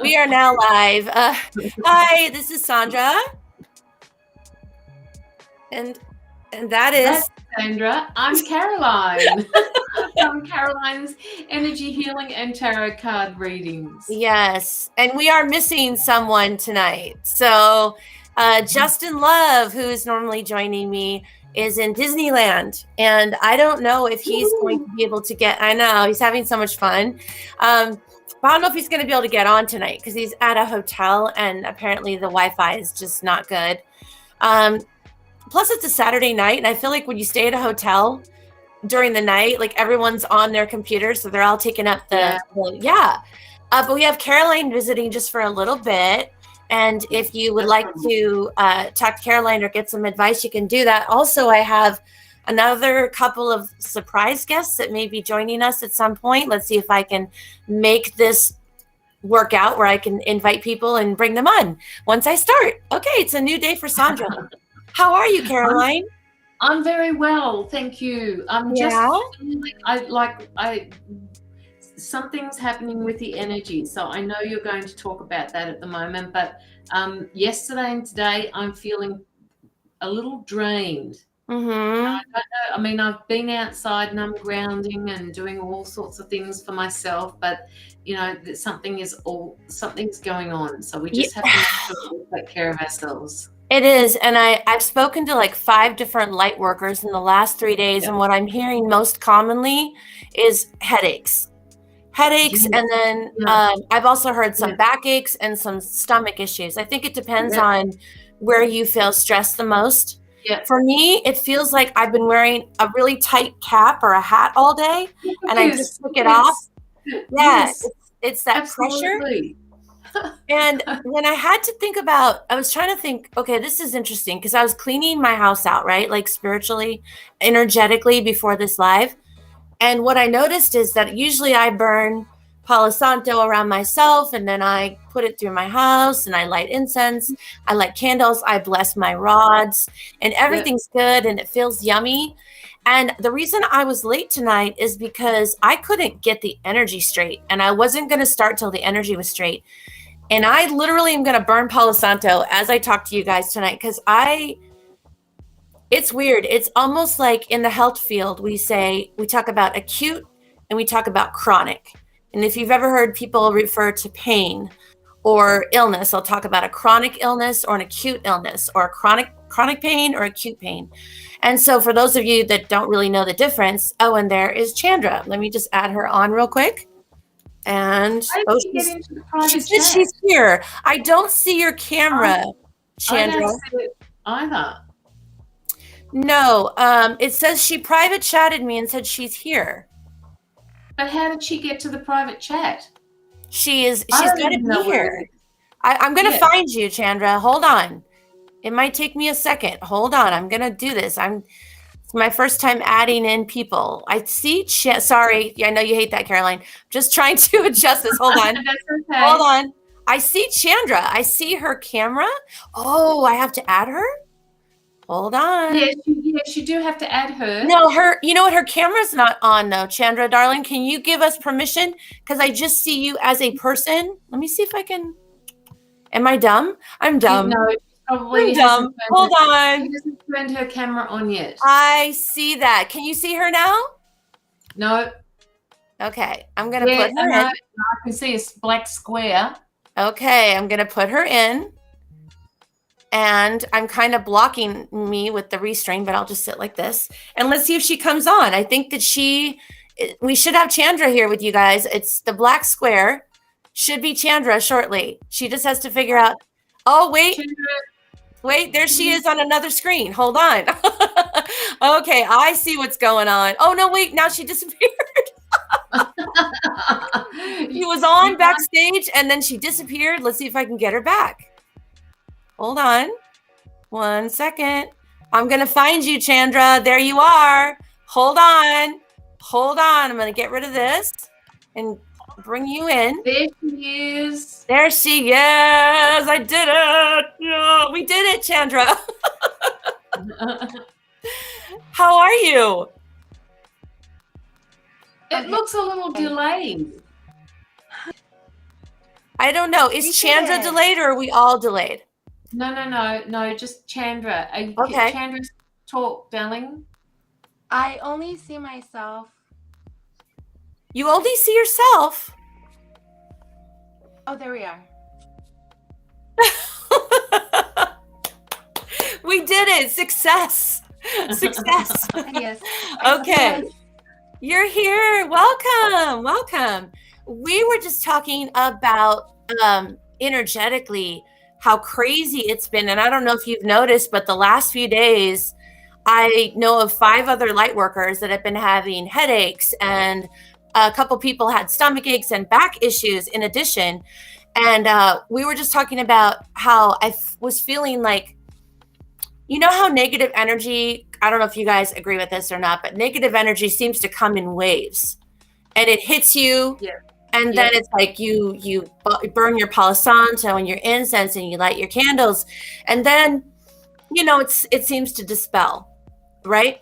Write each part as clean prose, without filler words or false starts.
We are now live. Hi, this is Sandra. And that is That's Sandra. I'm Caroline. From Caroline's Energy Healing and Tarot Card Readings. yes. And we are missing someone tonight. So Justin Love, who is normally joining me, is in Disneyland. And I don't know if he's going to be able to get, I know, he's having so much fun. But I don't know if he's going to be able to get on tonight because he's at a hotel and apparently the Wi-Fi is just not good. Plus, it's a Saturday night, and I feel like when you stay at a hotel during the night, like everyone's on their computer, so they're all taking up the But we have Caroline visiting just for a little bit, and if you would like to talk to Caroline or get some advice, you can do that. Also, I have another couple of surprise guests that may be joining us at some point. Let's see if I can make this work out where I can invite people and bring them on once I start. Okay, it's a new day for Sandra. How are you, Caroline? I'm very well, thank you. I'm just feeling something's happening with the energy. So I know you're going to talk about that at the moment, but yesterday and today I'm feeling a little drained. Mm-hmm. I don't know. I mean, I've been outside and I'm grounding and doing all sorts of things for myself, but you know, something's going on. So we just have to make sure we take care of ourselves. It is. And I've spoken to like 5 different light workers in the last 3 days. And what I'm hearing most commonly is headaches. And then I've also heard some backaches and some stomach issues. I think it depends on where you feel stressed the most. For me, it feels like I've been wearing a really tight cap or a hat all day, and I just took it off. It's that pressure. And when I had to think about, I was trying to think, okay, this is interesting because I was cleaning my house out, right? Like spiritually, energetically before this live. And what I noticed is that usually I burn Palo Santo around myself, and then I put it through my house, and I light incense, I light candles, I bless my rods, and everything's good, and it feels yummy. And the reason I was late tonight is because I couldn't get the energy straight, and I wasn't going to start till the energy was straight. And I literally am going to burn Palo Santo as I talk to you guys tonight because it's weird. It's almost like in the health field, we talk about acute and we talk about chronic. And if you've ever heard people refer to pain or illness, I'll talk about a chronic illness or an acute illness or a chronic pain or acute pain. And so for those of you that don't really know the difference, and there is Chandra. Let me just add her on real quick. And she's here. I don't see your camera, Chandra. I don't see it either. No, it says she private chatted me and said she's here. But how did she get to the private chat? She's got to be here. I'm going to find you, Chandra. Hold on. It might take me a second. Hold on. I'm going to do this. It's my first time adding in people. I see. Sorry. I know you hate that, Caroline. Just trying to adjust this. Hold on. That's okay. Hold on. I see Chandra. I see her camera. Oh, I have to add her? Hold on. Yes, you do have to add her. No, you know what? Her camera's not on though. Chandra, darling, can you give us permission? Because I just see you as a person. Let me see if I can. Am I dumb? I'm dumb. No, probably dumb. Hold on. She hasn't turned her camera on yet. I see that. Can you see her now? No. Okay, I'm going to put her in. I can see a black square. Okay, I'm going to put her in. And I'm kind of blocking me with the restring, but I'll just sit like this. And let's see if she comes on. I think that we should have Chandra here with you guys. It's the black square. Should be Chandra shortly. She just has to figure out. Oh, wait. Wait, there she is on another screen. Hold on. Okay, I see what's going on. Oh, no, wait. Now she disappeared. She was on backstage, and then she disappeared. Let's see if I can get her back. Hold on 1 second. I'm going to find you, Chandra. There you are. Hold on. I'm going to get rid of this and bring you in. There she is. There she is. I did it. Yeah, we did it, Chandra. How are you? It looks a little delayed. I don't know. Is Chandra delayed or are we all delayed? No. Just Chandra. Okay. Chandra, talk, darling. I only see myself. You only see yourself? Oh, there we are. We did it. Success. Success. Yes. Okay. You're here. Welcome. Welcome. We were just talking about energetically how crazy it's been. And I don't know if you've noticed, but the last few days, I know of 5 other light workers that have been having headaches, and a couple people had stomach aches and back issues in addition. And we were just talking about how I was feeling like, you know how negative energy, I don't know if you guys agree with this or not, but negative energy seems to come in waves and it hits you. Yeah. And then it's like you burn your Palo Santo and your incense and you light your candles. And then, you know, it seems to dispel, right?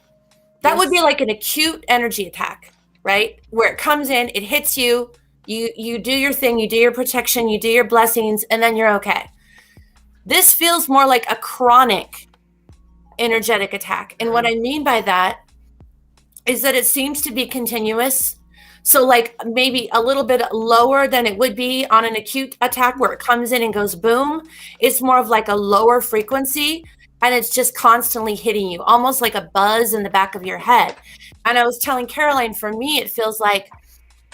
That would be like an acute energy attack, right? Where it comes in, it hits you, you do your thing, you do your protection, you do your blessings, and then you're okay. This feels more like a chronic energetic attack. And what I mean by that is that it seems to be continuous. So like maybe a little bit lower than it would be on an acute attack where it comes in and goes boom. It's more of like a lower frequency, and it's just constantly hitting you, almost like a buzz in the back of your head. And I was telling Caroline, for me, it feels like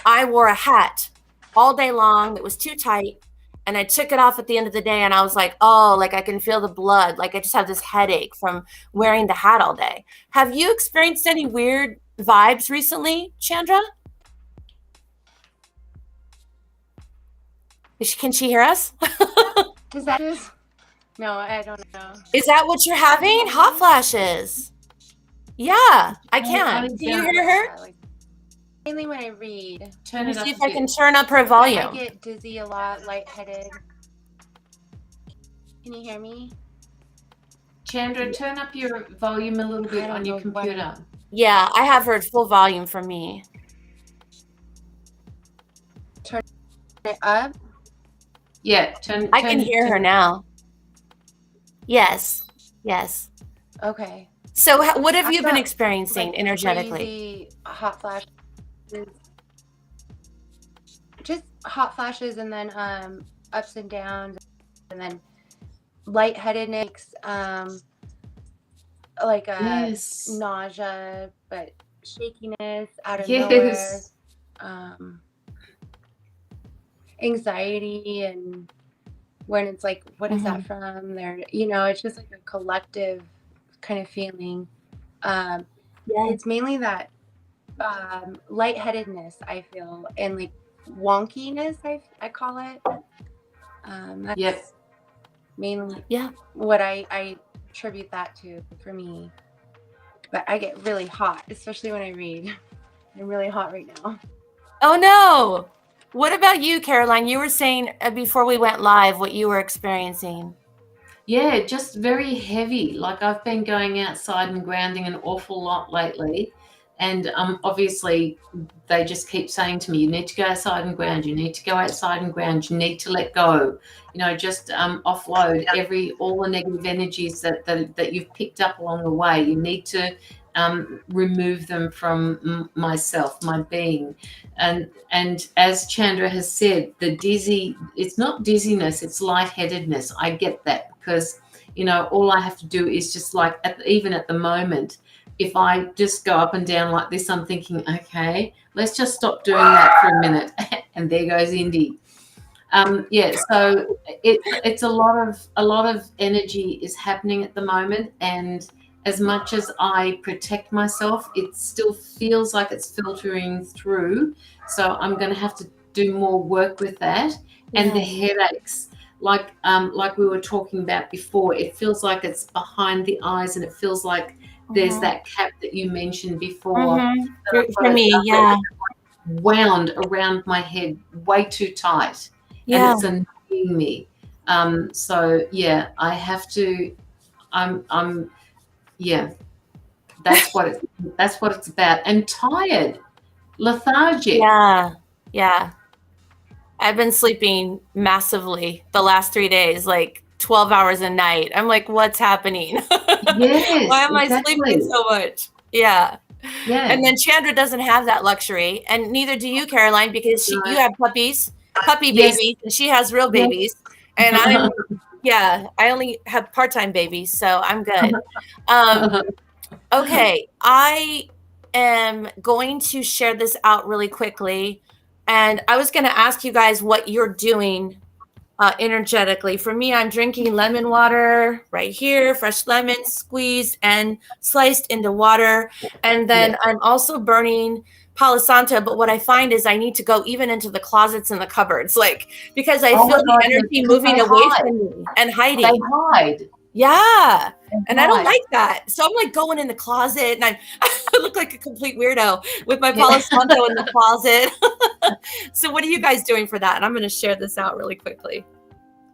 I wore a hat all day long that was too tight. And I took it off at the end of the day and I was like, oh, like I can feel the blood. Like I just have this headache from wearing the hat all day. Have you experienced any weird vibes recently, Chandra? Can she hear us? Is that it? No, I don't know. Is that what you're having? Hot flashes. Yeah, I can. Do you hear her? Mainly when I read. Let me see if I can turn up her volume. I get dizzy a lot, lightheaded. Can you hear me? Chandra, turn up your volume a little bit on your computer. Yeah, I have her at full volume for me. Turn it up? Yeah, I can hear her now. Yes. Yes. Okay. So what have you been experiencing energetically? Crazy hot flashes. Just hot flashes, and then ups and downs, and then lightheadedness, like nausea, but shakiness out of nowhere, anxiety, and when it's like, what is that from? There, you know, it's just like a collective kind of feeling. It's mainly that lightheadedness I feel, and like wonkiness I call it. That's mainly what I attribute that to for me. But I get really hot, especially when I read. I'm really hot right now. Oh no! What about you, Caroline? You were saying before we went live what you were experiencing. Yeah, just very heavy. Like I've been going outside and grounding an awful lot lately. And obviously they just keep saying to me, you need to go outside and ground, you need to go outside and ground, you need to let go, you know, just offload all the negative energies that you've picked up along the way. You need to remove them from myself, my being. And as Chandra has said, it's not dizziness, it's lightheadedness. I get that because, you know, all I have to do is just like, even at the moment, if I just go up and down like this, I'm thinking, okay, let's just stop doing that for a minute. And there goes Indy. So it's a lot of energy is happening at the moment, and as much as I protect myself, it still feels like it's filtering through. So I'm going to have to do more work with that. And the headaches, like we were talking about before, it feels like it's behind the eyes, and it feels like there's that cap that you mentioned before. For me, wound around my head way too tight, and it's annoying me. So yeah, I have to. That's what it's about. And tired, lethargic. Yeah. I've been sleeping massively the last 3 days, like 12 hours a night. I'm like, what's happening? Yes, Why am I exactly. sleeping so much? Yeah. Yeah. And then Chandra doesn't have that luxury, and neither do you, Caroline, because you have puppy Yes. babies, and she has real babies. And I only have part-time babies, so I'm good. Okay, I am going to share this out really quickly. And I was going to ask you guys what you're doing energetically. For me, I'm drinking lemon water right here, fresh lemon squeezed and sliced into water. And then I'm also burning Palo Santo. But what I find is I need to go even into the closets and the cupboards, like, because I feel the energy moving away from me and hiding. They hide. Yeah. And I don't like that. So I'm like going in the closet, and I look like a complete weirdo with my Palo Santo in the closet. So what are you guys doing for that? And I'm going to share this out really quickly.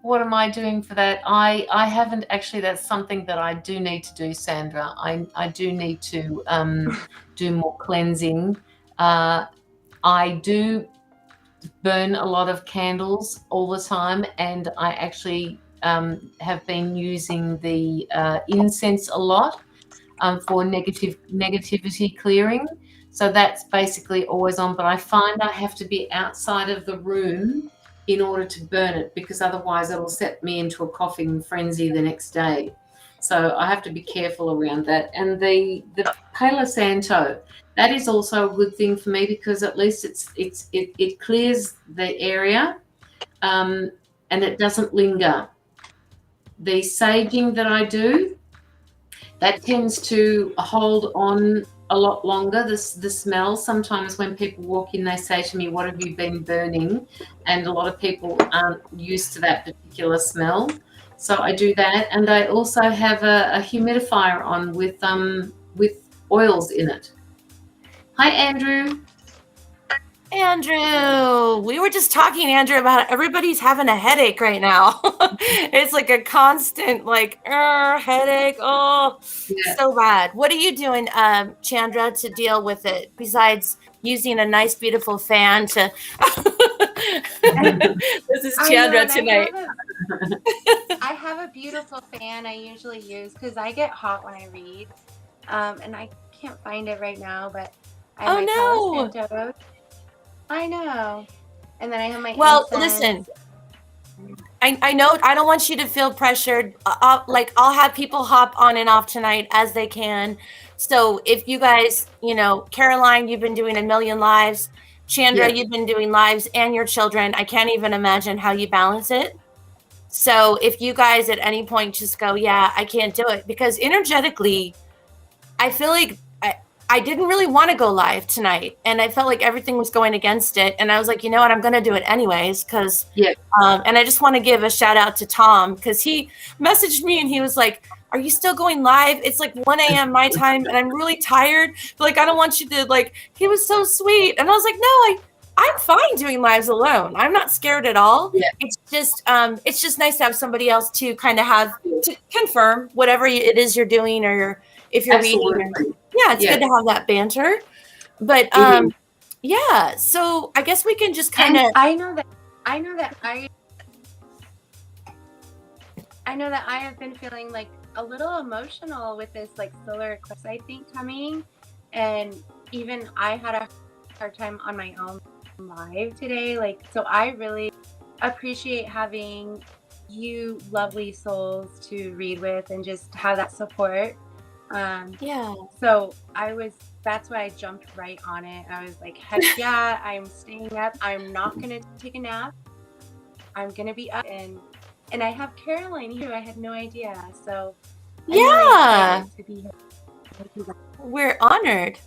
What am I doing for that? I haven't actually. That's something that I do need to do, Sandra. I do need to do more cleansing. I do burn a lot of candles all the time, and I actually have been using the incense a lot for negativity clearing. So that's basically always on, but I find I have to be outside of the room in order to burn it, because otherwise it'll set me into a coughing frenzy the next day. So I have to be careful around that. And the Palo Santo, that is also a good thing for me, because at least it clears the area and it doesn't linger. The saging that I do, that tends to hold on a lot longer. The smell, sometimes when people walk in, they say to me, what have you been burning? And a lot of people aren't used to that particular smell. So I do that. And I also have a humidifier on with oils in it. Hi, Andrew. Andrew, we were just talking, Andrew, about everybody's having a headache right now. It's like a constant, like, headache. Oh, so bad. What are you doing, Chandra, to deal with it, besides using a nice, beautiful fan to... This is Chandra tonight. I have a beautiful fan I usually use, because I get hot when I read. And I can't find it right now, but I have my Palo Santo. I know. And then I have my incense. Listen, I know I don't want you to feel pressured. I'll have people hop on and off tonight as they can. So if you guys, Caroline, you've been doing 1 million lives. Chandra, you've been doing lives, and your children. I can't even imagine how you balance it. So if you guys at any point just go, yeah, I can't do it, because energetically, I feel like I didn't really want to go live tonight, and I felt like everything was going against it. And I was like, you know what, I'm going to do it anyways, because, and I just want to give a shout out to Tom, because he messaged me and he was like, are you still going live? It's like 1 a.m. my time, and I'm really tired. But like, I don't want you to, like, he was so sweet. And I was like, no, I'm fine doing lives alone. I'm not scared at all. Yeah. It's just nice to have somebody else to kind of have to confirm whatever it is you're doing, or if you're reading. It's good to have that banter. But yeah, so I guess we can just kind of. I know that I have been feeling like a little emotional with this like solar eclipse, I think, coming, and even I had a hard time on my own live today. Like, so I really appreciate having you lovely souls to read with and just have that support. So that's why I jumped right on it. I was like, heck yeah, I'm staying up. I'm not going to take a nap. I'm going to be up. And I have Caroline here. I had no idea. So I'm really excited to be here. We're honored.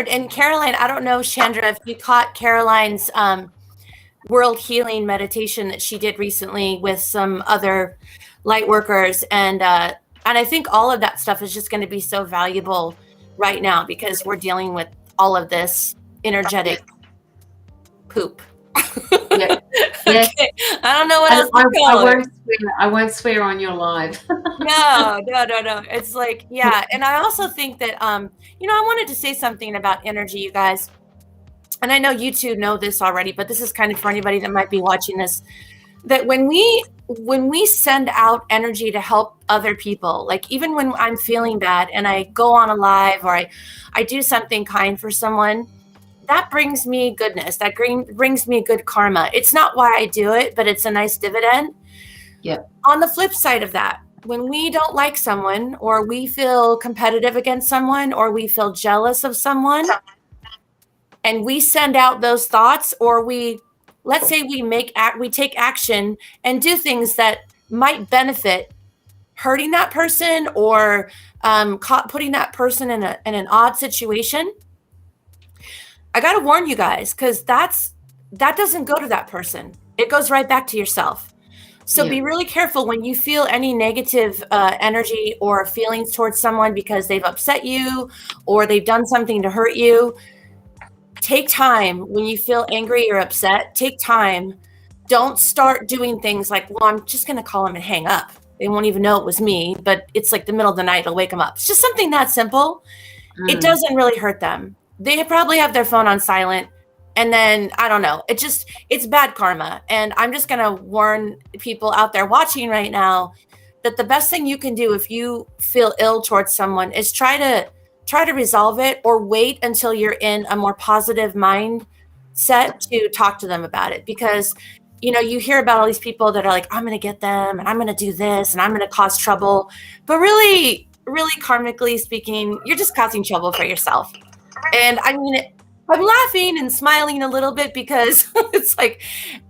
And Caroline, I don't know, Chandra, if you caught Caroline's world healing meditation that she did recently with some other light workers. And I think all of that stuff is just going to be so valuable right now, because we're dealing with all of this energetic poop. Okay. I don't know what else to call it. I won't swear on your live. No. It's like, yeah. And I also think that, I wanted to say something about energy, you guys. and I know you two know this already, but this is kind of for anybody that might be watching this, that when we send out energy to help other people, like even when I'm feeling bad and I go on a live or I do something kind for someone, that brings me goodness. That brings me good karma. It's not why I do it, but it's a nice dividend. Yeah. On the flip side of that, when we don't like someone or we feel competitive against someone or we feel jealous of someone and we send out those thoughts, or let's say we take action and do things that might benefit hurting that person or putting that person in an odd situation, I got to warn you guys, because that doesn't go to that person. It goes right back to yourself. So be really careful when you feel any negative energy or feelings towards someone because they've upset you or they've done something to hurt you. Take time when you feel angry or upset. Take time. Don't start doing things like, well, I'm just going to call them and hang up. They won't even know it was me, but it's like the middle of the night. It'll wake them up. It's just something that simple. It doesn't really hurt them. They probably have their phone on silent. And then, I don't know, it's bad karma. And I'm just going to warn people out there watching right now that the best thing you can do if you feel ill towards someone is try to resolve it, or wait until you're in a more positive mindset to talk to them about it. Because, you hear about all these people that are like, I'm going to get them and I'm going to do this and I'm going to cause trouble. But really, really karmically speaking, you're just causing trouble for yourself. And I mean, I'm laughing and smiling a little bit because it's like,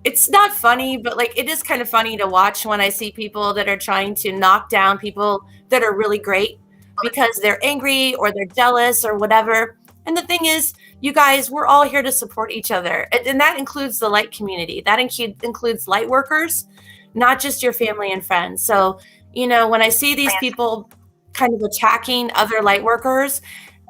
it's not funny, but like, it is kind of funny to watch when I see people that are trying to knock down people that are really great because they're angry or they're jealous or whatever. And the thing is, you guys, we're all here to support each other. And that includes the light community. That includes light workers, not just your family and friends. So, when I see these people kind of attacking other light workers,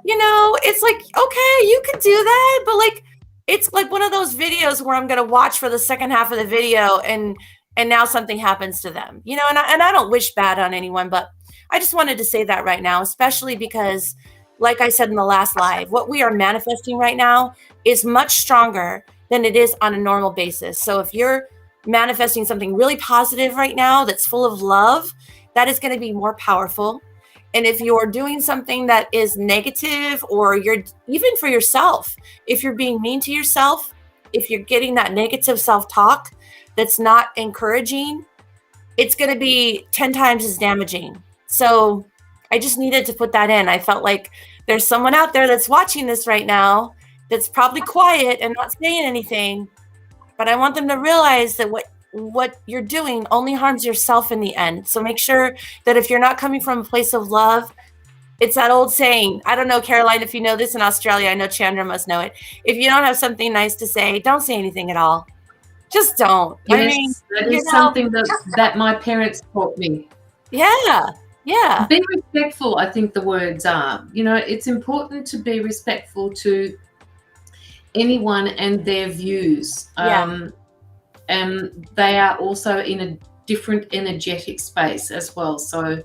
it's like, okay, you can do that. But like, it's like one of those videos where I'm going to watch for the second half of the video and now something happens to them, and I don't wish bad on anyone, but I just wanted to say that right now, especially because, like I said in the last live, what we are manifesting right now is much stronger than it is on a normal basis. So if you're manifesting something really positive right now that's full of love, that is going to be more powerful. And if you're doing something that is negative, or you're even for yourself, if you're being mean to yourself, if you're getting that negative self-talk that's not encouraging, it's going to be 10 times as damaging. So I just needed to put that in. I felt like there's someone out there that's watching this right now that's probably quiet and not saying anything, but I want them to realize that what you're doing only harms yourself in the end. So make sure that if you're not coming from a place of love, it's that old saying, I don't know, Caroline, if you know this in Australia, I know Chandra must know it. If you don't have something nice to say, don't say anything at all. Just don't. Yes, I mean, that is something that my parents taught me. Yeah. Yeah. Be respectful, I think the words are. It's important to be respectful to anyone and their views. Yeah. And they are also in a different energetic space as well. So,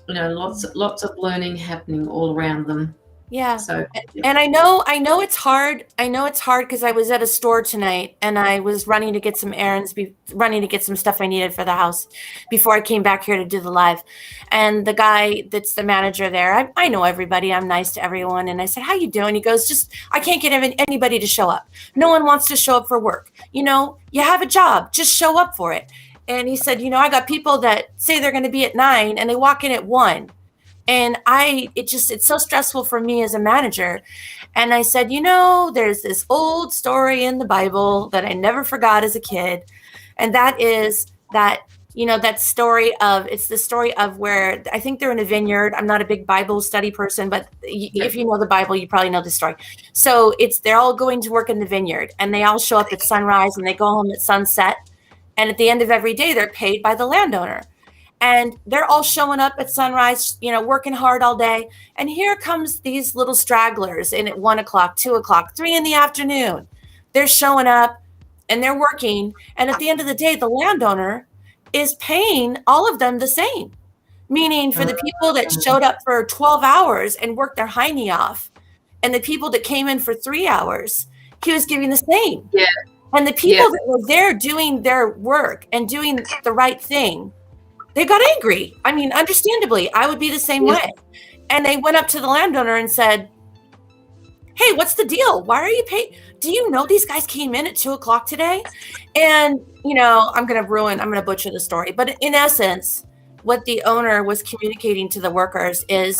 lots of learning happening all around them. Yeah. So, and I know it's hard. I know it's hard because I was at a store tonight and I was running to get some errands, running to get some stuff I needed for the house before I came back here to do the live. And the guy that's the manager there, I know everybody. I'm nice to everyone. And I said, how you doing? He goes, I can't get anybody to show up. No one wants to show up for work. You have a job, just show up for it. And he said, I got people that say they're going to be at 9 and they walk in at 1. And it's so stressful for me as a manager. And I said, there's this old story in the Bible that I never forgot as a kid. And that is that, it's the story of where I think they're in a vineyard. I'm not a big Bible study person, but if you know the Bible, you probably know the story. So they're all going to work in the vineyard and they all show up at sunrise and they go home at sunset. And at the end of every day, they're paid by the landowner. And they're all showing up at sunrise, working hard all day. And here comes these little stragglers in at 1 o'clock, 2 o'clock, 3 in the afternoon. They're showing up and they're working. And at the end of the day, the landowner is paying all of them the same. Meaning for the people that showed up for 12 hours and worked their hiney off, and the people that came in for 3 hours, he was giving the same. Yeah. And the people that were there doing their work and doing the right thing, they got angry. I mean, understandably, I would be the same way. And they went up to the landowner and said, hey, what's the deal? Why are you paying? Do you know these guys came in at 2:00 today? And, you know, I'm going to butcher the story. But in essence, what the owner was communicating to the workers is,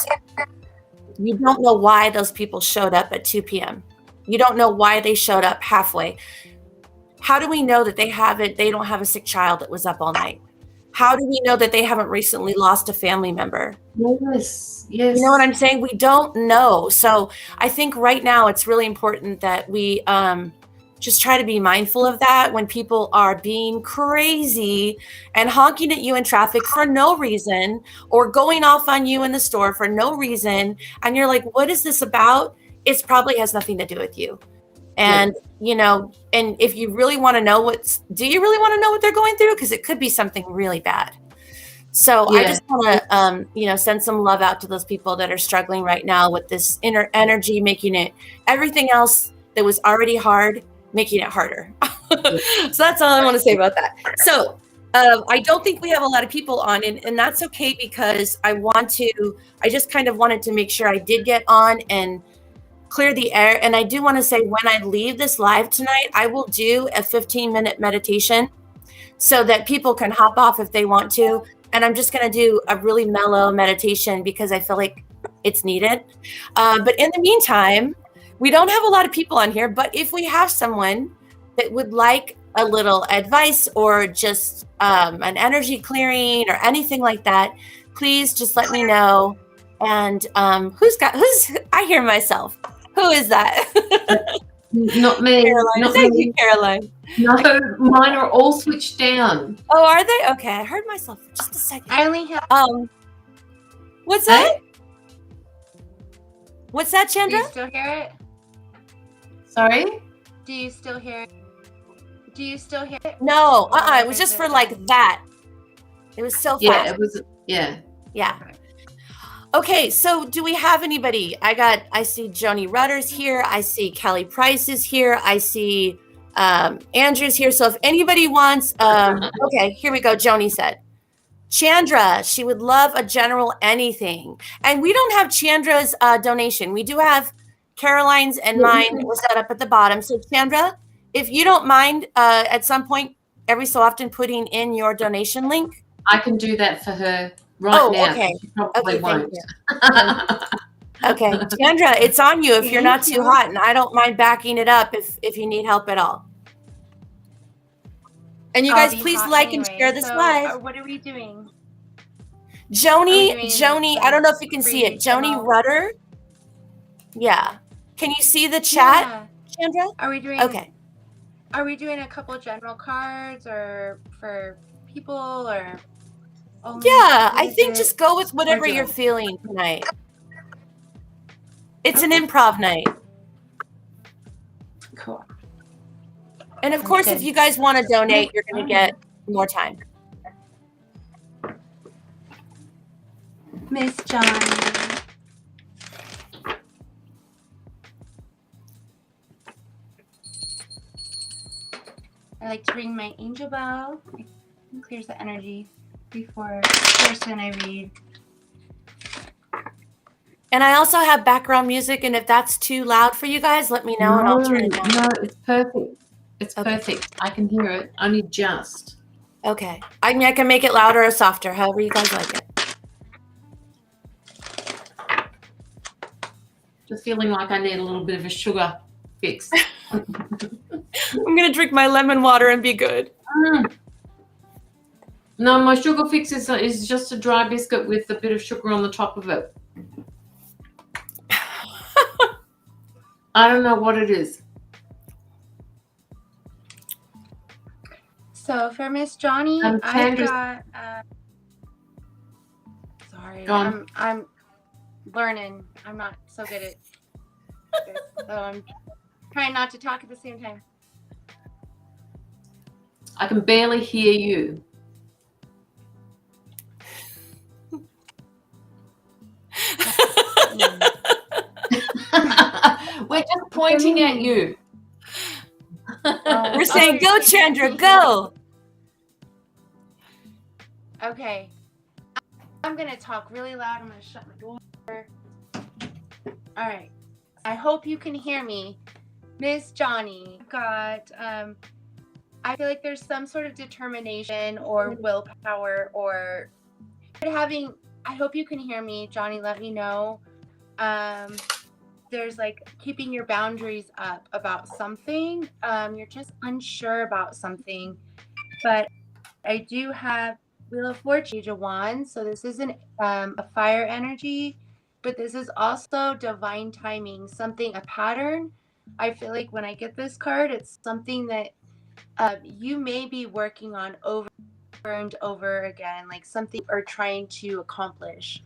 you don't know why those people showed up at 2 p.m. You don't know why they showed up halfway. How do we know that they don't have a sick child that was up all night? How do we know that they haven't recently lost a family member? Yes. You know what I'm saying? We don't know. So I think right now it's really important that we just try to be mindful of that when people are being crazy and honking at you in traffic for no reason, or going off on you in the store for no reason. And you're like, what is this about? It probably has nothing to do with you. And, you know, and if you really want to know do you really want to know what they're going through? Because it could be something really bad. So I just want to, you know, send some love out to those people that are struggling right now with this inner energy, making it everything else that was already hard, making it harder. So that's all I want to say about that. So I don't think we have a lot of people on, and that's okay, because I just kind of wanted to make sure I did get on and clear the air. And I do want to say, when I leave this live tonight, I will do a 15-minute meditation so that people can hop off if they want to. And I'm just going to do a really mellow meditation because I feel like it's needed. But in the meantime, we don't have a lot of people on here, but if we have someone that would like a little advice or just an energy clearing or anything like that, please just let me know. And I hear myself. Who is that? Not me. Caroline. Thank you, Caroline. No, mine are all switched down. Oh, are they? Okay, I heard myself for just a second. I only have. What's that? What's that, Chandra? Do you still hear it? Sorry? Do you still hear it? Do you still hear it? No, it was just for like that. It was so fast. Yeah, it was. Yeah. Yeah. Okay, so do we have anybody? I see Joni Rutter's here. I see Kelly Price is here. I see Andrew's here. So if anybody wants, okay, here we go. Joni said, Chandra, she would love a general anything. And we don't have Chandra's donation. We do have Caroline's and mine was set up at the bottom. So Chandra, if you don't mind at some point, every so often putting in your donation link. I can do that for her. Right now. Okay. She probably won't. Okay, Chandra, it's on you if you're not too hot, and I don't mind backing it up if you need help at all. And you guys, please like and share this live. What are we doing? Joni, I don't know if you can see it. Joni Rutter. Yeah. Can you see the chat, Chandra? Are we doing? Okay. Are we doing a couple general cards or for people or? Yeah, I think just go with whatever you're feeling tonight. It's an improv night. Cool. And of course, if you guys want to donate, you're going to get more time. Miss John. I like to ring my angel bell. It clears the energy before the person I read. And I also have background music, and if that's too loud for you guys, let me know and I'll turn it down. No, it's perfect. It's perfect. I can hear it. Only just. Okay. I mean, I can make it louder or softer, however you guys like it. Just feeling like I need a little bit of a sugar fix. I'm going to drink my lemon water and be good. No, my sugar fix is just a dry biscuit with a bit of sugar on the top of it. I don't know what it is. So for Miss Johnny, I've got. Sorry, I'm learning. I'm not so good at this, so I'm trying not to talk at the same time. I can barely hear you. We're just pointing at you. We're saying, go, Chandra, go. Okay. I'm going to talk really loud. I'm going to shut my door. All right. I hope you can hear me. Miss Johnny, got, I feel like there's some sort of determination or willpower or having, I hope you can hear me. Johnny, let me know. There's like keeping your boundaries up about something. You're just unsure about something. But I do have Wheel of Fortune, Page of Wands. So this isn't a fire energy, but this is also divine timing, something, a pattern. I feel like when I get this card, it's something that you may be working on over and over again, like something or trying to accomplish.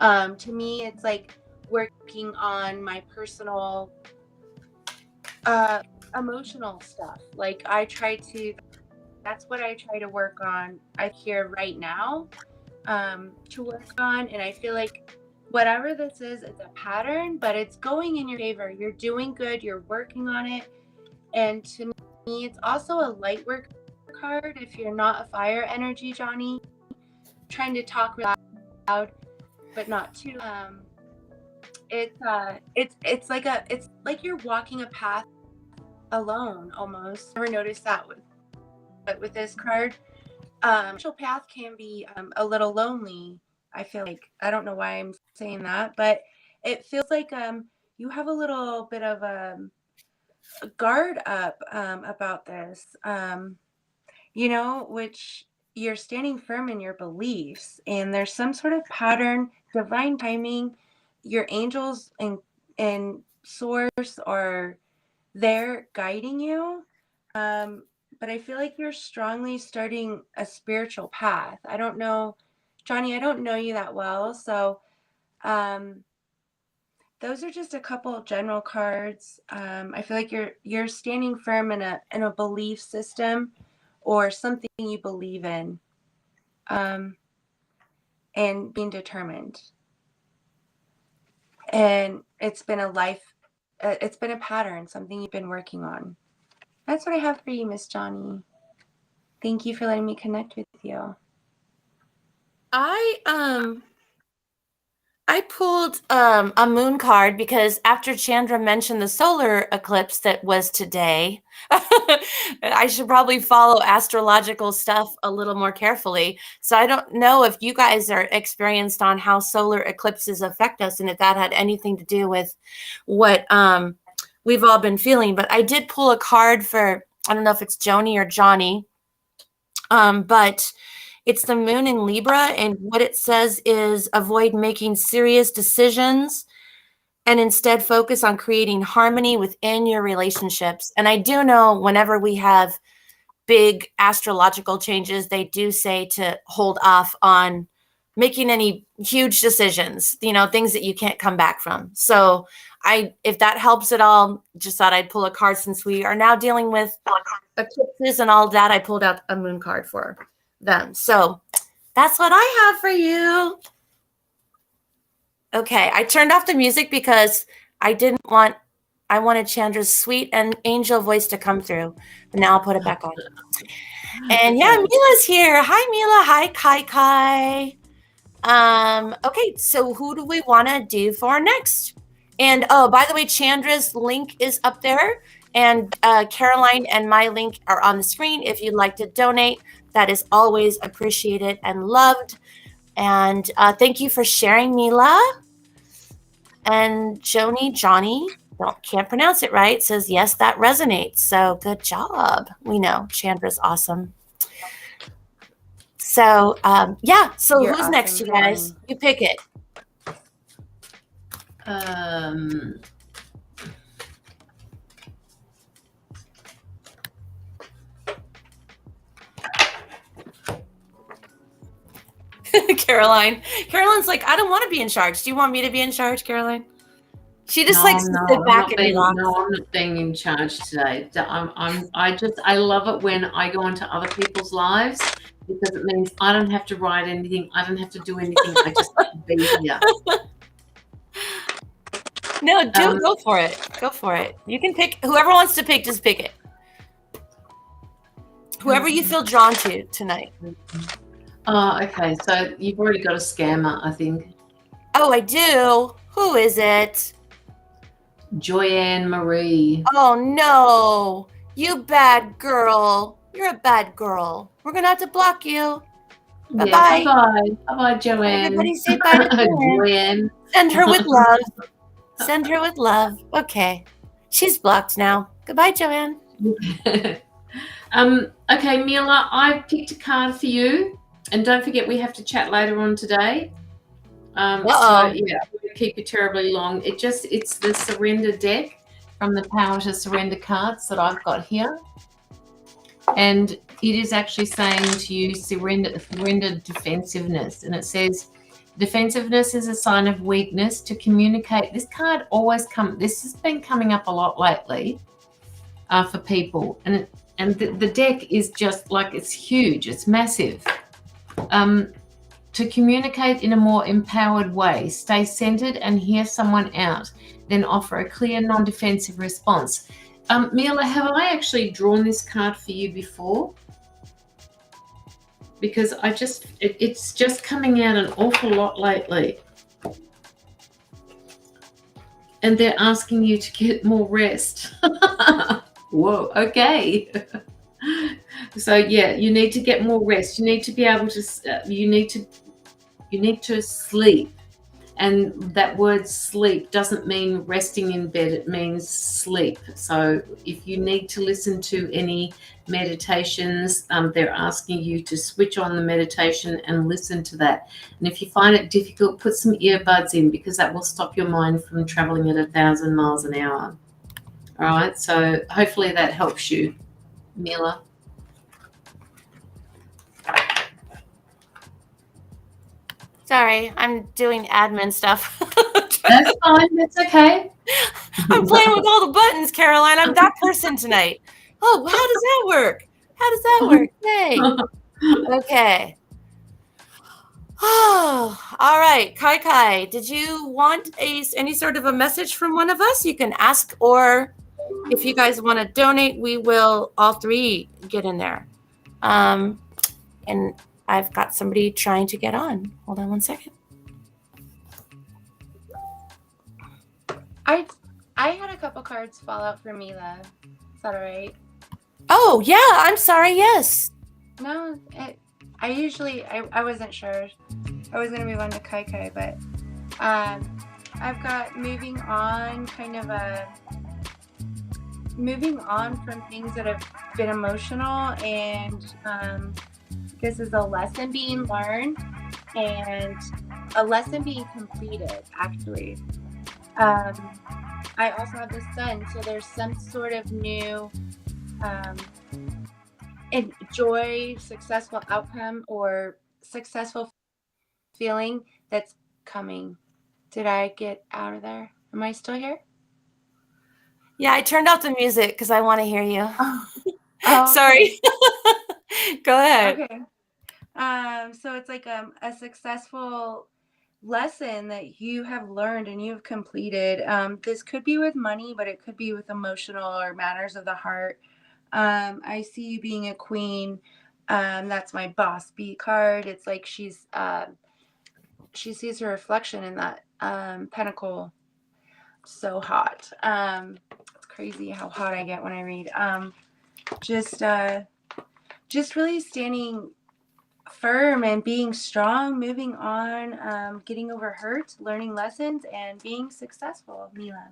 To me, it's like working on my personal emotional stuff. Like that's what I try to work on here right now to work on. And I feel like whatever this is, it's a pattern, but it's going in your favor. You're doing good. You're working on it. And to me, it's also a light work card. If you're not a fire energy, Johnny, trying to talk really loud, but not too. It's like you're walking a path alone almost. Never noticed that with this card. Spiritual path can be a little lonely. I feel like, I don't know why I'm saying that, but it feels like you have a little bit of a guard up about this, which you're standing firm in your beliefs, and there's some sort of pattern, divine timing. Your angels and source are there guiding you. But I feel like you're strongly starting a spiritual path. I don't know, Johnny, I don't know you that well. So those are just a couple of general cards. I feel like you're standing firm in a belief system or something you believe in, and being determined. And it's been it's been a pattern, something you've been working on. That's what I have for you, Miss Johnny. Thank you for letting me connect with you. I pulled a moon card because after Chandra mentioned the solar eclipse that was today, I should probably follow astrological stuff a little more carefully. So I don't know if you guys are experienced on how solar eclipses affect us and if that had anything to do with what we've all been feeling. But I did pull a card for, I don't know if it's Joni or Johnny, but it's the moon in Libra, and what it says is avoid making serious decisions and instead focus on creating harmony within your relationships. And I do know whenever we have big astrological changes, they do say to hold off on making any huge decisions, things that you can't come back from. So if that helps at all, just thought I'd pull a card since we are now dealing with eclipses and all that. I pulled out a moon card for them. So that's what I have for you. Okay, I turned off the music because I wanted Chandra's sweet and angel voice to come through. But now I'll put it back on. And yeah, Mila's here. Hi, Mila. Hi, Kai. Okay, so who do we want to do for next? And oh, by the way, Chandra's link is up there, and Caroline and my link are on the screen. If you'd like to donate, that is always appreciated and loved. And thank you for sharing, Mila. And Johnny, can't pronounce it right, says, yes, that resonates. So good job. We know Chandra's awesome. So, yeah. So you're who's awesome, next, you guys? You pick it. Caroline's like, I don't want to be in charge. Do you want me to be in charge, Caroline? She just likes to sit back and relax. No, I'm not being in charge today. I love it when I go into other people's lives because it means I don't have to write anything. I don't have to do anything. I just have to be here. No, go for it. Go for it. You can pick whoever wants to pick. Just pick it. Whoever you feel drawn to tonight. Oh, okay. So you've already got a scammer, I think. Oh, I do. Who is it? Joyanne Marie. Oh, no. You bad girl. You're a bad girl. We're going to have to block you. Bye-bye. Yeah, bye-bye. Bye-bye, Joanne. Everybody say bye to Joanne. Send her with love. Send her with love. Okay. She's blocked now. Goodbye, Joanne. Okay, Mila, I picked a card for you. And don't forget, we have to chat later on today. So, yeah, I'm going to keep you terribly long. It's the surrender deck from the Power to Surrender cards that I've got here. And it is actually saying to you, surrender defensiveness. And it says, defensiveness is a sign of weakness. To communicate, this card always this has been coming up a lot lately for people. And the deck is just like, it's huge, it's massive. To communicate in a more empowered way, stay centered and hear someone out, then offer a clear, non-defensive response. Mila, have I actually drawn this card for you before? Because it's just coming out an awful lot lately. And they're asking you to get more rest. Whoa, okay. So yeah, you need to get more rest. You need to be able to, you need to sleep. And that word sleep doesn't mean resting in bed, it means sleep. So if you need to listen to any meditations, they're asking you to switch on the meditation and listen to that. And if you find it difficult, put some earbuds in, because that will stop your mind from traveling at 1,000 miles an hour. All right, so hopefully that helps you, Mila. Sorry, I'm doing admin stuff. That's fine. That's okay. I'm playing with all the buttons, Caroline. I'm that person tonight. Oh, how does that work? How does that work? Hey. Okay. Oh, all right. Kai, did you want any sort of a message from one of us? You can ask, or if you guys want to donate, we will all three get in there. And I've got somebody trying to get on. Hold on one second. I had a couple cards fall out for Mila. Is that all right? Oh, yeah. I'm sorry. Yes. No, I wasn't sure. I was going to move on to Kai, but I've got moving on from things that have been emotional, and this is a lesson being learned and a lesson being completed, actually. I also have the sun, so there's some sort of new joy, successful outcome, or successful feeling that's coming. Did I get out of there? Am I still here? Yeah, I turned off the music because I want to hear you. Oh, sorry. Go ahead. Okay. So it's like a successful lesson that you have learned and you've completed. This could be with money, but it could be with emotional or matters of the heart. I see you being a queen. That's my boss B card. It's like she sees her reflection in that pentacle. So hot. It's crazy how hot I get when I read. Just really standing firm and being strong, moving on, getting over hurt, learning lessons, and being successful, Mila.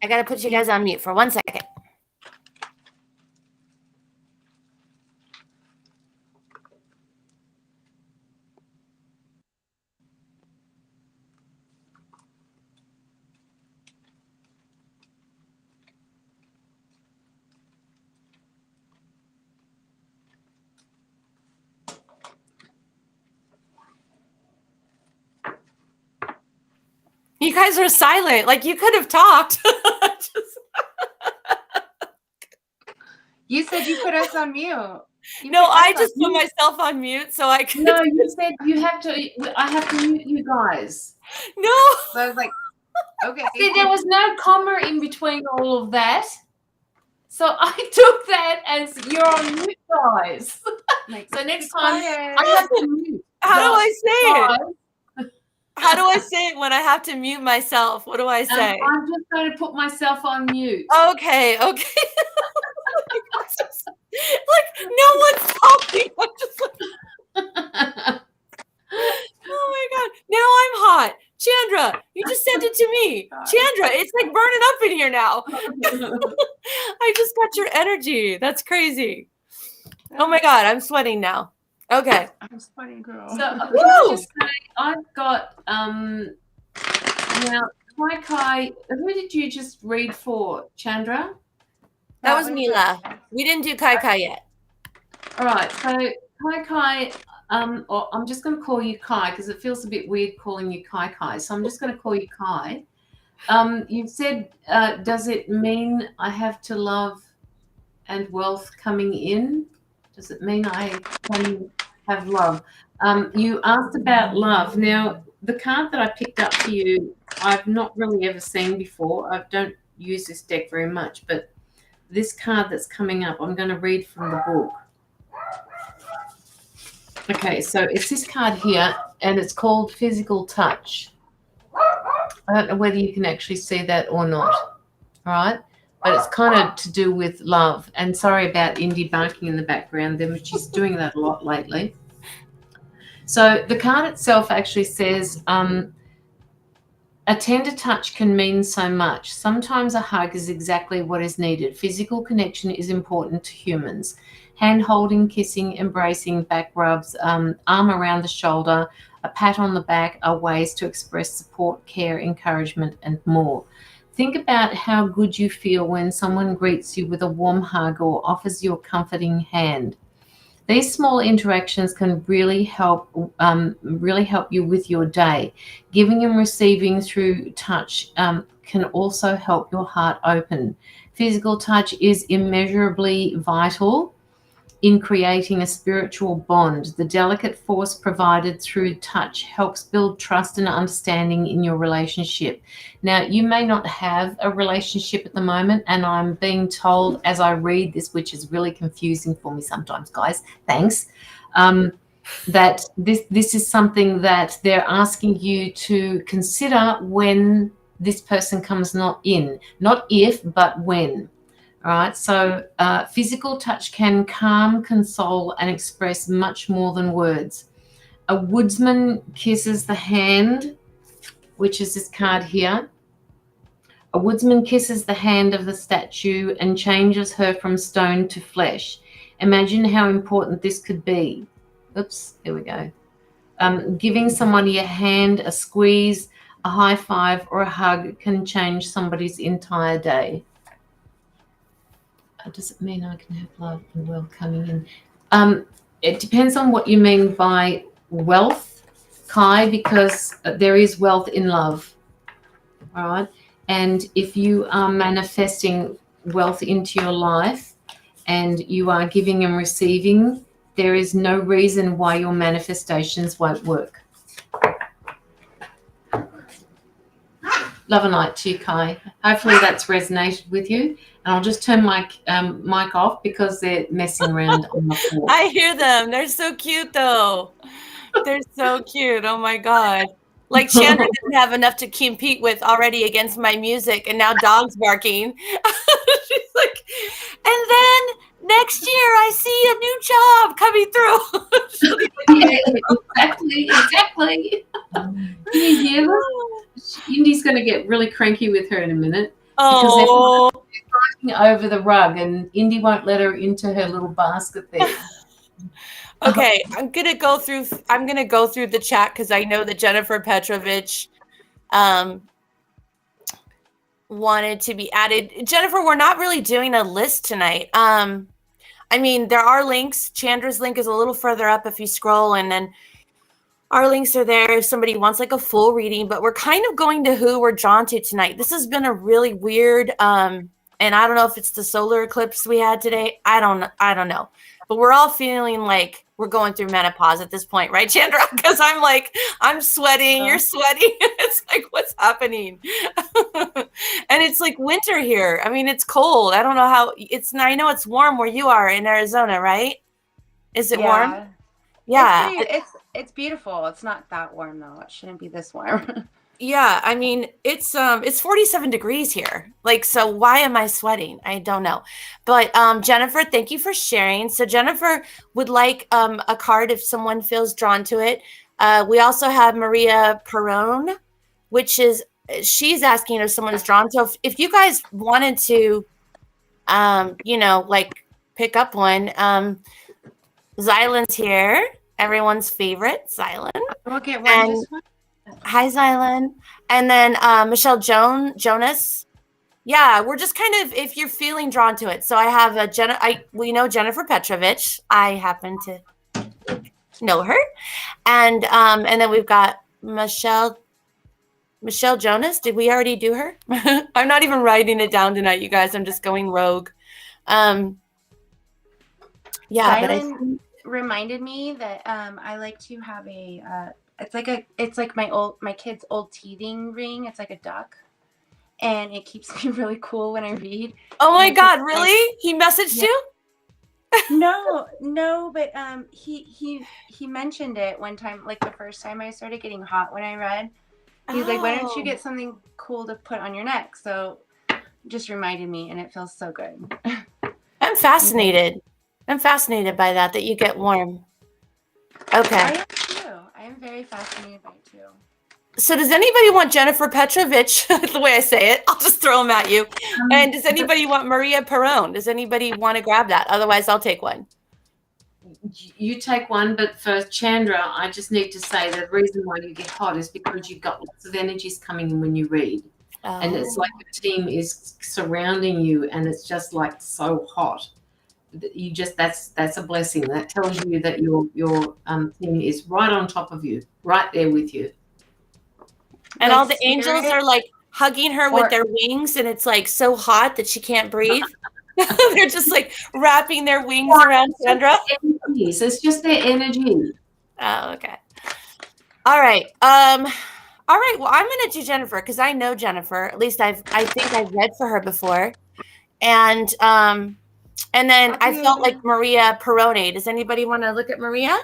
I got to put you guys on mute for 1 second. You guys are silent. Like, you could have talked. You said you put us on mute. No, I just put myself on mute so I could. No, you said I have to mute you guys. No. So I was like, Okay. See, there was no comma in between all of that. So I took that as you're on mute, guys. So next time I have to mute. How do I say it? How do I say it when I have to mute myself? What do I say? I'm just going to put myself on mute. Okay. Like no one's talking. I'm just like, oh my God. Now I'm hot. Chandra, you just sent it to me. Chandra, it's like burning up in here now. I just got your energy. That's crazy. Oh my God, I'm sweating now. Okay. I'm sweating, girl. So can I just say, I've got now Kai. Who did you just read for, Chandra? That was Mila. We didn't do Kai yet. All right. So Kai. Or I'm just going to call you Kai because it feels a bit weird calling you Kai. So I'm just going to call you Kai. You said, does it mean I have to love and wealth coming in? Does it mean I can have love? You asked about love. Now, the card that I picked up for you, I've not really ever seen before. I don't use this deck very much, but this card that's coming up, I'm going to read from the book. Okay, so it's this card here, and it's called Physical Touch. I don't know whether you can actually see that or not, all right? But it's kind of to do with love. And sorry about Indy barking in the background. She's doing that a lot lately. So the card itself actually says, a tender touch can mean so much. Sometimes a hug is exactly what is needed. Physical connection is important to humans. Hand-holding, kissing, embracing, back rubs, arm around the shoulder, a pat on the back are ways to express support, care, encouragement, and more. Think about how good you feel when someone greets you with a warm hug or offers you a comforting hand. These small interactions can really help you with your day. Giving and receiving through touch can also help your heart open. Physical touch is immeasurably vital in creating a spiritual bond. The delicate force provided through touch helps build trust and understanding in your relationship. Now, you may not have a relationship at the moment, and I'm being told as I read this, which is really confusing for me sometimes, guys, thanks, that this is something that they're asking you to consider when this person comes not if, but when. All right, so physical touch can calm, console, and express much more than words. A woodsman kisses the hand, which is this card here. A woodsman kisses the hand of the statue and changes her from stone to flesh. Imagine how important this could be. Oops, here we go. Giving somebody a hand, a squeeze, a high five, or a hug can change somebody's entire day. Does it mean I can have love and wealth coming in? It depends on what you mean by wealth, Kai, because there is wealth in love, all right? And if you are manifesting wealth into your life and you are giving and receiving, there is no reason why your manifestations won't work. Love and light to you, Kai. Hopefully that's resonated with you. And I'll just turn my mic off because they're messing around on the floor. I hear them. They're so cute, though. They're so cute. Oh, my God. Like Chandra didn't have enough to compete with already against my music, and now dog's barking. She's like, and then next year I see a new job coming through. Yeah, exactly. Can you hear this? Indy's going to get really cranky with her in a minute. Oh. Because they're fighting over the rug, and Indy won't let her into her little basket there. Okay, I'm gonna go through the chat because I know that Jennifer Petrovich wanted to be added. Jennifer, we're not really doing a list tonight. I mean, there are links. Chandra's link is a little further up if you scroll, and then our links are there if somebody wants like a full reading, but we're kind of going to who we're drawn to tonight. This has been a really weird, and I don't know if it's the solar eclipse we had today. I don't know. but we're all feeling like we're going through menopause at this point, right, Chandra? Because I'm like, I'm sweating, you're sweating. It's like, what's happening? And it's like winter here. I mean, it's cold. I don't know how it's. I know it's warm where you are in Arizona, right? Is it warm? Yeah. It's beautiful. It's not that warm though. It shouldn't be this warm. Yeah, I mean, it's 47 degrees here. Like, so why am I sweating? I don't know. But Jennifer, thank you for sharing. So Jennifer would like a card if someone feels drawn to it. We also have Maria Perone, which is she's asking if someone is drawn. So if you guys wanted to like pick up one, Xylan's here. Everyone's favorite, Xylan. We'll get one this one. Hi, Xylan. And then Michelle Jonas. Yeah, we're just kind of, if you're feeling drawn to it. So I have we know Jennifer Petrovich. I happen to know her. And then we've got Michelle Jonas. Did we already do her? I'm not even writing it down tonight, you guys. I'm just going rogue. Yeah, Xylan reminded me that I like to have it's like my kid's old teething ring. It's like a duck, and it keeps me really cool when I read. Oh my God, really? He messaged you? No, but he mentioned it one time, like the first time I started getting hot when I read. He's like, why don't you get something cool to put on your neck? So just reminded me, and it feels so good. I'm fascinated. I'm fascinated by that you get warm. Okay. I am too. I am very fascinated by it too. So does anybody want Jennifer Petrovich? The way I say it, I'll just throw them at you. And does anybody want Maria Perone? Does anybody want to grab that? Otherwise, I'll take one. You take one, but for Chandra, I just need to say the reason why you get hot is because you've got lots of energies coming in when you read. Oh. And it's like the team is surrounding you, and it's just like so hot. You just that's a blessing. That tells you that your team is right on top of you, right there with you. And all the angels are like hugging her with their wings, and it's like so hot that she can't breathe. They're just like wrapping their wings around Chandra. It's just their energy. Oh, okay. All right. All right. Well, I'm gonna do Jennifer because I know Jennifer. At least I think I've read for her before. And then I felt like Maria Perone. Does anybody want to look at Maria?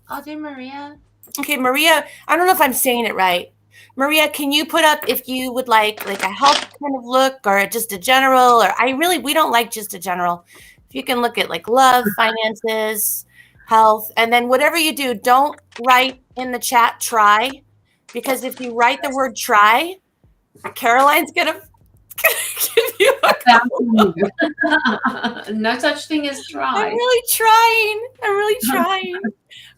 I'll do Maria. Okay, Maria. I don't know if I'm saying it right. Maria, can you put up if you would like a health kind of look or just a general, or we don't like just a general. If you can look at like love, finances, health, and then whatever you do, don't write in the chat try, because if you write the word try, Caroline's going to give you no such thing as try. I'm really trying.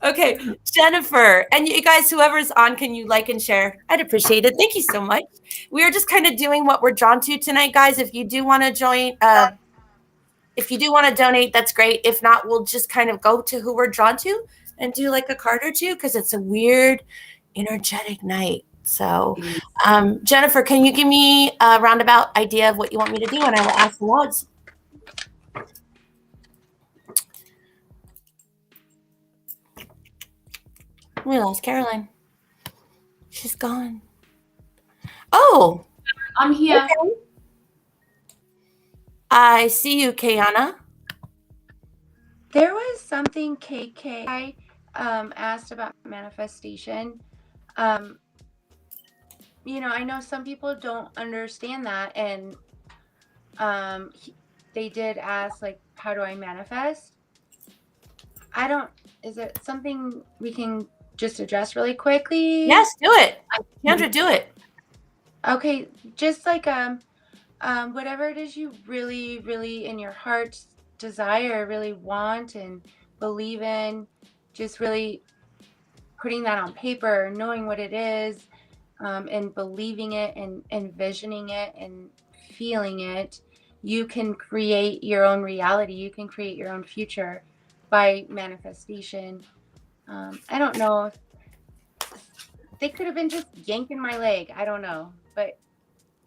Okay, Jennifer, and you guys, whoever's on, can you like and share? I'd appreciate it. Thank you so much. We are just kind of doing what we're drawn to tonight, guys. If you do want to join, if you do want to donate, that's great. If not, we'll just kind of go to who we're drawn to and do like a card or two, because it's a weird, energetic night. So, Jennifer, can you give me a roundabout idea of what you want me to do, and I will ask the odds. We lost Caroline. She's gone. Oh, I'm here. Okay. I see you, Kayana. There was something KK asked about manifestation. I know some people don't understand that, and they did ask, like, how do I manifest? Is it something we can just address really quickly? Yes, do it. Chandra, do it. Okay, just like whatever it is you really, really in your heart's desire, really want and believe in, just really putting that on paper, knowing what it is, and believing it and envisioning it and feeling it. You can create your own reality. You can create your own future by manifestation. I don't know if they could have been just yanking my leg. I don't know. But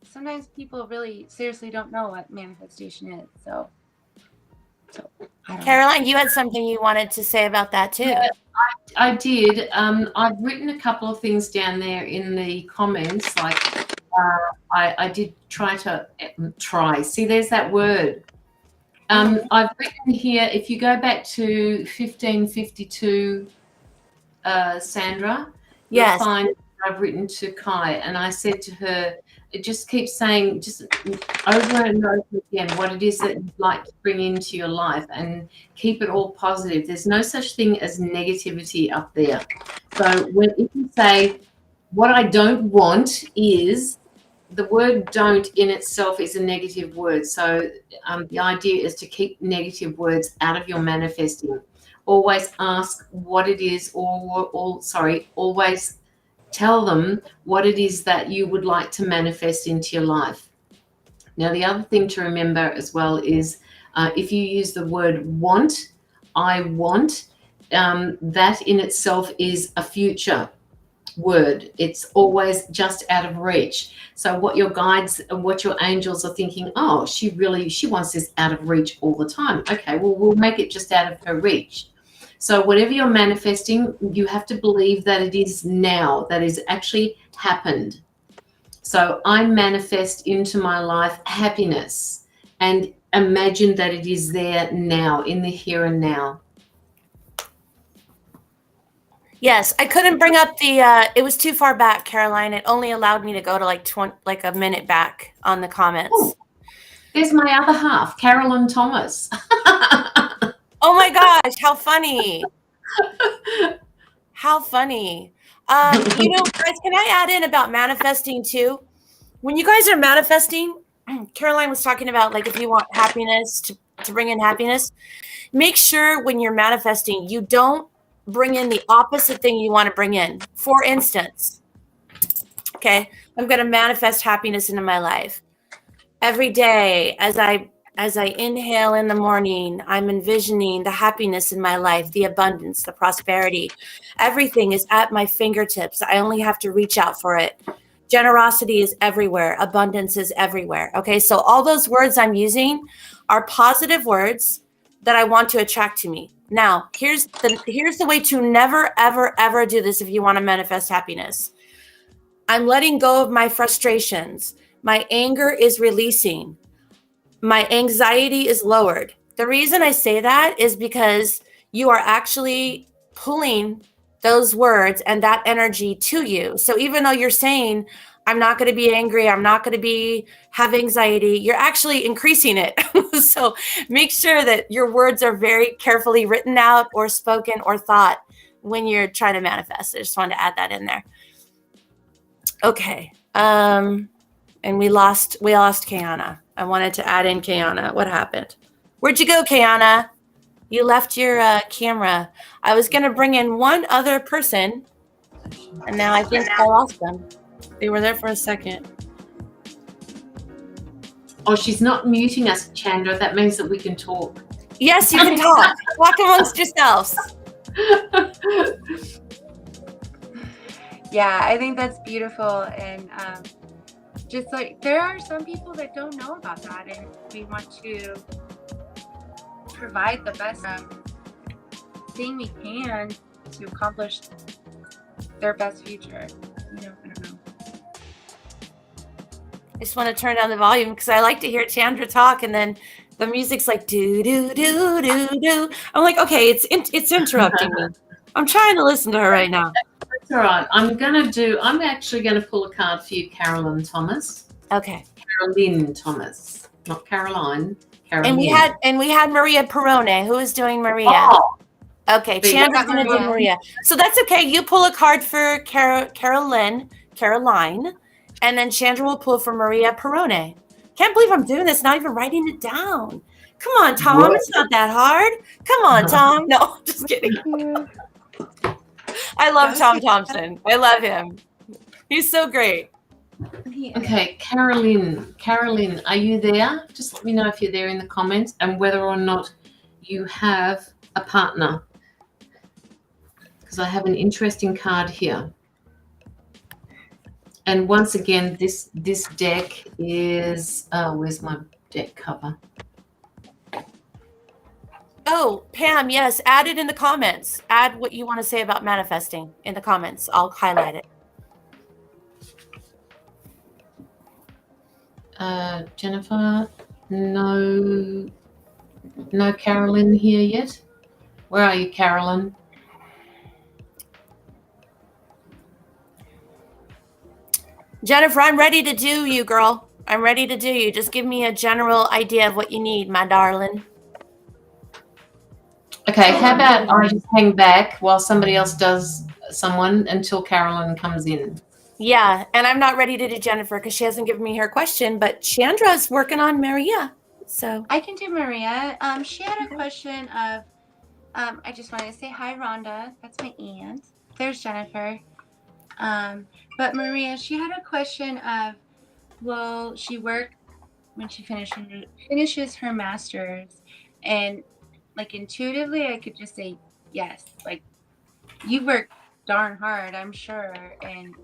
sometimes people really seriously don't know what manifestation is. So Caroline, you had something you wanted to say about that too. Yeah, I did. I've written a couple of things down there in the comments. Like I did try. See, there's that word. I've written here, if you go back to 1552, Sandra, you'll find I've written to Kai, and I said to her, it just keeps saying, just over and over again, what it is that you'd like to bring into your life, and keep it all positive. There's no such thing as negativity up there. So if you say, what I don't want is, the word don't in itself is a negative word. So the idea is to keep negative words out of your manifesting. Always ask what it is, always tell them what it is that you would like to manifest into your life. Now, the other thing to remember as well is if you use the word want, I want, that in itself is a future word. It's always just out of reach. So what your guides and what your angels are thinking, oh, she wants this out of reach all the time. Okay, well, we'll make it just out of her reach. So whatever you're manifesting, you have to believe that it is now, that is actually happened. So I manifest into my life happiness, and imagine that it is there now, in the here and now. Yes, I couldn't bring up the, it was too far back, Caroline. It only allowed me to go to like a minute back on the comments. Oh, there's my other half, Carolyn Thomas. Oh my gosh, how funny. How funny. Guys, can I add in about manifesting too? When you guys are manifesting, Caroline was talking about, like, if you want happiness, to bring in happiness, make sure when you're manifesting, you don't bring in the opposite thing you want to bring in. For instance, okay, I'm going to manifest happiness into my life. Every day, as I inhale in the morning, I'm envisioning the happiness in my life, the abundance, the prosperity. Everything is at my fingertips. I only have to reach out for it. Generosity is everywhere. Abundance is everywhere. Okay, so all those words I'm using are positive words that I want to attract to me. Now, here's the way to never, ever, ever do this if you want to manifest happiness. I'm letting go of my frustrations. My anger is releasing. My anxiety is lowered. The reason I say that is because you are actually pulling those words and that energy to you. So even though you're saying, I'm not going to be angry, I'm not going to have anxiety, you're actually increasing it. So make sure that your words are very carefully written out or spoken or thought when you're trying to manifest. I just wanted to add that in there. Okay. And we lost Kayana. I wanted to add in Kayana. What happened? Where'd you go, Kayana? You left your camera. I was going to bring in one other person, and now I think I lost them. They were there for a second. Oh, she's not muting us, Chandra. That means that we can talk. Yes, you can talk. Talk amongst yourselves. Yeah, I think that's beautiful. And just like, there are some people that don't know about that, and we want to provide the best thing we can to accomplish their best future. I don't know. I just want to turn down the volume because I like to hear Chandra talk, and then the music's like do do do do do. I'm like, okay, it's interrupting me. I'm trying to listen to her right now. That's all right. I'm actually going to pull a card for you, Carolyn Thomas. Okay. Carolyn Thomas, not Caroline. And we had Maria Perrone. Who is doing Maria? Oh. Okay, Chandra's going to do Maria. So that's okay. You pull a card for Caroline, and then Chandra will pull for Maria Perrone. Can't believe I'm doing this, not even writing it down. Come on, Tom. What? It's not that hard. Come on, Tom. No, just kidding. I love Tom Thompson. I love him. He's so great. Okay, Carolyn, are you there? Just let me know if you're there in the comments and whether or not you have a partner. Because I have an interesting card here. And once again, this deck is, where's my deck cover? Oh, Pam, yes, add it in the comments. Add what you want to say about manifesting in the comments. I'll highlight it. Jennifer, no Carolyn here yet. Where are you, Carolyn? Jennifer, I'm ready to do you, girl. I'm ready to do you. Just give me a general idea of what you need, my darling. Okay, how about I just hang back while somebody else does someone until Carolyn comes in? Yeah, and I'm not ready to do Jennifer because she hasn't given me her question, but Chandra's working on Maria. So I can do Maria. She had a question of, I just wanted to say hi, Rhonda. That's my aunt. There's Jennifer. But Maria, she had a question of, will she work when she finishes her master's? And like intuitively, I could just say yes. Like, you work darn hard, I'm sure, and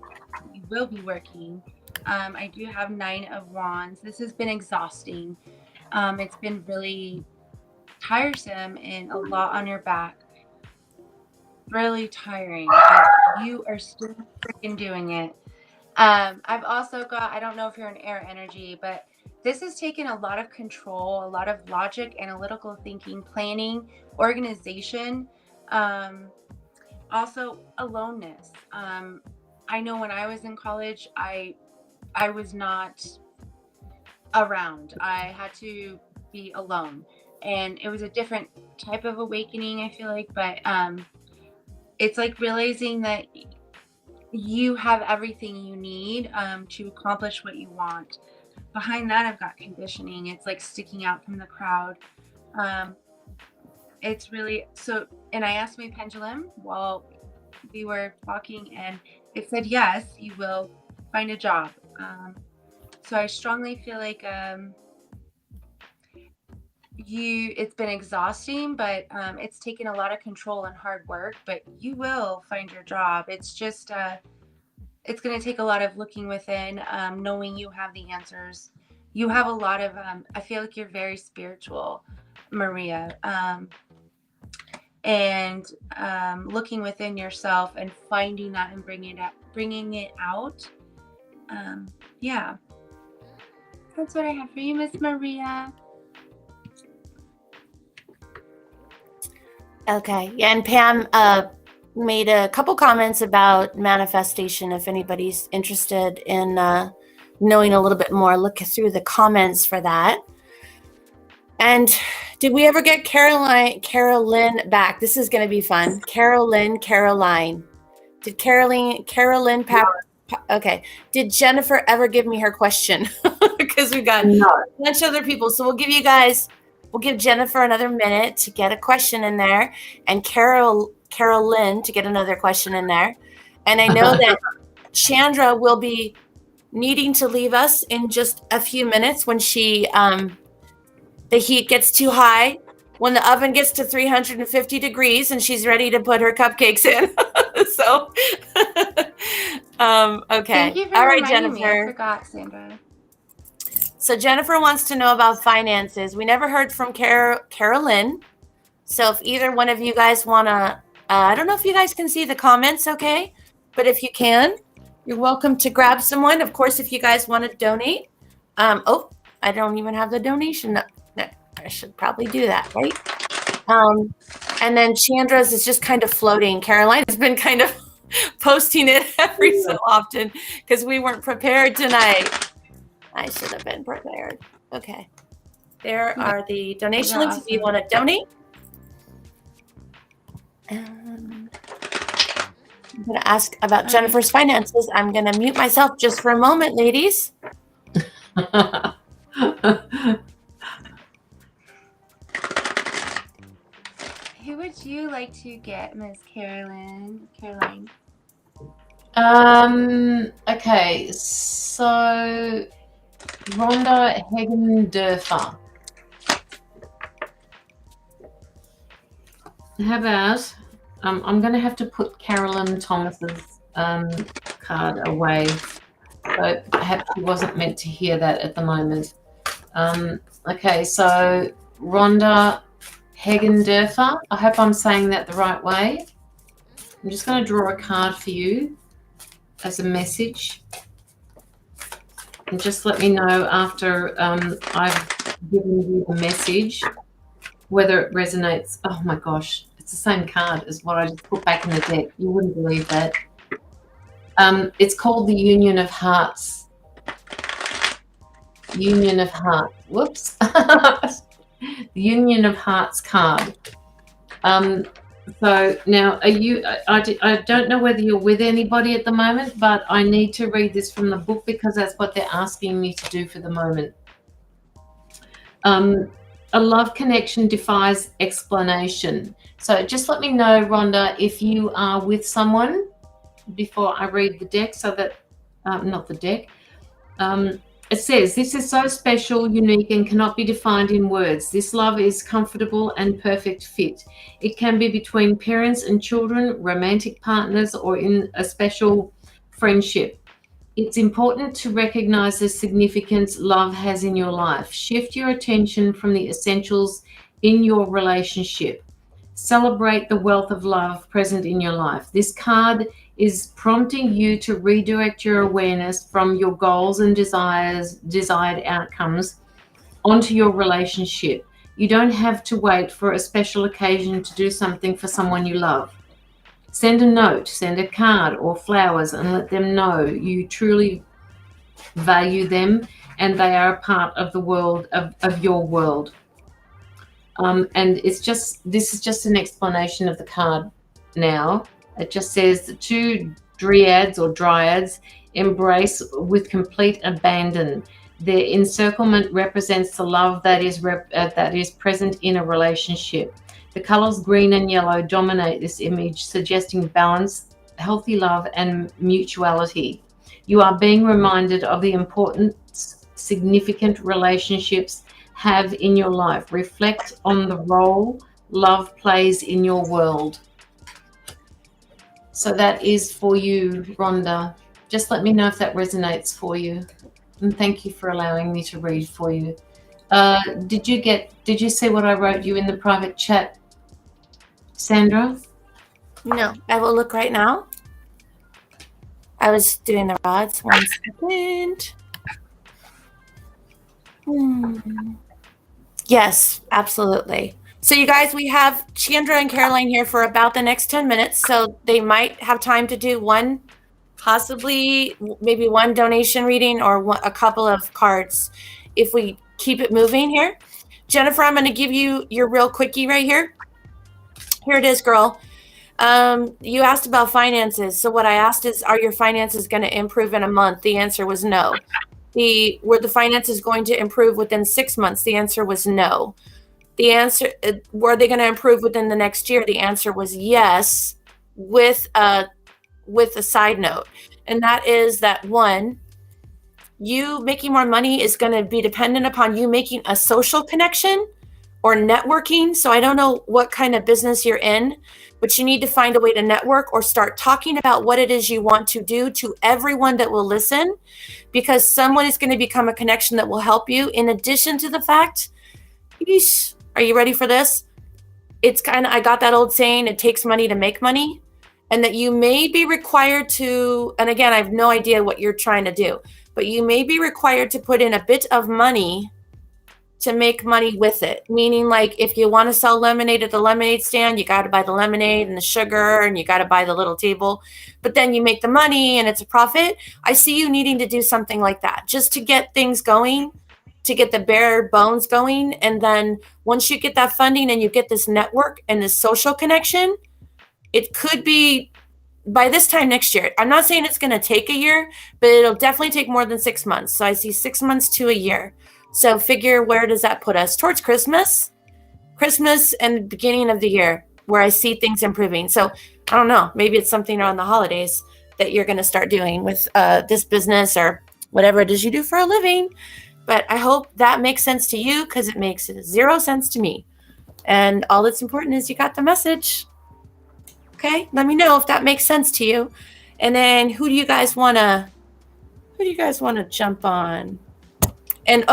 you will be working. I do have 9 of Wands. This has been exhausting. It's been really tiresome and a lot on your back. Really tiring, but you are still freaking doing it. I've also got, I don't know if you're an air energy, but this has taken a lot of control, a lot of logic, analytical thinking, planning, organization, also aloneness. I know when I was in college, I was not around. I had to be alone, and it was a different type of awakening, I feel like, but it's like realizing that you have everything you need to accomplish what you want. Behind that, I've got conditioning. It's like sticking out from the crowd. It's really so, and I asked my pendulum while we were talking, and it said yes, you will find a job. So I strongly feel like it's been exhausting, but it's taken a lot of control and hard work, but you will find your job. It's just it's going to take a lot of looking within, knowing you have the answers. You have a lot of I feel like you're very spiritual, Maria, and looking within yourself and finding that and bringing it out. Yeah, that's what I have for you, Miss Maria. Okay. Yeah, and Pam made a couple comments about manifestation. If anybody's interested in knowing a little bit more, look through the comments for that. And did we ever get Carolyn back? This is going to be fun. Caroline. Did Carolyn okay. Did Jennifer ever give me her question? Because we got a bunch of other people. So we'll give Jennifer another minute to get a question in there, and Carolyn to get another question in there. And I know that Chandra will be needing to leave us in just a few minutes when the heat gets too high, when the oven gets to 350 degrees and she's ready to put her cupcakes in. So, okay. Thank you for all right, reminding Jennifer. me. I forgot, Sandra. So Jennifer wants to know about finances. We never heard from Carolyn. So if either one of you guys want to, I don't know if you guys can see the comments, okay? But if you can, you're welcome to grab someone. Of course, if you guys want to donate. Oh, I don't even have the donation. I should probably do that, right? And then Chandra's is just kind of floating. Caroline has been kind of posting it every so often because we weren't prepared tonight. I should have been prepared. Okay. There are the donation links if you want to donate. I'm going to ask about Jennifer's finances. I'm going to mute myself just for a moment, ladies. Who would you like to get, Miss Caroline? Okay, so Rhonda Hagendorfer. How about I'm going to have to put Carolyn Thomas's card away. So perhaps she wasn't meant to hear that at the moment. Okay, so Rhonda Hegendorfer. I hope I'm saying that the right way. I'm just going to draw a card for you as a message. And just let me know after I've given you the message whether it resonates. Oh my gosh, it's the same card as what I just put back in the deck. You wouldn't believe that. It's called the Union of Hearts. Union of Hearts. Whoops. The Union of Hearts card. So now, are you? I don't know whether you're with anybody at the moment, but I need to read this from the book because that's what they're asking me to do for the moment. A love connection defies explanation. So just let me know, Rhonda, if you are with someone before I read the deck, so that not the deck. It says, this is so special, unique, and cannot be defined in words. This love is comfortable and perfect fit. It can be between parents and children, romantic partners, or in a special friendship. It's important to recognize the significance love has in your life. Shift your attention from the essentials in your relationship. Celebrate the wealth of love present in your life. This card is prompting you to redirect your awareness from your goals and desired outcomes onto your relationship. You don't have to wait for a special occasion to do something for someone you love. Send a note, send a card or flowers, and let them know you truly value them and they are a part of the world, of your world. And this is just an explanation of the card now. It just says the two dryads embrace with complete abandon. Their encirclement represents the love that is present in a relationship. The colors green and yellow dominate this image, suggesting balance, healthy love, and mutuality. You are being reminded of the importance significant relationships have in your life. Reflect on the role love plays in your world. So that is for you, Rhonda. Just let me know if that resonates for you. And thank you for allowing me to read for you. Did you see what I wrote you in the private chat, Sandra? No, I will look right now. I was doing the rods. 1 second. Yes, absolutely. So you guys, we have Chandra and Caroline here for about the next 10 minutes. So they might have time to do one, possibly maybe one donation reading or a couple of cards if we keep it moving here. Jennifer, I'm going to give you your real quickie right here. Here it is, girl. You asked about finances. So what I asked is, are your finances going to improve in a month? The answer was no. Were the finances going to improve within 6 months? The answer was no. The answer, were they going to improve within the next year? The answer was yes, with a side note. And that is that, one, you making more money is going to be dependent upon you making a social connection or networking. So I don't know what kind of business you're in, but you need to find a way to network or start talking about what it is you want to do to everyone that will listen, because someone is going to become a connection that will help you. In addition to the fact, are you ready for this? It's kind of, I got that old saying, it takes money to make money, and that you may be required to, and again, I have no idea what you're trying to do, but you may be required to put in a bit of money to make money with it. Meaning, like, if you want to sell lemonade at the lemonade stand, you got to buy the lemonade and the sugar, and you got to buy the little table, but then you make the money and it's a profit. I see you needing to do something like that just to get things going, to get the bare bones going. And then once you get that funding and you get this network and this social connection, it could be by this time next year. I'm not saying it's going to take a year, but it'll definitely take more than 6 months. So I see 6 months to a year. So figure, where does that put us? Towards Christmas and the beginning of the year, where I see things improving. So I don't know, maybe it's something around the holidays that you're going to start doing with this business or whatever it is you do for a living. But I hope that makes sense to you, because it makes 0 sense to me. And all that's important is you got the message. Okay, let me know if that makes sense to you. And then who do you guys want to jump on? And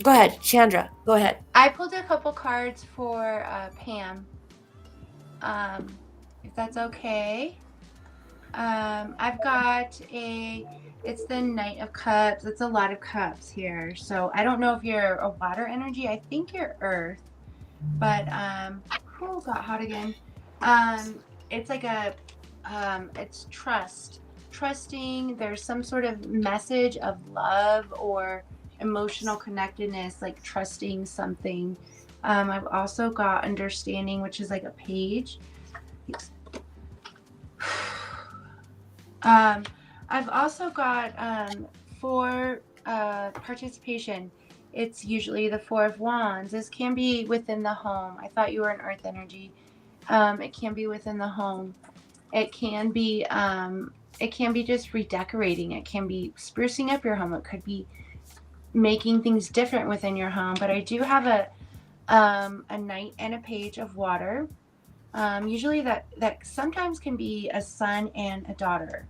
Go ahead, Chandra. Go ahead. I pulled a couple cards for Pam. If that's okay. I've got it's the Knight of Cups. It's a lot of cups here. So I don't know if you're a water energy. I think you're earth. But, oh, got hot again. It's like it's trust. Trusting, there's some sort of message of love or emotional connectedness, like trusting something. I've also got understanding, which is like a page. I've also got for participation. It's usually the Four of Wands. This can be within the home. I thought you were an earth energy. It can be within the home. It can be just redecorating. It can be sprucing up your home. It could be making things different within your home. But I do have a knight and a page of water. Usually that sometimes can be a son and a daughter.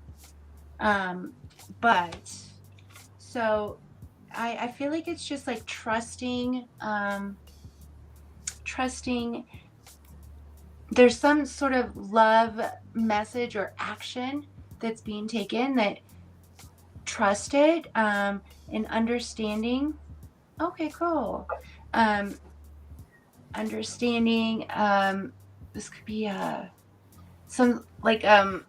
But so I feel like it's just like trusting there's some sort of love message or action that's being taken that trusted, and understanding. Okay, cool. Understanding, this could be some like a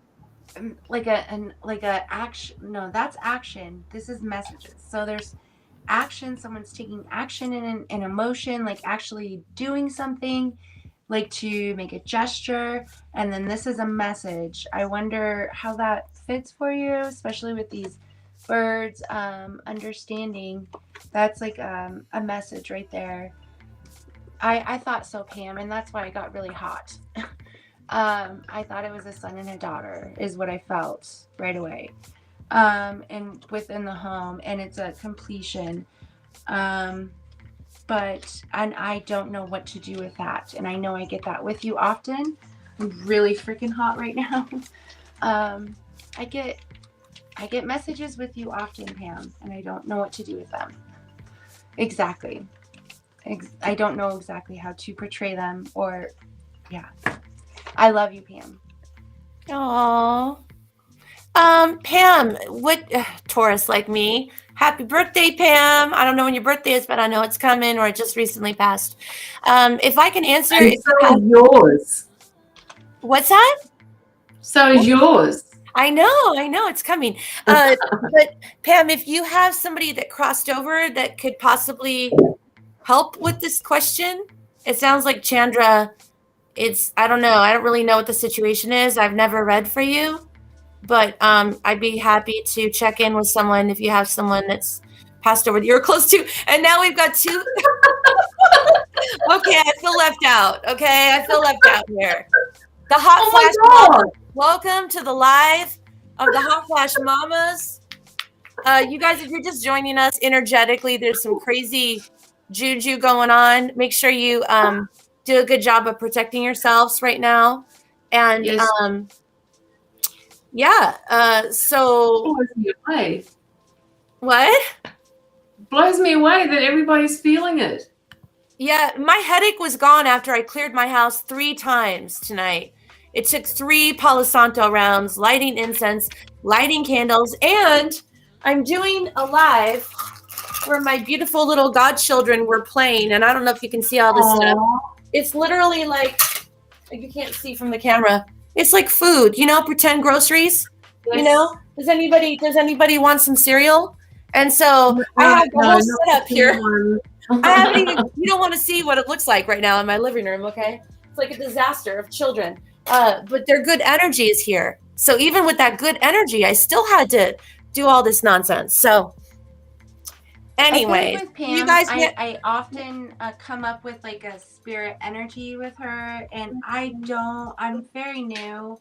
action. No, that's action. This is messages. So there's action. Someone's taking action in an emotion, like actually doing something, like to make a gesture. And then this is a message. I wonder how that fits for you, especially with these birds. Understanding, that's like a message right there. I thought so, Pam, and that's why I got really hot. I thought it was a son and a daughter is what I felt right away. And within the home, and it's a completion. But I don't know what to do with that. And I know I get that with you often. I'm really freaking hot right now. I get messages with you often, Pam, and I don't know what to do with them. Exactly. I don't know exactly how to portray them, or yeah. I love you, Pam. Aww. Pam, what Taurus like me? Happy birthday, Pam. I don't know when your birthday is, but I know it's coming or it just recently passed. If I can answer, and so is yours. What's that? So is yours. I know it's coming. But Pam, if you have somebody that crossed over that could possibly help with this question, it sounds like Chandra. I don't know. I don't really know what the situation is. I've never read for you, but I'd be happy to check in with someone if you have someone that's passed over that you're close to. And now we've got two. Okay, I feel left out. Okay, I feel left out here. The Hot Flash Mamas. Welcome to the live of the Hot Flash Mamas. You guys, if you're just joining us energetically, there's some crazy juju going on. Make sure you do a good job of protecting yourselves right now. And yes. So blows me away. What? Blows me away that everybody's feeling it. Yeah, my headache was gone after I cleared my house 3 times tonight. It took 3 Palo Santo rounds, lighting incense, lighting candles, and I'm doing a live where my beautiful little godchildren were playing, and I don't know if you can see all this stuff. It's literally like you can't see from the camera. It's like food, pretend groceries. Yes. Does anybody want some cereal? And so I have the whole setup here. I haven't even. You don't want to see what it looks like right now in my living room. Okay, it's like a disaster of children. But their good energy is here. So even with that good energy, I still had to do all this nonsense. So. Anyway, you guys, I often come up with like a spirit energy with her, and I'm very new.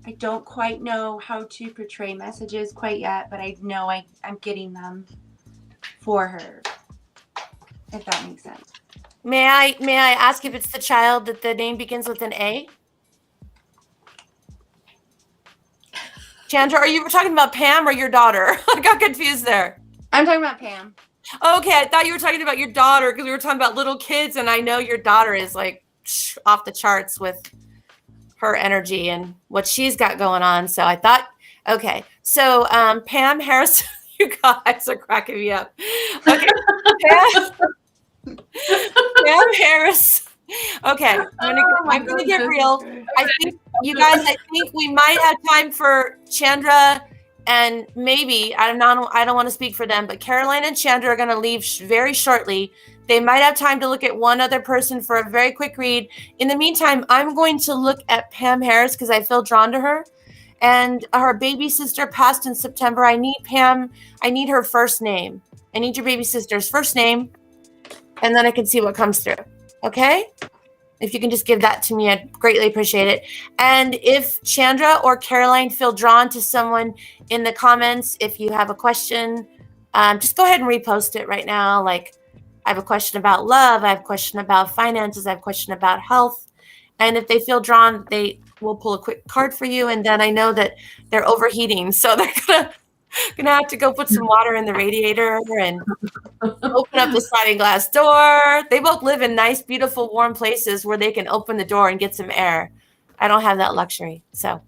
I don't quite know how to portray messages quite yet, but I know I'm getting them for her, if that makes sense. May I ask if it's the child that the name begins with an A? Chandra, are you talking about Pam or your daughter? I got confused there. I'm talking about Pam. Okay, I thought you were talking about your daughter because we were talking about little kids, and I know your daughter is like off the charts with her energy and what she's got going on. So I thought, okay. So Pam Harris, you guys are cracking me up. Okay, Pam Harris. Okay, I'm gonna get real. I think you guys. I think we might have time for Chandra and maybe I don't want to speak for them, but Caroline and Chandra are gonna leave very shortly. They might have time to look at one other person for a very quick read. In the meantime, I'm going to look at Pam Harris because I feel drawn to her. And her baby sister passed in September. I need Pam. I need her first name. I need your baby sister's first name, and then I can see what comes through. Okay? If you can just give that to me, I'd greatly appreciate it. And if Chandra or Caroline feel drawn to someone in the comments, if you have a question, just go ahead and repost it right now. Like, I have a question about love. I have a question about finances. I have a question about health. And if they feel drawn, they will pull a quick card for you. And then I know that they're overheating. So they're gonna have to go put some water in the radiator and open up the sliding glass door. They both live in nice, beautiful, warm places where they can open the door and get some air. I don't have that luxury. So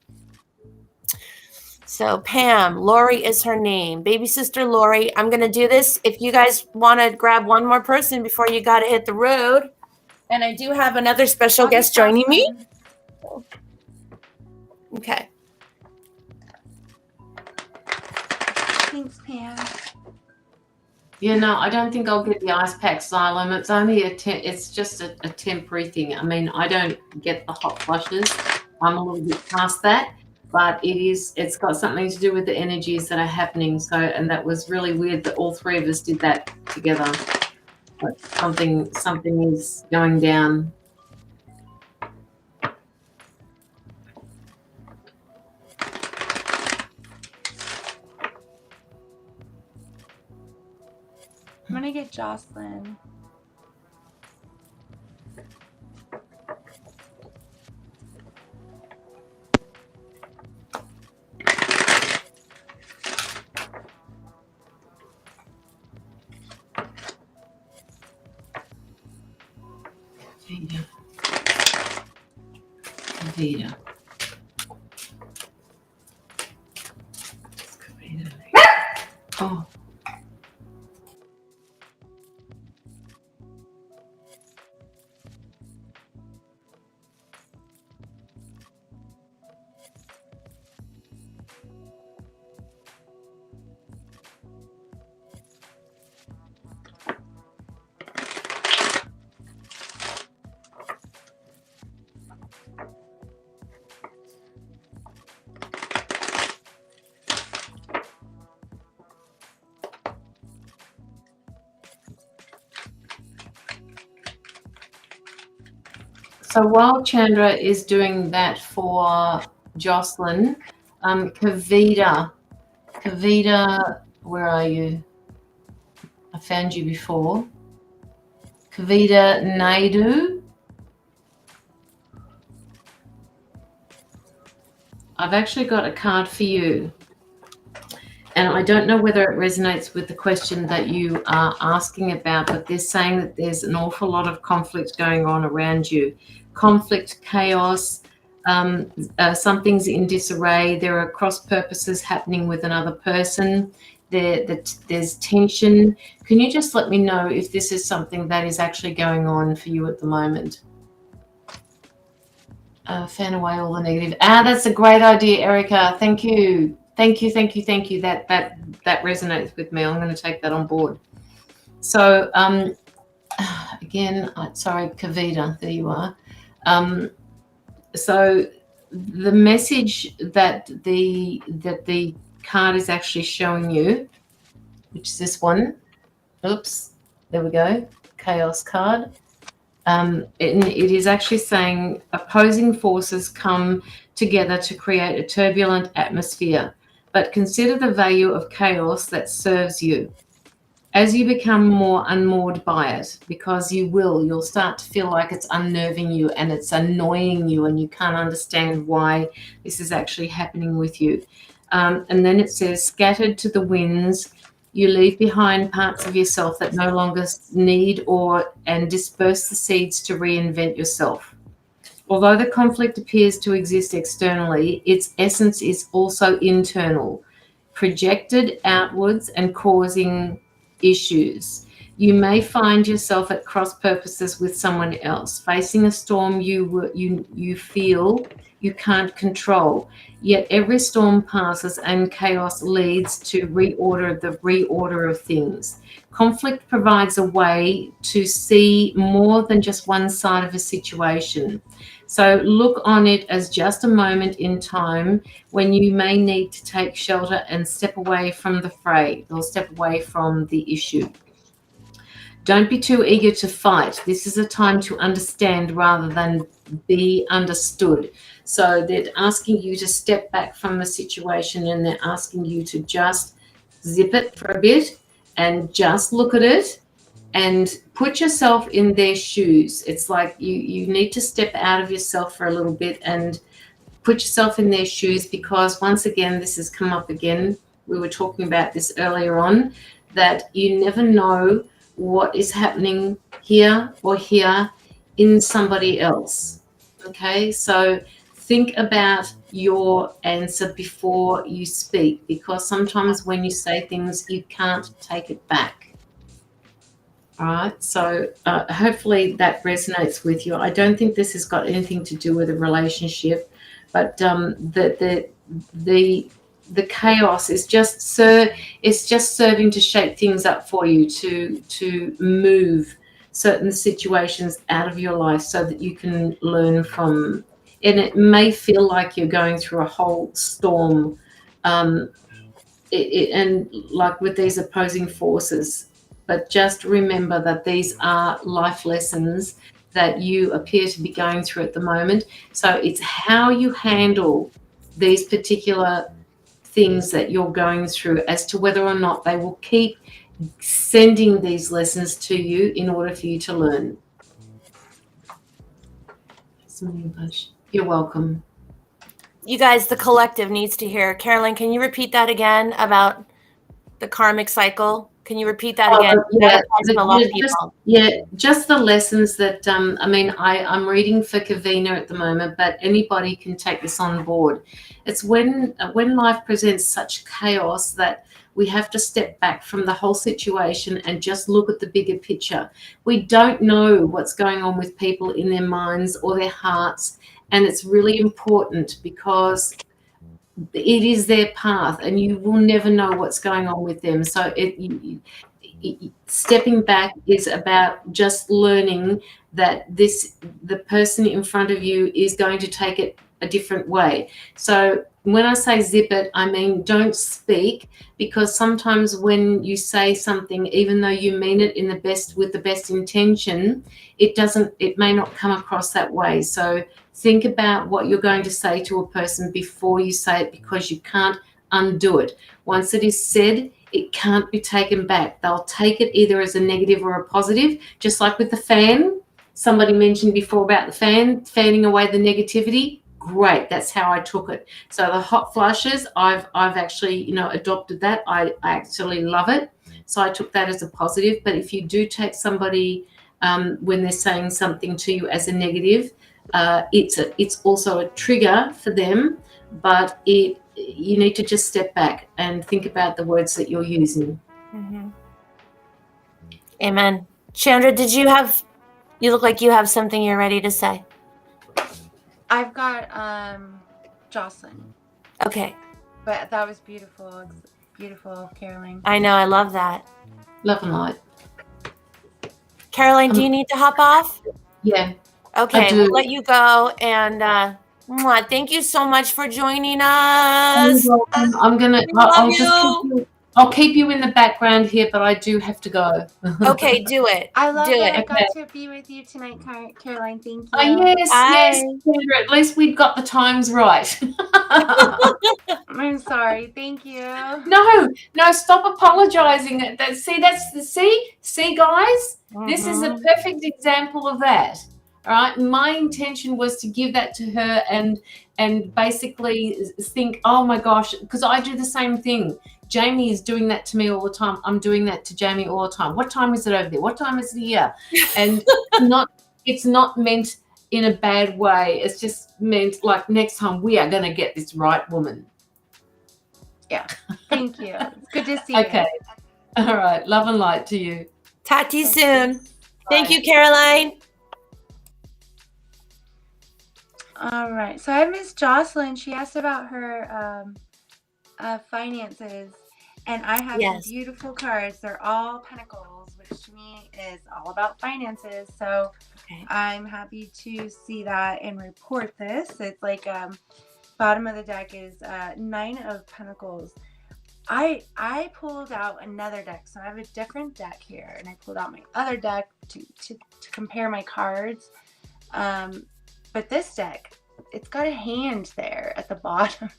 Pam, Lori is her name. Baby sister Lori. I'm going to do this. If you guys want to grab one more person before you got to hit the road. And I do have another special guest joining me. Okay. Thanks, Pam. Yeah, no, I don't think I'll get the ice pack Xylem. It's only it's just a temporary thing. I mean, I don't get the hot flushes. I'm a little bit past that, but it's got something to do with the energies that are happening. So, and that was really weird that all three of us did that together. But something is going down. I'm gonna get Jocelyn. Kavita. Oh. So while Chandra is doing that for Jocelyn, Kavita, where are you? I found you before. Kavita Naidu. I've actually got a card for you. And I don't know whether it resonates with the question that you are asking about, but they're saying that there's an awful lot of conflict going on around you. Conflict, chaos, something's in disarray. There are cross purposes happening with another person. There's tension. Can you just let me know if this is something that is actually going on for you at the moment? Fan away all the negative. That's a great idea, Erica. Thank you. Thank you. That resonates with me. I'm going to take that on board. So again, sorry, Kavita, there you are. So the message that the card is actually showing you, which is this one. Oops, there we go. Chaos card. It is actually saying opposing forces come together to create a turbulent atmosphere, but consider the value of chaos that serves you. As you become more unmoored by it, because you'll start to feel like it's unnerving you and it's annoying you and you can't understand why this is actually happening with you. And then it says, scattered to the winds, You leave behind parts of yourself that no longer need and disperse the seeds to reinvent yourself. Although the conflict appears to exist externally, its essence is also internal, projected outwards and causing issues. You may find yourself at cross purposes with someone else, facing a storm you feel you can't control. Yet every storm passes and chaos leads to the reorder of things. Conflict provides a way to see more than just one side of a situation. So look on it as just a moment in time when you may need to take shelter and step away from the fray or step away from the issue. Don't be too eager to fight. This is a time to understand rather than be understood. So they're asking you to step back from the situation, and they're asking you to just zip it for a bit and just look at it and put yourself in their shoes. It's like you need to step out of yourself for a little bit and put yourself in their shoes, because once again, this has come up again. We were talking about this earlier on, that you never know what is happening here or here in somebody else. Okay, so think about your answer before you speak, because sometimes when you say things, you can't take it back. All right, so hopefully that resonates with you. I don't think this has got anything to do with a relationship, but the chaos is just serving to shake things up for you, to move certain situations out of your life so that you can learn from. And it may feel like you're going through a whole storm, and like with these opposing forces. But just remember that these are life lessons that you appear to be going through at the moment. So it's how you handle these particular things that you're going through as to whether or not they will keep sending these lessons to you in order for you to learn. You're welcome. You guys, the collective needs to hear. Carolyn, can you repeat that again about the karmic cycle? Can you repeat that again? Just the lessons that, I'm reading for Kavina at the moment, but anybody can take this on board. It's when life presents such chaos that we have to step back from the whole situation and just look at the bigger picture. We don't know what's going on with people in their minds or their hearts, and it's really important because it is their path and you will never know what's going on with them. So stepping back is about just learning that the person in front of you is going to take it a different way. So when I say zip it, I mean don't speak, because sometimes when you say something, even though you mean it with the best intention, it may not come across that way. So think about what you're going to say to a person before you say it, because you can't undo it. Once it is said, it can't be taken back. They'll take it either as a negative or a positive, just like with the fan. Somebody mentioned before about the fan, fanning away the negativity. Great, that's how I took it. So the hot flushes, I've actually, adopted that. I actually love it. So I took that as a positive. But if you do take somebody when they're saying something to you as a negative, it's also a trigger for them, but you need to just step back and think about the words that you're using. Mm-hmm. Amen. Chandra, you look like you have something you're ready to say. I've got Jocelyn. Okay. But that was beautiful. It's beautiful, Caroline. I know, I love that. Love and light. Caroline, do you need to hop off? Yeah. Okay, we'll let you go, and thank you so much for joining us. I'll keep you in the background here, but I do have to go. Okay, do it. I love that I got to be with you tonight, Caroline. Thank you. Oh, yes, Sandra, at least we've got the times right. I'm sorry. Thank you. No, stop apologizing. See, guys, this is a perfect example of that. All right, my intention was to give that to her and basically think, oh my gosh, because I do the same thing. Jamie is doing that to me all the time. I'm doing that to Jamie all the time. What time is it over there? What time is it here? And it's not meant in a bad way. It's just meant like next time we are going to get this right, woman. Yeah. Thank you. It's good to see you. Okay. All right. Love and light to you. Talk to you soon. Thank you, Caroline. All right. So I have Miss Jocelyn. She asked about her finances, and I have some beautiful cards. They're all pentacles, which to me is all about finances. So I'm happy to see that and report this. It's like bottom of the deck is 9 of Pentacles. I pulled out another deck, so I have a different deck here, and I pulled out my other deck to compare my cards. But this deck, it's got a hand there at the bottom.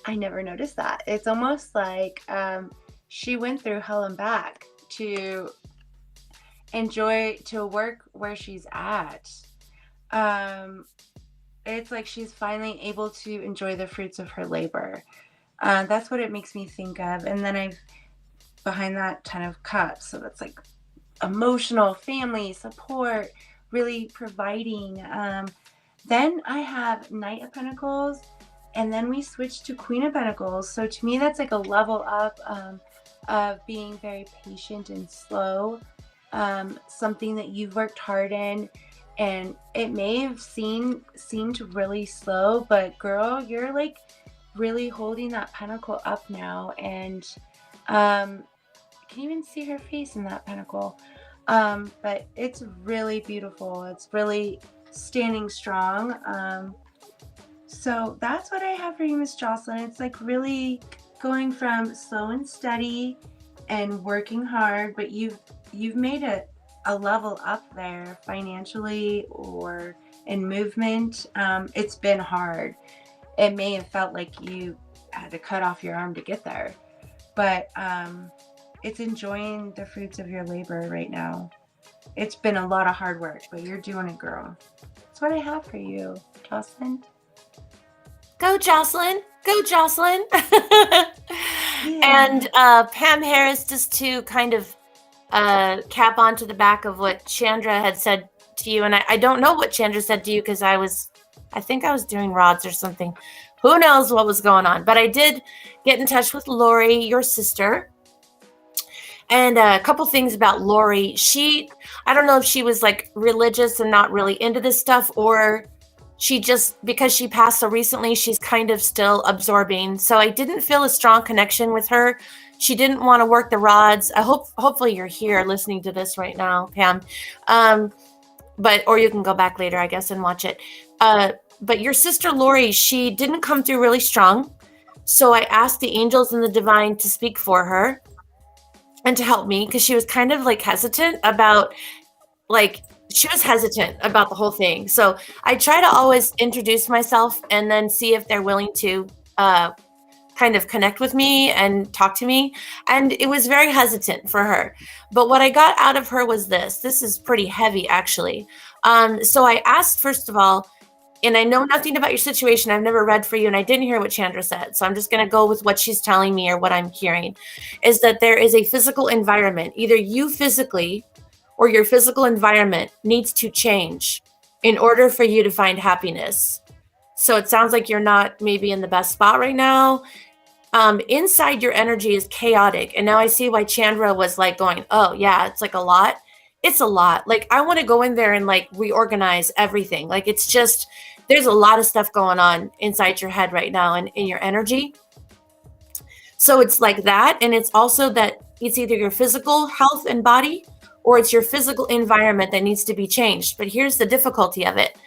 I never noticed that. It's almost like she went through hell and back to work where she's at. It's like she's finally able to enjoy the fruits of her labor. That's what it makes me think of. And then I've behind that 10 of Cups. So that's like emotional, family, support, really providing. Then I have Knight of Pentacles, and then we switch to Queen of Pentacles. So to me, that's like a level up of being very patient and slow. Something that you've worked hard in, and it may have seemed really slow, but girl, you're like really holding that pentacle up now, and I can even see her face in that pentacle. But it's really beautiful. It's really standing strong. So that's what I have for you, Miss Jocelyn. It's like really going from slow and steady and working hard, but you've made a level up there financially or in movement. It's been hard. It may have felt like you had to cut off your arm to get there, but it's enjoying the fruits of your labor right now. It's been a lot of hard work, but you're doing it, girl. That's what I have for you, Jocelyn. Go, Jocelyn. Go, Jocelyn. And Pam Harris, just to kind of cap onto the back of what Chandra had said to you. And I don't know what Chandra said to you because I think I was doing rods or something. Who knows what was going on? But I did get in touch with Lori, your sister. And a couple things about Lori. I don't know if she was like religious and not really into this stuff, or she just, because she passed so recently, she's kind of still absorbing. So I didn't feel a strong connection with her. She didn't want to work the rods. Hopefully you're here listening to this right now, Pam. Or you can go back later, I guess, and watch it. But your sister Lori, she didn't come through really strong. So I asked the angels and the divine to speak for her and to help me, because she was kind of like hesitant about the whole thing. So I try to always introduce myself and then see if they're willing to kind of connect with me and talk to me. And it was very hesitant for her. But what I got out of her was this. This is pretty heavy, actually. So I asked, first of all, and I know nothing about your situation. I've never read for you, and I didn't hear what Chandra said. So I'm just going to go with what she's telling me or what I'm hearing, is that there is a physical environment. Either you physically or your physical environment needs to change in order for you to find happiness. So it sounds like you're not maybe in the best spot right now. Inside, your energy is chaotic. And now I see why Chandra was like going, oh yeah, it's like a lot. It's a lot. Like I want to go in there and like reorganize everything. Like it's just, there's a lot of stuff going on inside your head right now and in your energy. So it's like that. And it's also that it's either your physical health and body, or it's your physical environment that needs to be changed. But here's the difficulty of it,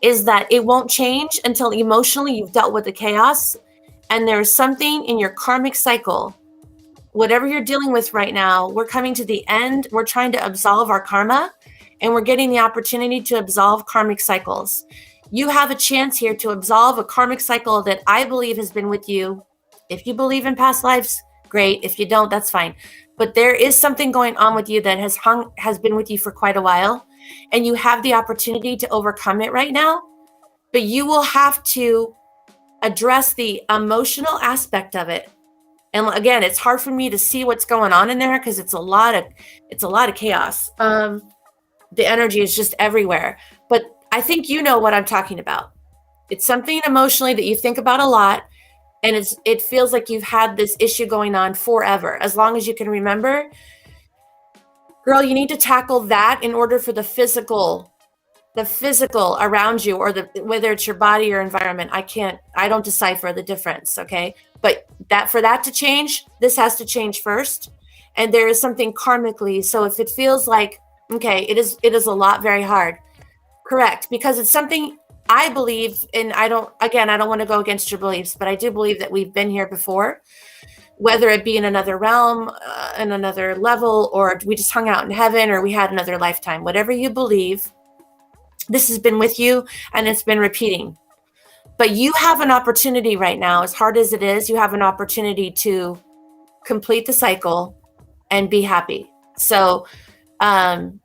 is that it won't change until emotionally you've dealt with the chaos. And there's something in your karmic cycle, whatever you're dealing with right now, we're coming to the end. We're trying to absolve our karma, and we're getting the opportunity to absolve karmic cycles. You have a chance here to absolve a karmic cycle that I believe has been with you. If you believe in past lives, great. If you don't, that's fine. But there is something going on with you that has been with you for quite a while, and you have the opportunity to overcome it right now. But you will have to address the emotional aspect of it And again, it's hard for me to see what's going on in there because it's a lot of chaos. The energy is just everywhere. But I think you know what I'm talking about. It's something emotionally that you think about a lot, and it feels like you've had this issue going on forever, as long as you can remember. Girl, you need to tackle that in order for the physical around you, or whether it's your body or environment. I don't decipher the difference, okay? But for that to change, this has to change first. And there is something karmically. So if it feels like, okay, it is a lot very hard. Correct, because it's something I believe, and I don't want to go against your beliefs, but I do believe that we've been here before, whether it be in another realm, in another level, or we just hung out in heaven, or we had another lifetime. Whatever you believe, this has been with you, and it's been repeating. But you have an opportunity right now, as hard as it is, you have an opportunity to complete the cycle and be happy. So I'm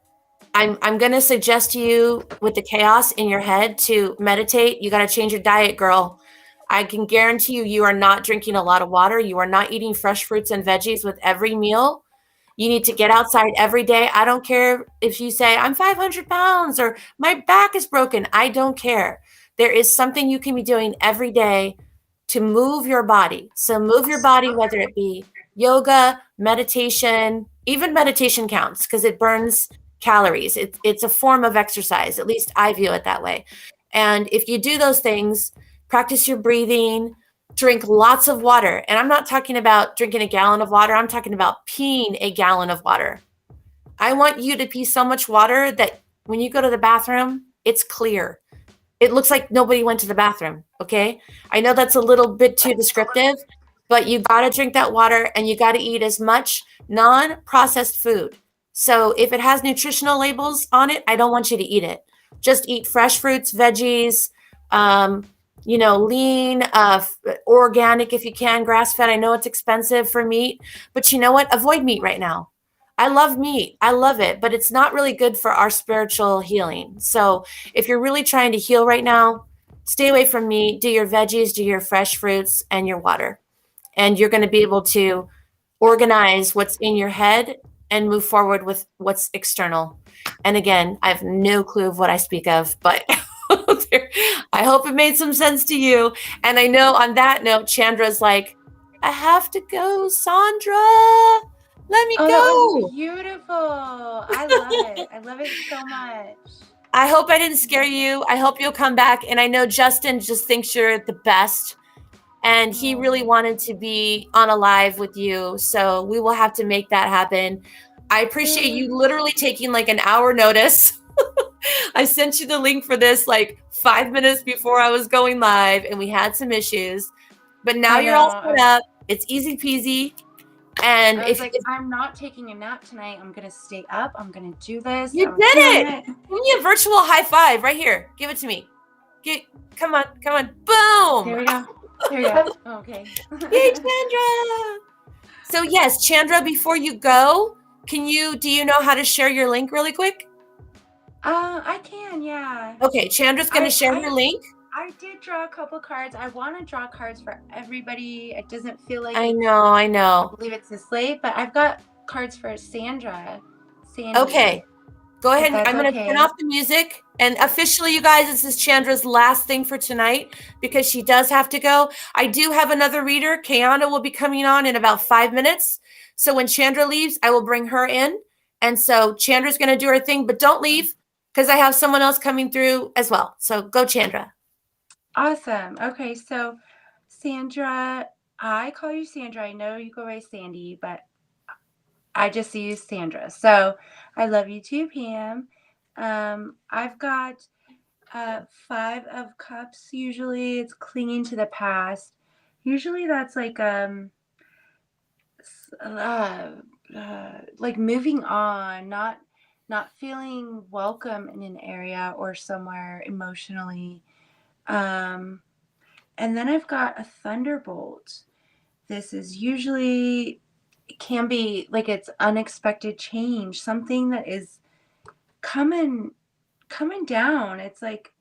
going to suggest to you, with the chaos in your head, to meditate. You got to change your diet, girl. I can guarantee you are not drinking a lot of water. You are not eating fresh fruits and veggies with every meal. You need to get outside every day. I don't care if you say, I'm 500 pounds or my back is broken. I don't care. There is something you can be doing every day to move your body. So move your body, whether it be yoga, meditation. Even meditation counts because it burns calories. It's a form of exercise. At least I view it that way. And if you do those things, practice your breathing, drink lots of water. And I'm not talking about drinking a gallon of water. I'm talking about peeing a gallon of water. I want you to pee so much water that when you go to the bathroom, it's clear. It looks like nobody went to the bathroom, okay? I know that's a little bit too descriptive, but you got to drink that water, and you got to eat as much non-processed food. So if it has nutritional labels on it, I don't want you to eat it. Just eat fresh fruits, veggies, lean, organic if you can, grass-fed. I know it's expensive for meat, but you know what? Avoid meat right now. I love meat. I love it, but it's not really good for our spiritual healing. So if you're really trying to heal right now, stay away from meat, do your veggies, do your fresh fruits, and your water. And you're going to be able to organize what's in your head and move forward with what's external. And again, I have no clue of what I speak of, but I hope it made some sense to you. And I know on that note, Chandra's like, I have to go, Sandra. Let me go. That was beautiful. I love it. I love it so much. I hope I didn't scare you. I hope you'll come back. And I know Justin just thinks you're the best. And he really wanted to be on a live with you. So we will have to make that happen. I appreciate you literally taking like an hour notice. I sent you the link for this like 5 minutes before I was going live, and we had some issues. But now you're all set up. It's easy peasy. And I was like, I'm not taking a nap tonight. I'm going to stay up. I'm going to do this. You did it. Give me a virtual high five right here. Give it to me. Come on. Boom. There we go. There you go. Okay. Yay, Chandra. So yes, Chandra, before you go, do you know how to share your link really quick? I can, yeah. Okay, Chandra's going to share her link. I did draw a couple cards. I want to draw cards for everybody. It doesn't feel like I know. I believe it's this late, but I've got cards for Sandra. Sandy. Okay. Go ahead. I'm going to turn off the music. And officially, you guys, this is Chandra's last thing for tonight because she does have to go. I do have another reader. Kayana will be coming on in about 5 minutes. So when Chandra leaves, I will bring her in. And so Chandra's going to do her thing, but don't leave because I have someone else coming through as well. So go, Chandra. Awesome. Okay. So Sandra, I call you Sandra. I know you go by Sandy, but I just use Sandra. So I love you too, Pam. I've got 5 of cups. Usually it's clinging to the past. Usually that's like moving on, not feeling welcome in an area or somewhere emotionally. And then I've got a thunderbolt. This is usually, it can be like it's unexpected change, something that is coming down. It's like,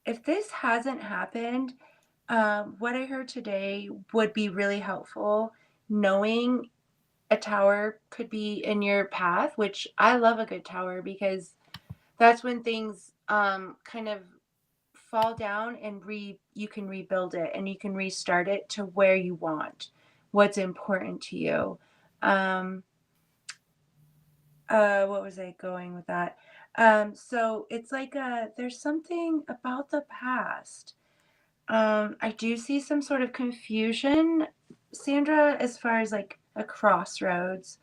if this hasn't happened, what I heard today would be really helpful. knowing a tower could be in your path, which I love a good tower because that's when things kind of fall down and you can rebuild it and you can restart it to where you want, what's important to you. What was I going with that? So it's like there's something about the past. I do see some sort of confusion, Sandra, as far as like a crossroads.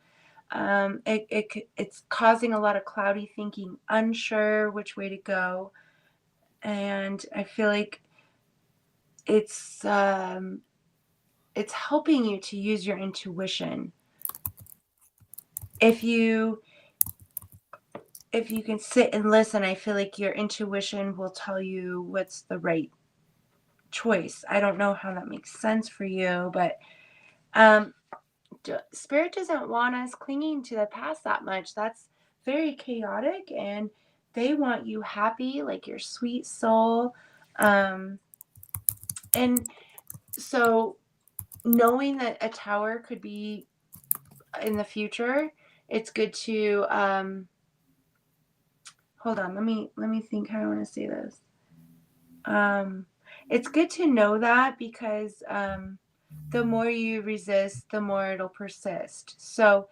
It's causing a lot of cloudy thinking, unsure which way to go. And I feel like it's helping you to use your intuition. If you can sit and listen, I feel like your intuition will tell you what's the right choice. I don't know how that makes sense for you, but Spirit doesn't want us clinging to the past that much. That's very chaotic, and they want you happy, like your sweet soul. And so knowing that a tower could be in the future, it's good to hold on, let me think how I want to say this. It's good to know that because the more you resist, the more it'll persist. So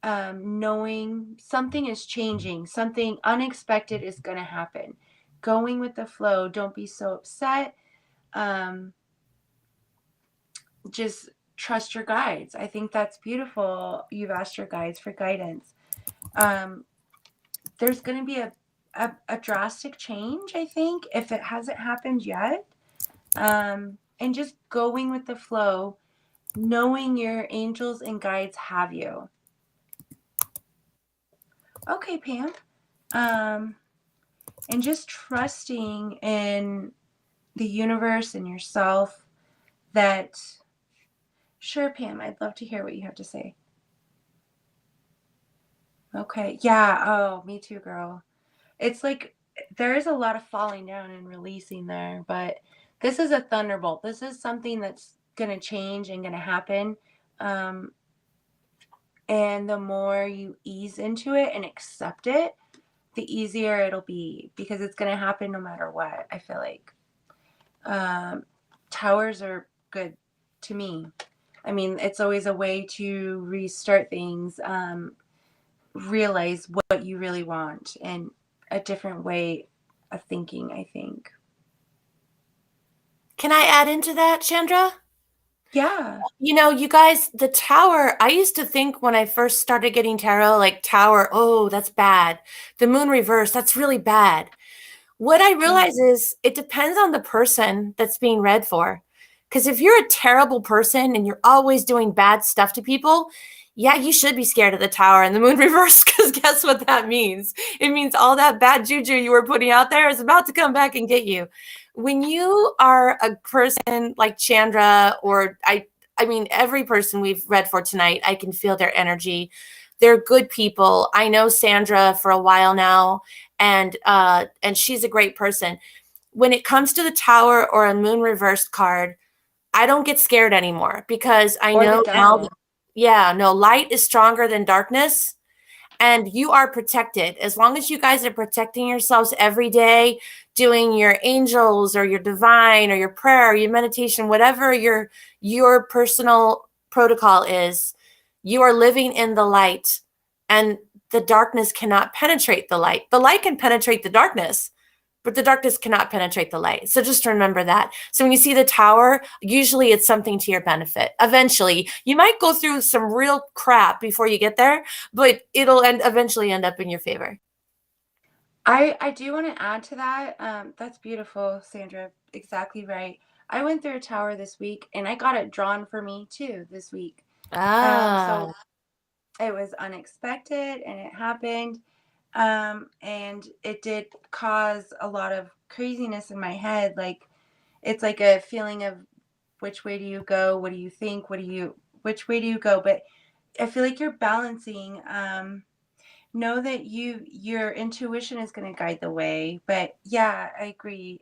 knowing something is changing, something unexpected is going to happen. Going with the flow, don't be so upset. Just trust your guides. I think that's beautiful. You've asked your guides for guidance. There's going to be a drastic change, I think, if it hasn't happened yet. And just going with the flow, knowing your angels and guides have you. Okay, Pam. And just trusting in the universe and yourself that, sure, Pam, I'd love to hear what you have to say. Okay. Yeah. Oh, me too, girl. It's like there is a lot of falling down and releasing there, but this is a thunderbolt. This is something that's going to change and going to happen. And the more you ease into it and accept it, the easier it'll be because it's going to happen no matter what, I feel like. Towers are good to me. I mean, it's always a way to restart things, realize what you really want, and a different way of thinking, I think. Can I add into that, Chandra? Yeah. You know, you guys, the tower, I used to think when I first started getting tarot, like tower, oh, that's bad. The moon reverse, that's really bad. What I realize is it depends on the person that's being read for. Because if you're a terrible person and you're always doing bad stuff to people, yeah, you should be scared of the tower and the moon reverse, because guess what that means? It means all that bad juju you were putting out there is about to come back and get you. When you are a person like Chandra, or I mean, every person we've read for tonight, I can feel their energy. They're good people. I know Sandra for a while now, and she's a great person. When it comes to the tower or a moon reversed card, I don't get scared anymore because I know now that, light is stronger than darkness, and you are protected. As long as you guys are protecting yourselves every day, doing your angels or your divine or your prayer or your meditation, whatever your personal protocol is, you are living in the light, and the darkness cannot penetrate the light. The light can penetrate the darkness, but the darkness cannot penetrate the light. So just remember that. So when you see the tower, usually it's something to your benefit. Eventually, you might go through some real crap before you get there, but it'll eventually end up in your favor. I do want to add to that. That's beautiful, Sandra. Exactly right. I went through a tower this week, and I got it drawn for me too this week. So it was unexpected, and it happened. And it did cause a lot of craziness in my head. Like, it's like a feeling of which way do you go? What do you think? Which way do you go? But I feel like you're balancing. Know that your intuition is going to guide the way. But yeah, I agree.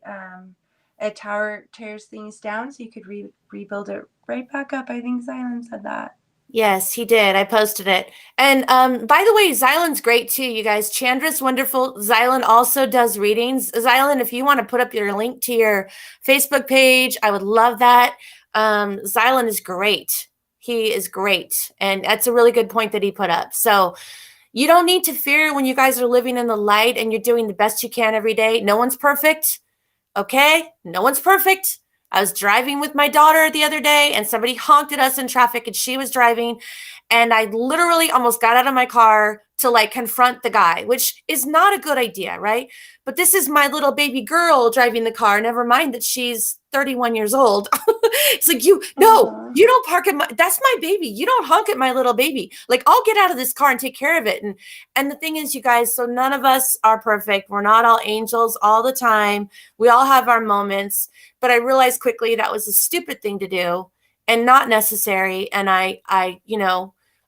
A tower tears things down, so you could rebuild it right back up. I think Xylem said that. Yes, he did. I posted it. And by the way, Xylan's great too, you guys. Chandra's wonderful. Xylan also does readings. Xylan, if you want to put up your link to your Facebook page, I would love that. Xylan is great. He is great. And that's a really good point that he put up. So you don't need to fear when you guys are living in the light and you're doing the best you can every day. No one's perfect. Okay? No one's perfect. I was driving with my daughter the other day and somebody honked at us in traffic and she was driving and I literally almost got out of my car to like confront the guy, which is not a good idea, right? But this is my little baby girl driving the car, never mind that she's 31 years old. It's like, you don't park at that's my baby. You don't honk at my little baby. Like, I'll get out of this car and take care of it. And the thing is, you guys, so none of us are perfect. We're not all angels all the time. We all have our moments. But I realized quickly that was a stupid thing to do and not necessary. And I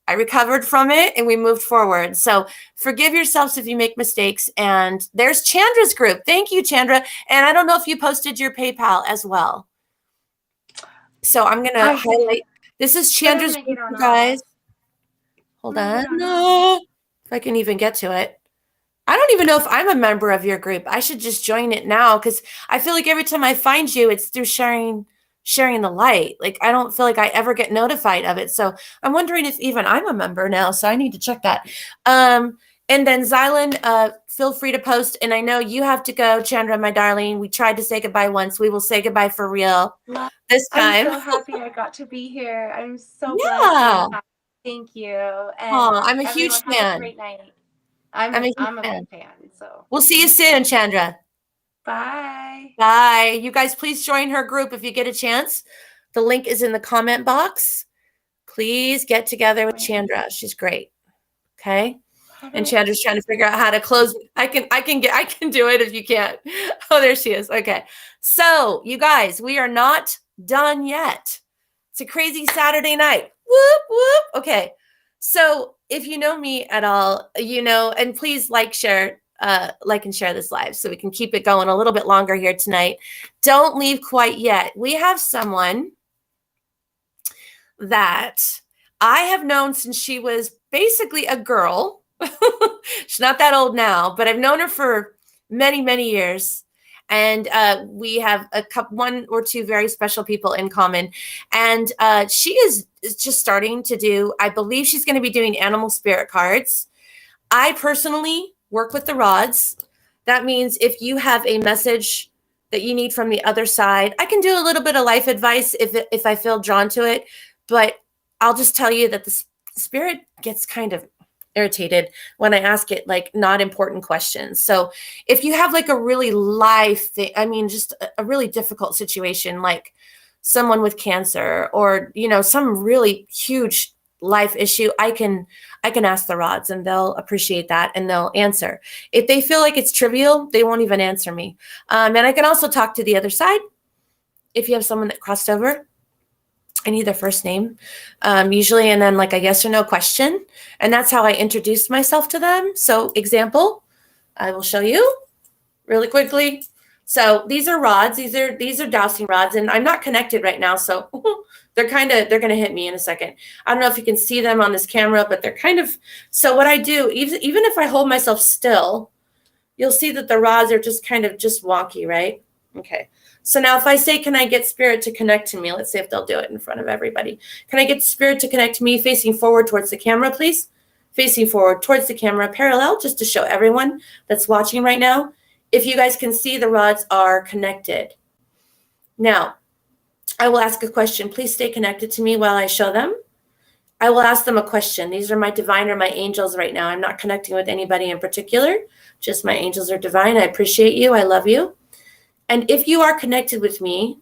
recovered from it and we moved forward. So forgive yourselves if you make mistakes. And there's Chandra's group. Thank you, Chandra. And I don't know if you posted your PayPal as well. So I'm going to highlight. This is Chandra's group, you guys. Hold on. No, if I can even get to it. I don't even know if I'm a member of your group. I should just join it now because I feel like every time I find you, it's through sharing the light. Like, I don't feel like I ever get notified of it. So I'm wondering if even I'm a member now. So I need to check that. And then Xylan, feel free to post. And I know you have to go, Chandra, my darling. We tried to say goodbye once. We will say goodbye for real this time. I'm so happy I got to be here. I'm so blessed. Thank you. And I'm a huge fan. Have a great night. I'm a big fan. So we'll see you soon, Chandra. Bye. Bye. You guys, please join her group if you get a chance. The link is in the comment box. Please get together with Chandra. She's great. Okay. And Chandra's trying to figure out how to close. I can do it if you can't. Oh, there she is. Okay. So you guys, we are not done yet. It's a crazy Saturday night. Whoop, whoop. Okay. So if you know me at all, and please like and share this live so we can keep it going a little bit longer here tonight. Don't leave quite yet. We have someone that I have known since she was basically a girl. She's not that old now, but I've known her for many, many years. And we have one or two very special people in common. And she is just starting to do, I believe she's going to be doing animal spirit cards. I personally work with the rods. That means if you have a message that you need from the other side, I can do a little bit of life advice if I feel drawn to it. But I'll just tell you that the spirit gets kind of irritated when I ask it like not important questions. So if you have like a really just a really difficult situation, like someone with cancer or, some really huge life issue, I can ask the rods and they'll appreciate that and they'll answer. If they feel like it's trivial, they won't even answer me. And I can also talk to the other side. If you have someone that crossed over, I need their first name, usually, and then like a yes or no question. And that's how I introduce myself to them. So example, I will show you really quickly. So these are rods. These are dowsing rods, and I'm not connected right now. So they're going to hit me in a second. I don't know if you can see them on this camera, but they're so what I do, even if I hold myself still, you'll see that the rods are just wonky, right? Okay. So now if I say, can I get spirit to connect to me? Let's see if they'll do it in front of everybody. Can I get spirit to connect to me facing forward towards the camera, please? Facing forward towards the camera, parallel, just to show everyone that's watching right now. If you guys can see, the rods are connected. Now, I will ask a question. Please stay connected to me while I show them. I will ask them a question. These are my divine or my angels right now. I'm not connecting with anybody in particular. Just my angels are divine. I appreciate you. I love you. And if you are connected with me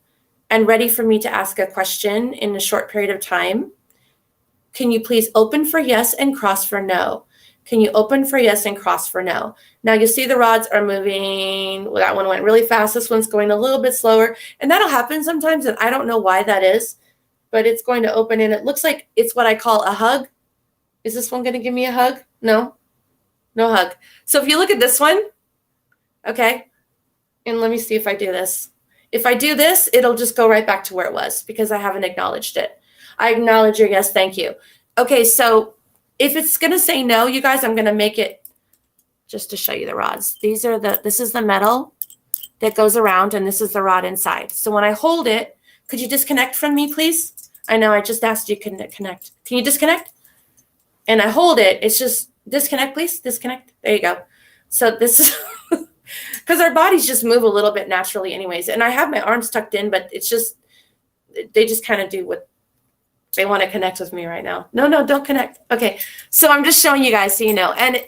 and ready for me to ask a question in a short period of time, can you please open for yes and cross for no? Can you open for yes and cross for no? Now you'll see the rods are moving. Well, that one went really fast. This one's going a little bit slower. And that'll happen sometimes. And I don't know why that is, but it's going to open and it looks like it's what I call a hug. Is this one going to give me a hug? No hug. So if you look at this one, okay. And let me see if I do this. If I do this, it'll just go right back to where it was because I haven't acknowledged it. I acknowledge your yes, thank you. Okay, so if it's going to say no, you guys, I'm going to make it just to show you the rods. This is the metal that goes around, and this is the rod inside. So when I hold it, could you disconnect from me, please? I know I just asked you to connect. Can you disconnect? And I hold it. It's just disconnect, please. Disconnect. There you go. So this is because our bodies just move a little bit naturally anyways. And I have my arms tucked in, but it's just, they just kind of do what they want to connect with me right now. No, don't connect. Okay. So I'm just showing you guys so you know. And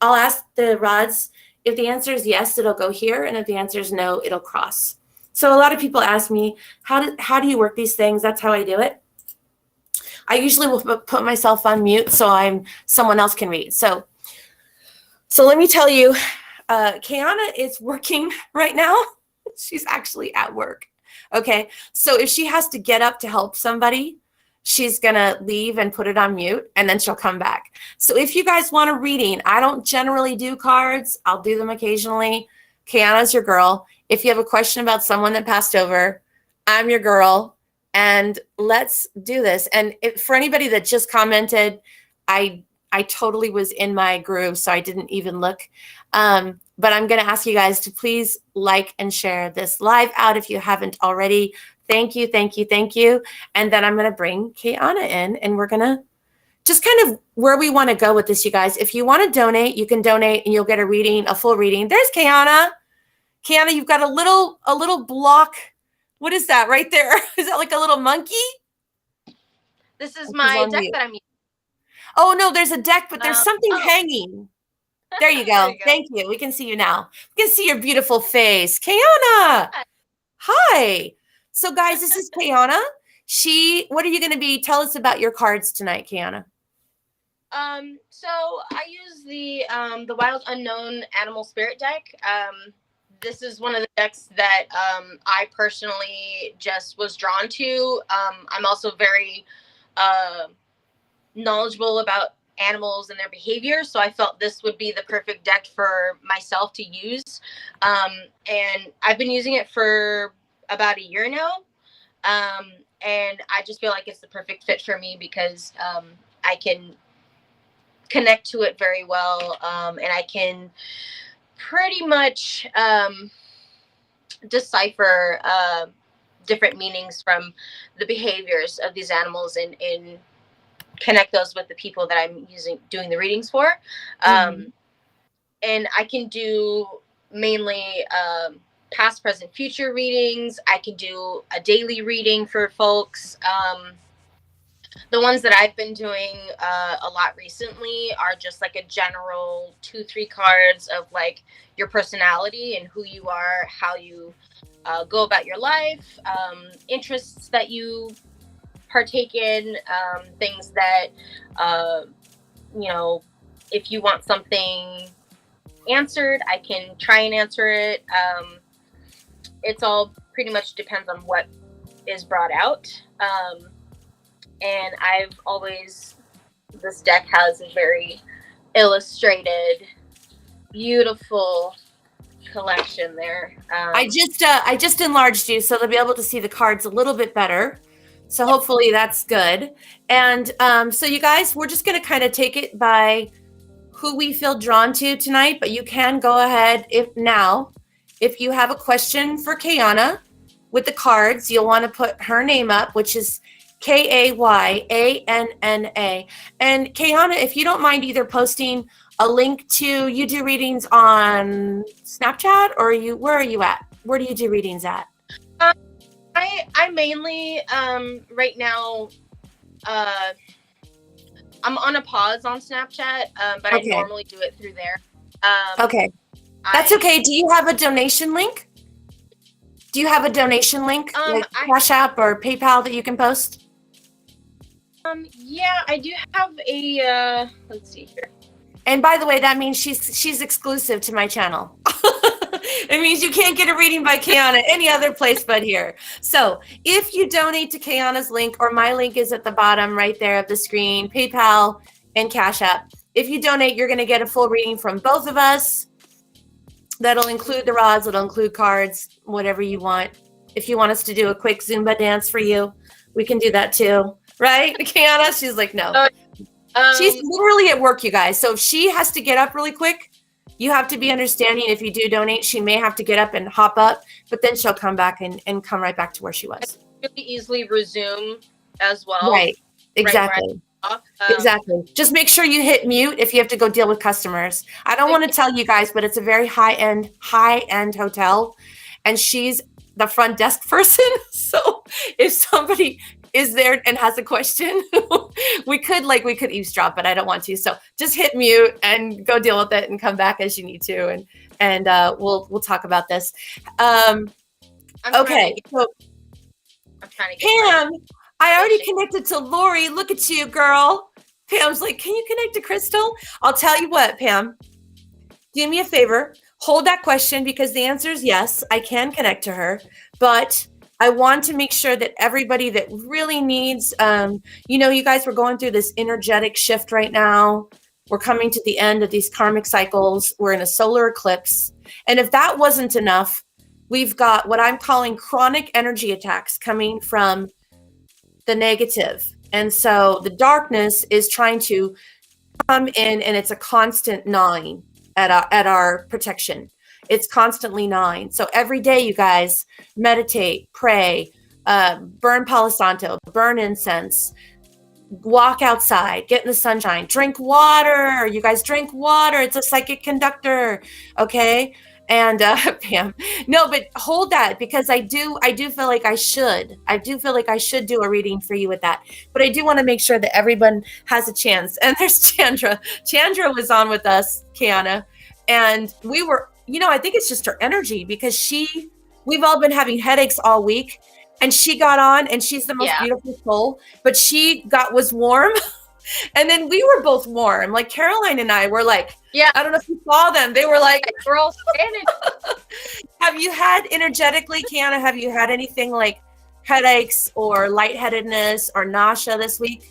I'll ask the rods, if the answer is yes, it'll go here. And if the answer is no, it'll cross. So a lot of people ask me, how do you work these things? That's how I do it. I usually will put myself on mute so someone else can read. So let me tell you, Kiana is working right now. She's actually at work. Okay. So if she has to get up to help somebody, she's going to leave and put it on mute, and then she'll come back. So if you guys want a reading, I don't generally do cards. I'll do them occasionally. Kiana's your girl. If you have a question about someone that passed over, I'm your girl, and let's do this. And for anybody that just commented, I totally was in my groove, so I didn't even look. But I'm going to ask you guys to please like and share this live out if you haven't already. Thank you, thank you, thank you. And then I'm going to bring Kiana in, and we're going to just kind of where we want to go with this, you guys. If you want to donate, you can donate, and you'll get a reading, a full reading. There's Kiana. Kiana, you've got a little block. What is that right there? Is that like a little monkey? This is my deck that I'm using. Oh, no, there's a deck, but there's something hanging. There you go. Thank you. We can see you now. We can see your beautiful face. Kiana. Hi. So, guys, this is Kiana. What are you going to be? Tell us about your cards tonight, Kiana. So I use the Wild Unknown Animal Spirit deck. This is one of the decks that I personally just was drawn to. I'm also very knowledgeable about animals and their behavior, so I felt this would be the perfect deck for myself to use. And I've been using it for about a year now, and I just feel like it's the perfect fit for me because I can connect to it very well, and I can pretty much decipher different meanings from the behaviors of these animals and connect those with the people that I'm doing the readings for. And I can do mainly past, present, future readings. I can do a daily reading for folks. The ones that I've been doing a lot recently are just like a general 2-3 cards of like your personality and who you are, how you go about your life, interests that you partake in, things that, if you want something answered, I can try and answer it. It's all pretty much depends on what is brought out. And this deck has a very illustrated, beautiful collection there. I just enlarged you so they'll be able to see the cards a little bit better. So hopefully that's good. And so you guys, we're just going to kind of take it by who we feel drawn to tonight, but you can go ahead if you have a question for Kiana with the cards, you'll want to put her name up, which is Kayana. And Kiana, if you don't mind either posting a link to, you do readings on Snapchat, or where are you at? Where do you do readings at? I mainly right now I'm on a pause on Snapchat, but okay. I normally do it through there. Okay, that's okay. Do you have a donation link? Like Cashapp or PayPal that you can post? Yeah, I do have a let's see here. And by the way, that means she's exclusive to my channel. It means you can't get a reading by Kiana any other place but here. So if you donate to Kiana's link, or my link is at the bottom right there of the screen, PayPal and Cash App. If you donate, you're going to get a full reading from both of us. That'll include the rods, it'll include cards, whatever you want. If you want us to do a quick Zumba dance for you, we can do that too. right, Kiana? She's like, no. She's literally at work, you guys. So if she has to get up really quick, you have to be understanding. If you do donate, she may have to get up and hop up, but then she'll come back and come right back to where she was. Really easily resume as well. Right. Exactly. Exactly. Just make sure you hit mute if you have to go deal with customers. I don't want to tell you guys, but it's a very high-end hotel, and she's the front desk person. So if somebody is there and has a question, we could eavesdrop, but I don't want to. So just hit mute and go deal with it and come back as you need to, and we'll talk about this. Okay. So I'm trying to get Pam, I already connected to Lori. Look at you, girl. Pam's like, can you connect to Crystal? I'll tell you what, Pam. Do me a favor. Hold that question because the answer is yes. I can connect to her, but I want to make sure that everybody that really needs, you guys, we're going through this energetic shift right now. We're coming to the end of these karmic cycles. We're in a solar eclipse. And if that wasn't enough, we've got what I'm calling chronic energy attacks coming from the negative. And so the darkness is trying to come in, and it's a constant gnawing at our protection. It's constantly gnawing. So every day, you guys, meditate, pray, burn Palo Santo, burn incense, walk outside, get in the sunshine, drink water. You guys drink water. It's a psychic conductor. Okay. And Pam, no, but hold that, because I do feel like I should do a reading for you with that. But I do want to make sure that everyone has a chance. And there's Chandra. Chandra was on with us, Kiana, and we were, I think it's just her energy, because we've all been having headaches all week, and she got on, and she's the most beautiful soul, but she was warm. And then we were both warm. Like Caroline and I were like, I don't know if you saw them. They were like, we're all standing. Have you had energetically, Kiana, have you had anything like headaches or lightheadedness or nausea this week?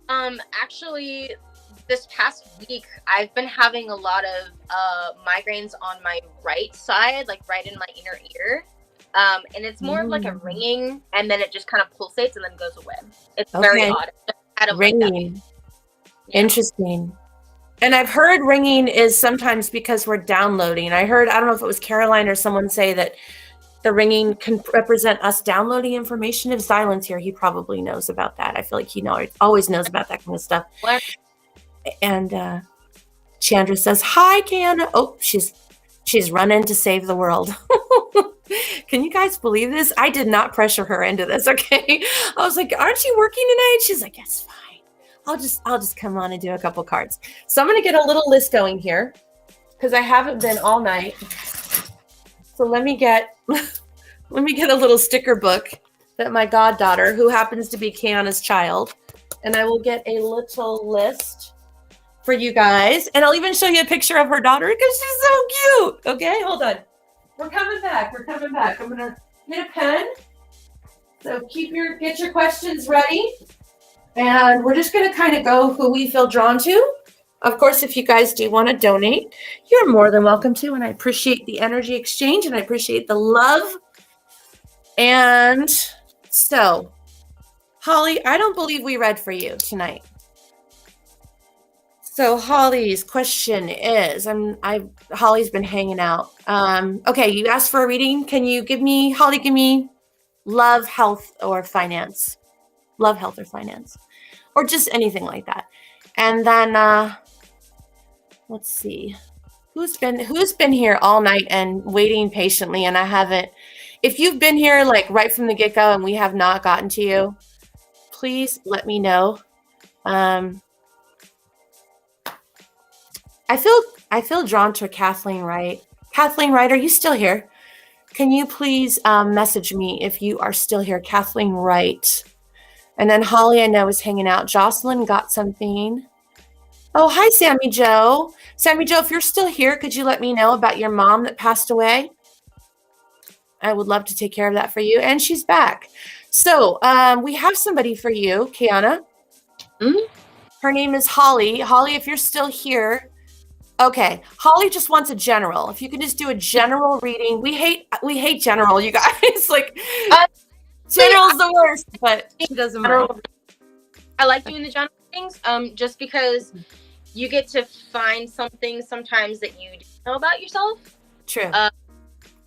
Actually, this past week, I've been having a lot of migraines on my right side, like right in my inner ear. And it's more of like a ringing, and then it just kind of pulsates and then goes away. It's very odd. Ringing. Interesting. And I've heard ringing is sometimes because we're downloading. I don't know if it was Caroline or someone say that the ringing can represent us downloading information. If Silence here, he probably knows about that. I feel like he always knows about that kind of stuff. And Chandra says, hi, Kiana. Oh, she's running to save the world. Can you guys believe this? I did not pressure her into this, okay? I was like, aren't you working tonight? She's like, yes, fine. I'll just come on and do a couple cards. So I'm going to get a little list going here because I haven't been all night. So let me get a little sticker book that my goddaughter, who happens to be Kiana's child, and I will get a little list for you guys. And I'll even show you a picture of her daughter because she's so cute. Okay, hold on. We're coming back. I'm going to get a pen. So get your questions ready. And we're just going to kind of go who we feel drawn to. Of course, if you guys do want to donate, you're more than welcome to. And I appreciate the energy exchange, and I appreciate the love. And so, Holly, I don't believe we read for you tonight. So Holly's question is, Holly's been hanging out. Okay, you asked for a reading. Can you give me love, health, or finance? Love, health, or finance, or just anything like that. And then let's see, who's been here all night and waiting patiently, and I haven't. If you've been here like right from the get-go and we have not gotten to you, please let me know. I feel drawn to Kathleen Wright. Kathleen Wright, are you still here? Can you please message me if you are still here, Kathleen Wright? And then Holly, I know, is hanging out. Jocelyn got something. Oh, hi, Sammy Joe. Sammy Joe, if you're still here, could you let me know about your mom that passed away? I would love to take care of that for you. And she's back. So we have somebody for you, Kiana. Her name is Holly. Holly, if you're still here. Okay, Holly just wants a general. If you can just do a general reading. We hate general, you guys. General's the worst, but she doesn't mind. I like doing the general things, just because you get to find something sometimes that you didn't know about yourself. True.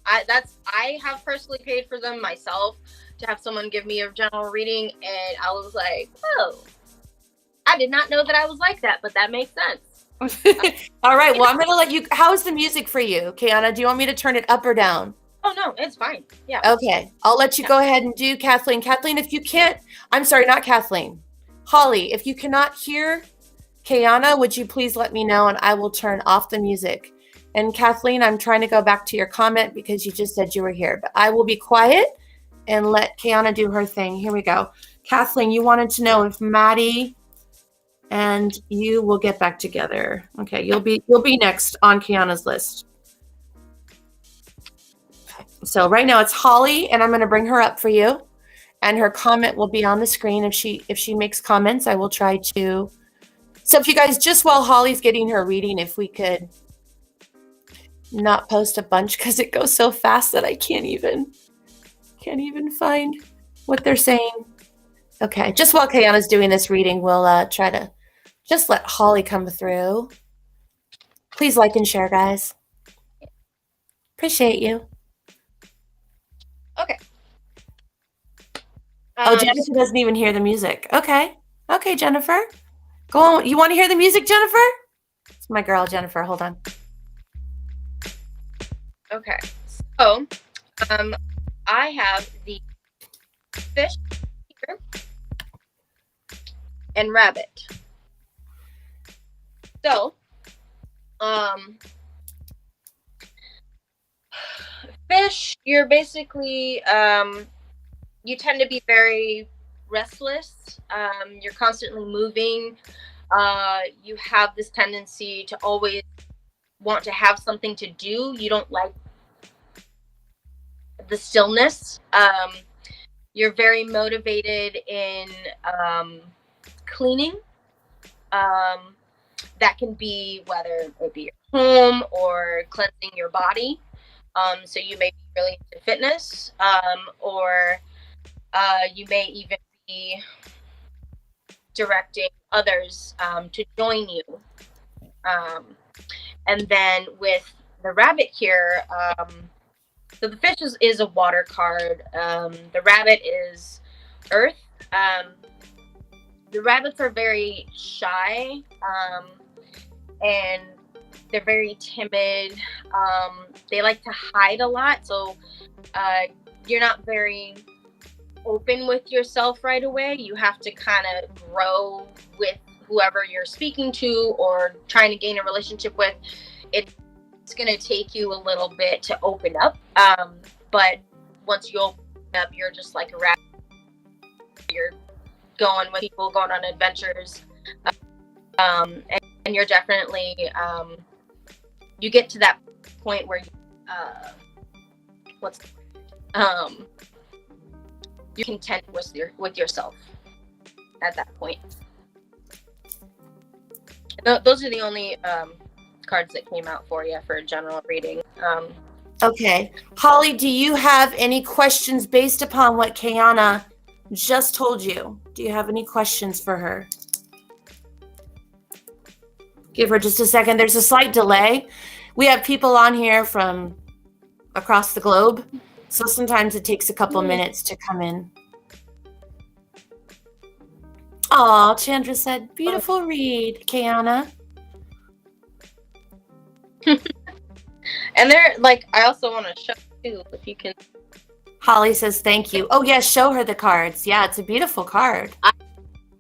I have personally paid for them myself to have someone give me a general reading, and I was like, oh, I did not know that I was like that, but that makes sense. All right. Well, I'm going to let you. How is the music for you, Kiana? Do you want me to turn it up or down? Oh, no, it's fine. Yeah. Okay. I'll let you go ahead and do Kathleen. Kathleen, if you can't, I'm sorry, not Kathleen. Holly, if you cannot hear Kiana, would you please let me know and I will turn off the music. And Kathleen, I'm trying to go back to your comment because you just said you were here, but I will be quiet and let Kiana do her thing. Here we go. Kathleen, you wanted to know if Maddie and you will get back together. Okay, you'll be next on Kiana's list. So right now it's Holly, and I'm going to bring her up for you, and her comment will be on the screen. If she makes comments, I will try to. So if you guys, just while Holly's getting her reading, if we could not post a bunch because it goes so fast that I can't even find what they're saying. Okay, just while Kiana's doing this reading, we'll try to just let Holly come through. Please like and share, guys. Appreciate you. Okay. Jennifer doesn't even hear the music. Okay, Jennifer. Go on. You want to hear the music, Jennifer? It's my girl, Jennifer. Hold on. Okay. So, I have the fish here and rabbit. So, fish, you're basically, you tend to be very restless. You're constantly moving. You have this tendency to always want to have something to do. You don't like the stillness. You're very motivated in cleaning. That can be whether it be your home or cleansing your body. So you may be really into fitness, or you may even be directing others to join you. And then with the rabbit here, so the fish is a water card. The rabbit is earth. The rabbits are very shy, and they're very timid. They like to hide a lot, so you're not very open with yourself right away. You have to kind of grow with whoever you're speaking to or trying to gain a relationship with. It's going to take you a little bit to open up, but once you open up, you're just like a rabbit. You're going with people, going on adventures, and you're definitely you get to that point where you're content with yourself at that point. Those are the only cards that came out for you for a general reading. Okay. Holly, do you have any questions based upon what Kiana just told you? Do you have any questions for her? Give her just a second. There's a slight delay. We have people on here from across the globe, so sometimes it takes a couple minutes to come in. Aw, Chandra said, beautiful read, Kiana. And they're like, I also want to show too, if you can. Holly says, thank you. Oh, yes, show her the cards. Yeah, it's a beautiful card. I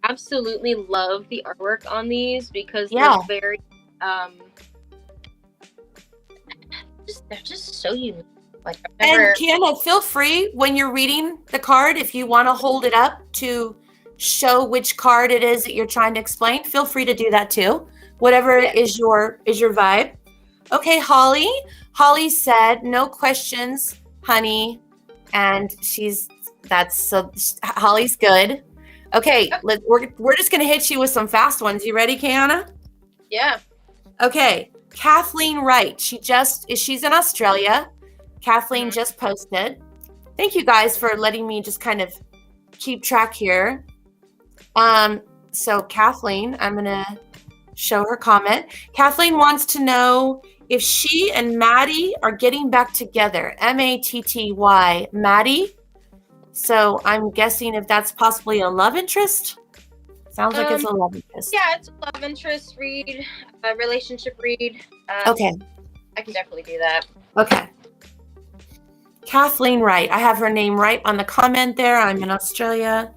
absolutely love the artwork on these because they're very, they're just so unique. Like, and Kiana, feel free when you're reading the card, if you want to hold it up to show which card it is that you're trying to explain, feel free to do that too. Whatever is your vibe. Okay, Holly. Holly said, no questions, honey. And Holly's good. Okay, we're just going to hit you with some fast ones. You ready, Kiana? Yeah. Okay, Kathleen Wright. She's in Australia. Kathleen just posted. Thank you guys for letting me just kind of keep track here. So Kathleen, I'm going to show her comment. Kathleen wants to know if she and Maddie are getting back together. Matty, Maddie. So I'm guessing if that's possibly a love interest. Sounds like it's a love interest. Yeah, it's a love interest read, a relationship read. Okay. I can definitely do that. Okay. Kathleen Wright. I have her name right on the comment there. I'm in Australia.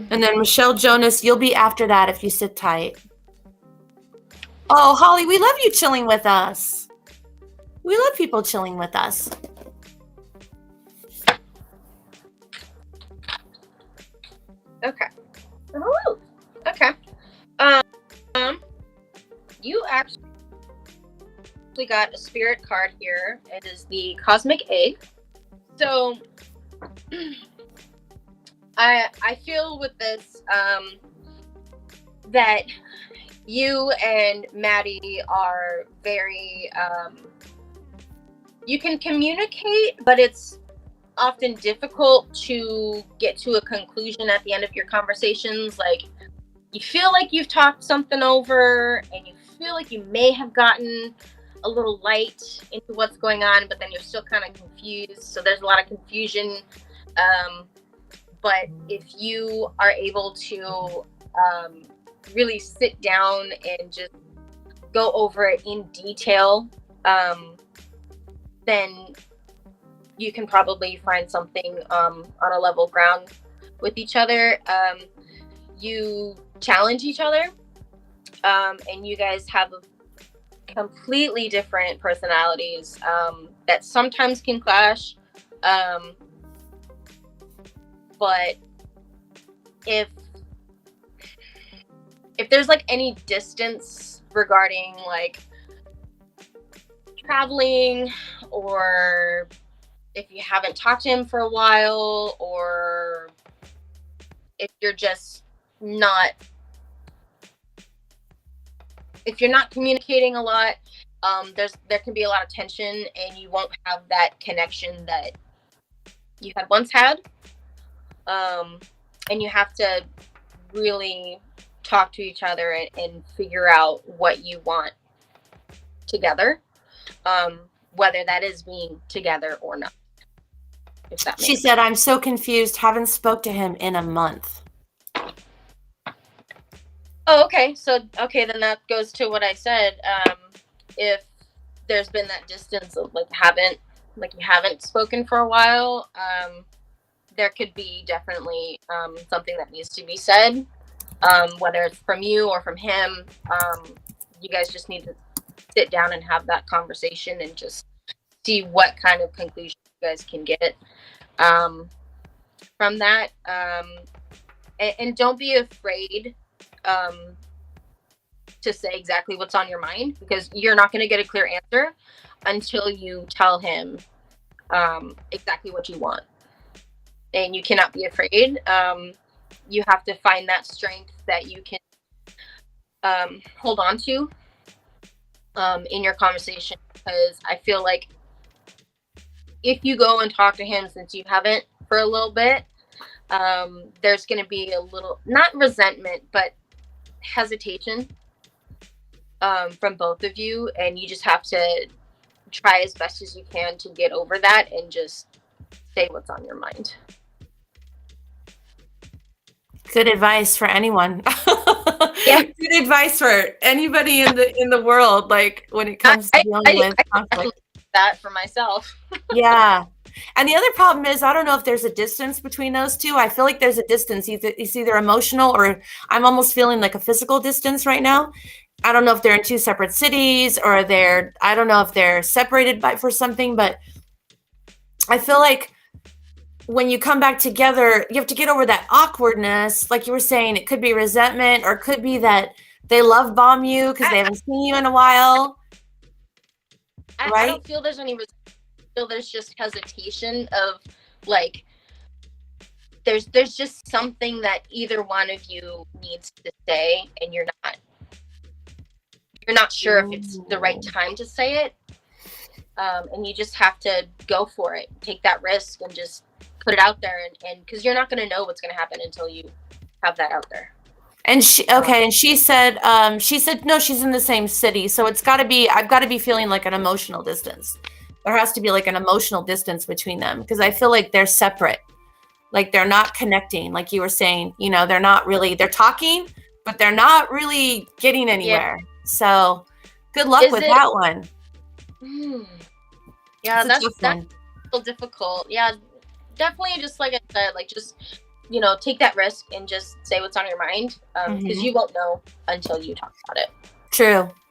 And then Michelle Jonas, you'll be after that if you sit tight. Oh, Holly, we love you chilling with us. We love people chilling with us. Okay. Ooh, okay. You actually got a spirit card here. It is the Cosmic Egg. So I feel with this that you and Maddie are very you can communicate, but it's often difficult to get to a conclusion at the end of your conversations. Like, you feel like you've talked something over and you feel like you may have gotten a little light into what's going on, but then you're still kind of confused. So there's a lot of confusion. But if you are able to really sit down and just go over it in detail, then you can probably find something on a level ground with each other. You challenge each other, and you guys have completely different personalities that sometimes can clash. But if there's like any distance regarding like traveling, or if you haven't talked to him for a while, or if you're just not, if you're not communicating a lot, there can be a lot of tension, and you won't have that connection that you had once had. And you have to really talk to each other and figure out what you want together, whether that is being together or not. She said, I'm so confused, haven't spoke to him in a month. Oh, okay. So, okay, then that goes to what I said. If there's been that distance of you haven't spoken for a while, there could be definitely something that needs to be said, whether it's from you or from him. You guys just need to sit down and have that conversation and just see what kind of conclusion you guys can get from that. And don't be afraid to say exactly what's on your mind, because you're not going to get a clear answer until you tell him exactly what you want. And you cannot be afraid. You have to find that strength that you can hold on to in your conversation, because I feel like if you go and talk to him since you haven't for a little bit, there's going to be a little, not resentment, but hesitation from both of you, and you just have to try as best as you can to get over that and just say what's on your mind. Good advice for anyone. Yeah. Good advice for anybody in the world, like when it comes to dealing with conflict. That for myself. Yeah. And the other problem is, I don't know if there's a distance between those two. I feel like there's a distance. It's either emotional, or I'm almost feeling like a physical distance right now. I don't know if they're in two separate cities, or I don't know if they're separated for something, but I feel like when you come back together, you have to get over that awkwardness. Like you were saying, it could be resentment, or it could be that they love bomb you because they haven't seen you in a while. Right? I don't feel there's any resentment. I feel there's just hesitation of like, there's just something that either one of you needs to say, and you're not sure if it's the right time to say it. and you just have to go for it, take that risk, and just put it out there, and because you're not going to know what's going to happen until you have that out there. And she said no, she's in the same city, so I've got to be feeling like an emotional distance. There has to be like an emotional distance between them, because I feel like they're separate, like they're not connecting, like you were saying, you know, they're talking, but they're not really getting anywhere. Yeah. So good luck with that one. Yeah, that's so difficult. Yeah, definitely. Just like I said, like just, you know, take that risk and just say what's on your mind, because you won't know until you talk about it.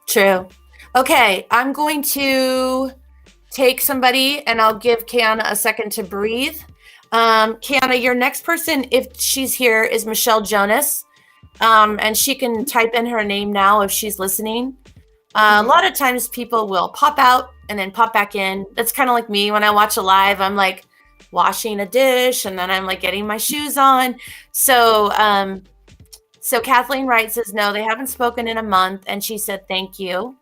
True. Okay, I'm going to take somebody, and I'll give Kiana a second to breathe. Kiana, your next person, if she's here, is Michelle Jonas, and she can type in her name now if she's listening. A lot of times people will pop out and then pop back in. That's kind of like me when I watch a live. I'm like washing a dish, and then I'm like getting my shoes on. So Kathleen Wright says, no, they haven't spoken in a month. And she said, thank you.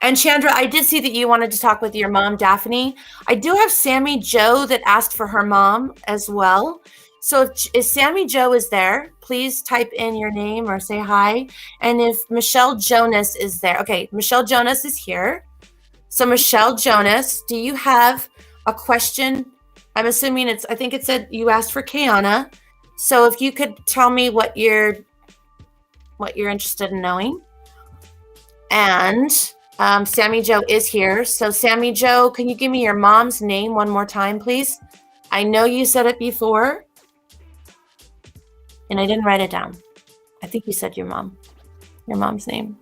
And Chandra, I did see that you wanted to talk with your mom, Daphne. I do have Sammy Joe that asked for her mom as well. So if Sammy Joe is there, please type in your name or say hi. And if Michelle Jonas is there, okay, Michelle Jonas is here. So Michelle Jonas, do you have a question? I'm assuming I think it said you asked for Kiana. So if you could tell me what you're interested in knowing. And Sammy Joe is here. So Sammy Joe, can you give me your mom's name one more time, please? I know you said it before, and I didn't write it down. I think you said your mom's name.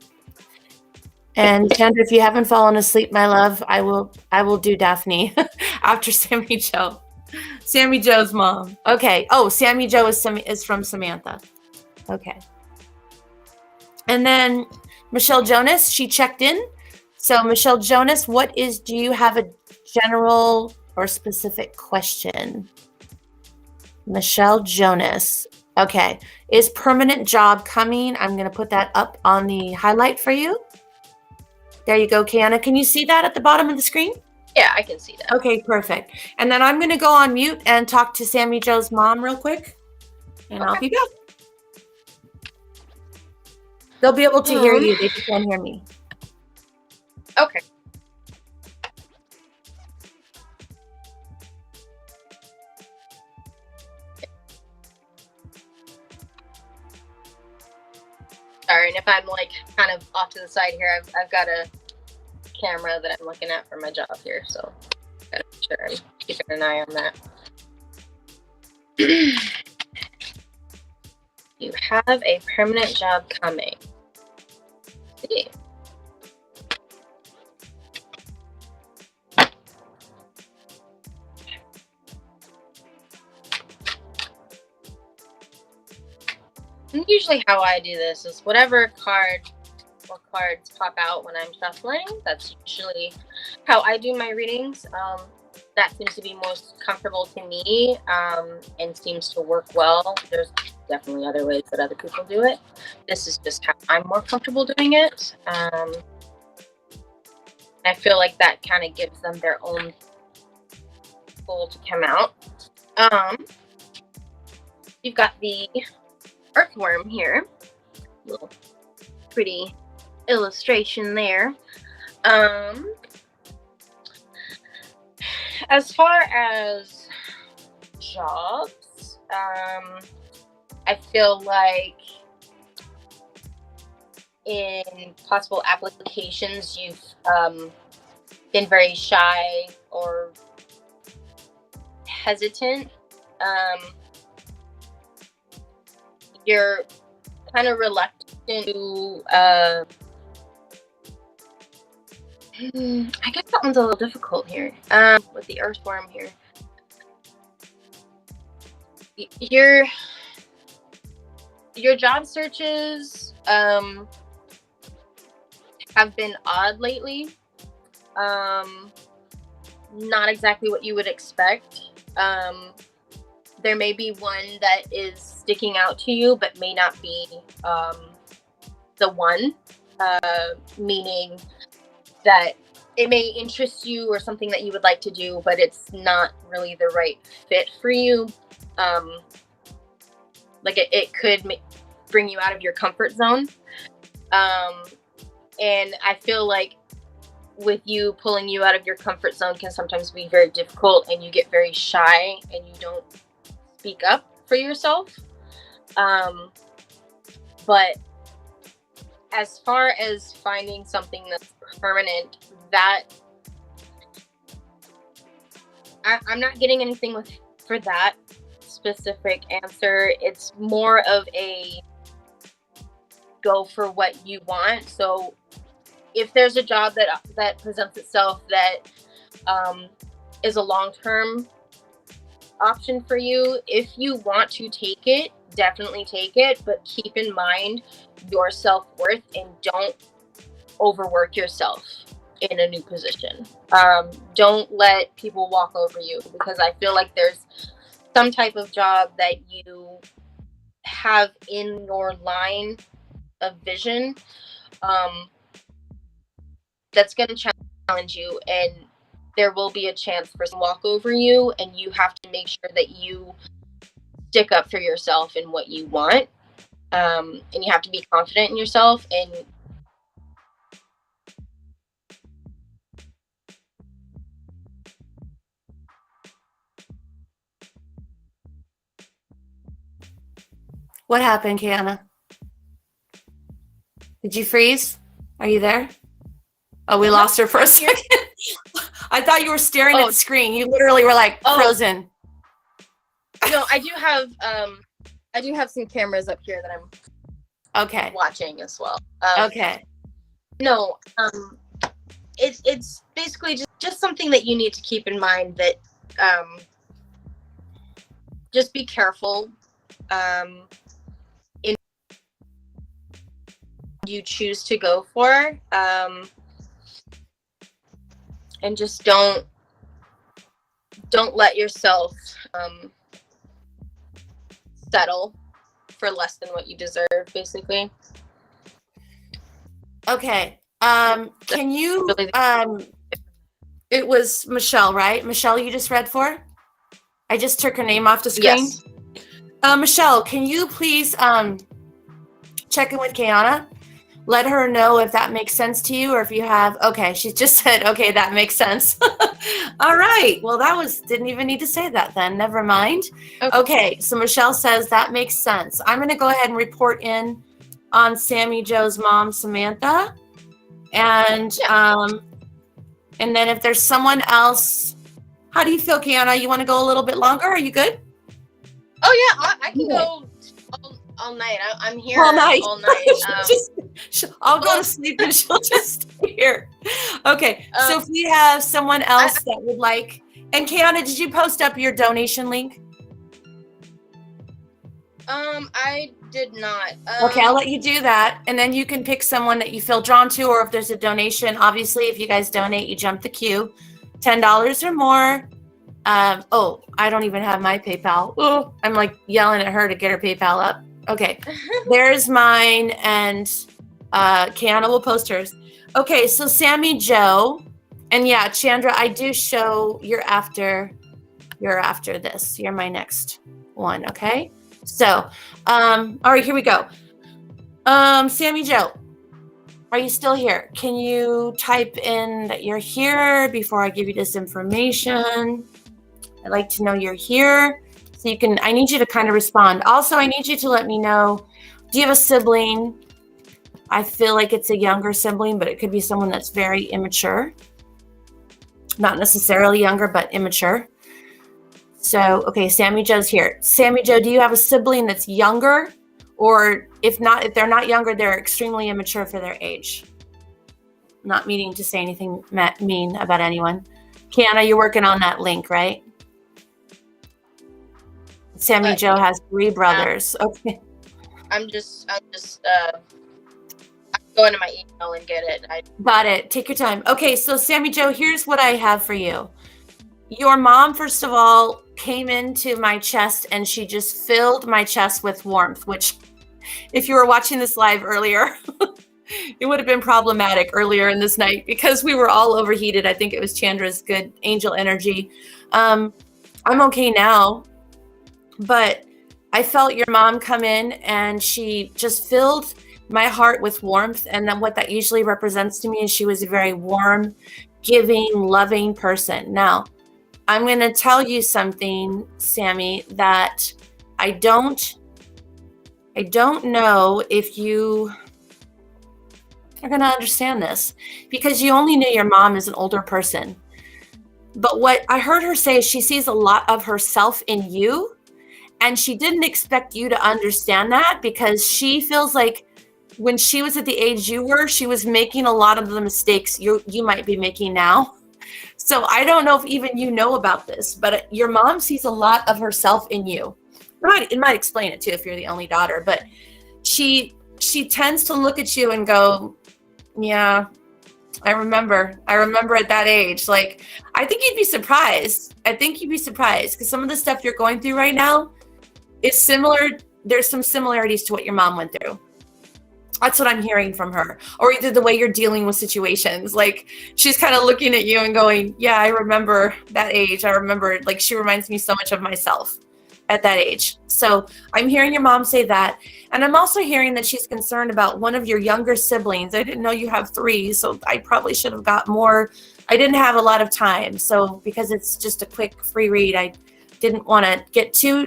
And Chandra, if you haven't fallen asleep, my love, I will do Daphne after Sammy Joe. Sammy Joe's mom. Okay. Oh, Sammy Joe is from Samantha. Okay. And then Michelle Jonas, she checked in. So Michelle Jonas, do you have a general or specific question? Michelle Jonas. Okay. Is permanent job coming? I'm going to put that up on the highlight for you. There you go, Kiana. Can you see that at the bottom of the screen? Yeah, I can see that. Okay, perfect. And then I'm going to go on mute and talk to Sammy Joe's mom real quick. And I'll be back. They'll be able to hear you. They just can't hear me. Okay. Sorry, and if I'm like kind of off to the side here, I've got a camera that I'm looking at for my job here, so gotta make sure I'm keeping an eye on that. You have a permanent job coming. Let's see. And usually how I do this is whatever card or cards pop out when I'm shuffling, that's usually how I do my readings. That seems to be most comfortable to me, and seems to work well. There's definitely other ways that other people do it. This is just how I'm more comfortable doing it. I feel like that kind of gives them their own pull to come out. You've got the earthworm here. Little pretty illustration there. As far as jobs, I feel like in possible applications you've been very shy or hesitant. You're kind of reluctant to I guess that one's a little difficult here, with the earthworm here. Your job searches have been odd lately. Not exactly what you would expect. There may be one that is sticking out to you, but may not be the one, meaning that it may interest you or something that you would like to do, but it's not really the right fit for you. Like it could bring you out of your comfort zone. And I feel like with you, pulling you out of your comfort zone can sometimes be very difficult, and you get very shy and you don't speak up for yourself. But as far as finding something that's permanent, that I'm not getting anything for that specific answer. It's more of a go for what you want. So if there's a job that presents itself that is a long-term option for you, if you want to take it, definitely take it, but keep in mind your self-worth and don't overwork yourself in a new position. Don't let people walk over you, because I feel like there's some type of job that you have in your line of vision that's going to challenge you, and there will be a chance for some walk over you, and you have to make sure that you stick up for yourself and what you want, and you have to be confident in yourself. And what happened, Kiana? Did you freeze? Are you there? Oh, we lost her for a second. I thought you were staring at the screen. You literally were like frozen. No, I do have some cameras up here that I'm watching as well. Okay. No, it's basically just something that you need to keep in mind, that just be careful in you choose to go for, and just don't let yourself settle for less than what you deserve, basically. Okay. Can you it was Michelle, right? Michelle, you just read for? I just took her name off the screen. Yes. Michelle, can you please check in with Kiana? Let her know if that makes sense to you, or if you have, okay, she just said, okay, that makes sense. All right. Well, didn't even need to say that then. Never mind. Okay. So Michelle says that makes sense. I'm going to go ahead and report in on Sammy Joe's mom, Samantha. And then if there's someone else, how do you feel, Kiana? You want to go a little bit longer? Are you good? Oh yeah, I can go all night. I'm here all night. I'll go to sleep and she'll just stay here. Okay. So if we have someone else that would like, and Kiana, did you post up your donation link? I did not. Okay, I'll let you do that, and then you can pick someone that you feel drawn to, or if there's a donation. Obviously, if you guys donate, you jump the queue, $10 or more. I don't even have my PayPal. Oh, I'm like yelling at her to get her PayPal up. Okay, there's mine, and Kiana will post hers. Okay, so Sammy Joe, and yeah, Chandra, I do show you're after this. You're my next one, okay? So, all right, here we go. Sammy Joe, are you still here? Can you type in that you're here before I give you this information? I'd like to know you're here. So I need you to kind of respond. Also, I need you to let me know, do you have a sibling? I feel like it's a younger sibling, but it could be someone that's very immature. Not necessarily younger, but immature. So, okay, Sammy Joe's here. Sammy Joe, do you have a sibling that's younger? Or if they're not younger, they're extremely immature for their age. Not meaning to say anything mean about anyone. Kiana, you're working on that link, right? Sammy Joe has 3 brothers. Okay. I'm just go into my email and get it. Got it. Take your time. Okay, so Sammy Joe, here's what I have for you. Your mom, first of all, came into my chest and she just filled my chest with warmth, which if you were watching this live earlier, it would have been problematic earlier in this night because we were all overheated. I think it was Chandra's good angel energy. I'm okay now, but I felt your mom come in and she just filled my heart with warmth. And then what that usually represents to me is she was a very warm, giving, loving person. Now, I'm going to tell you something, Sammy, that I don't know if you are going to understand this, because you only knew your mom as an older person. But what I heard her say is she sees a lot of herself in you, and she didn't expect you to understand that, because she feels like when she was at the age you were, she was making a lot of the mistakes you might be making now. So I don't know if even you know about this, but your mom sees a lot of herself in you. It might explain it too if you're the only daughter, but she tends to look at you and go, yeah, I remember at that age. Like, I think you'd be surprised. Because some of the stuff you're going through right now is similar. There's some similarities to what your mom went through. That's what I'm hearing from her. Or either the way you're dealing with situations. Like, she's kind of looking at you and going, yeah, I remember that age. I remember, like, she reminds me so much of myself at that age. So I'm hearing your mom say that. And I'm also hearing that she's concerned about one of your younger siblings. I didn't know you have 3, so I probably should have got more. I didn't have a lot of time. So because it's just a quick free read, I didn't want to get too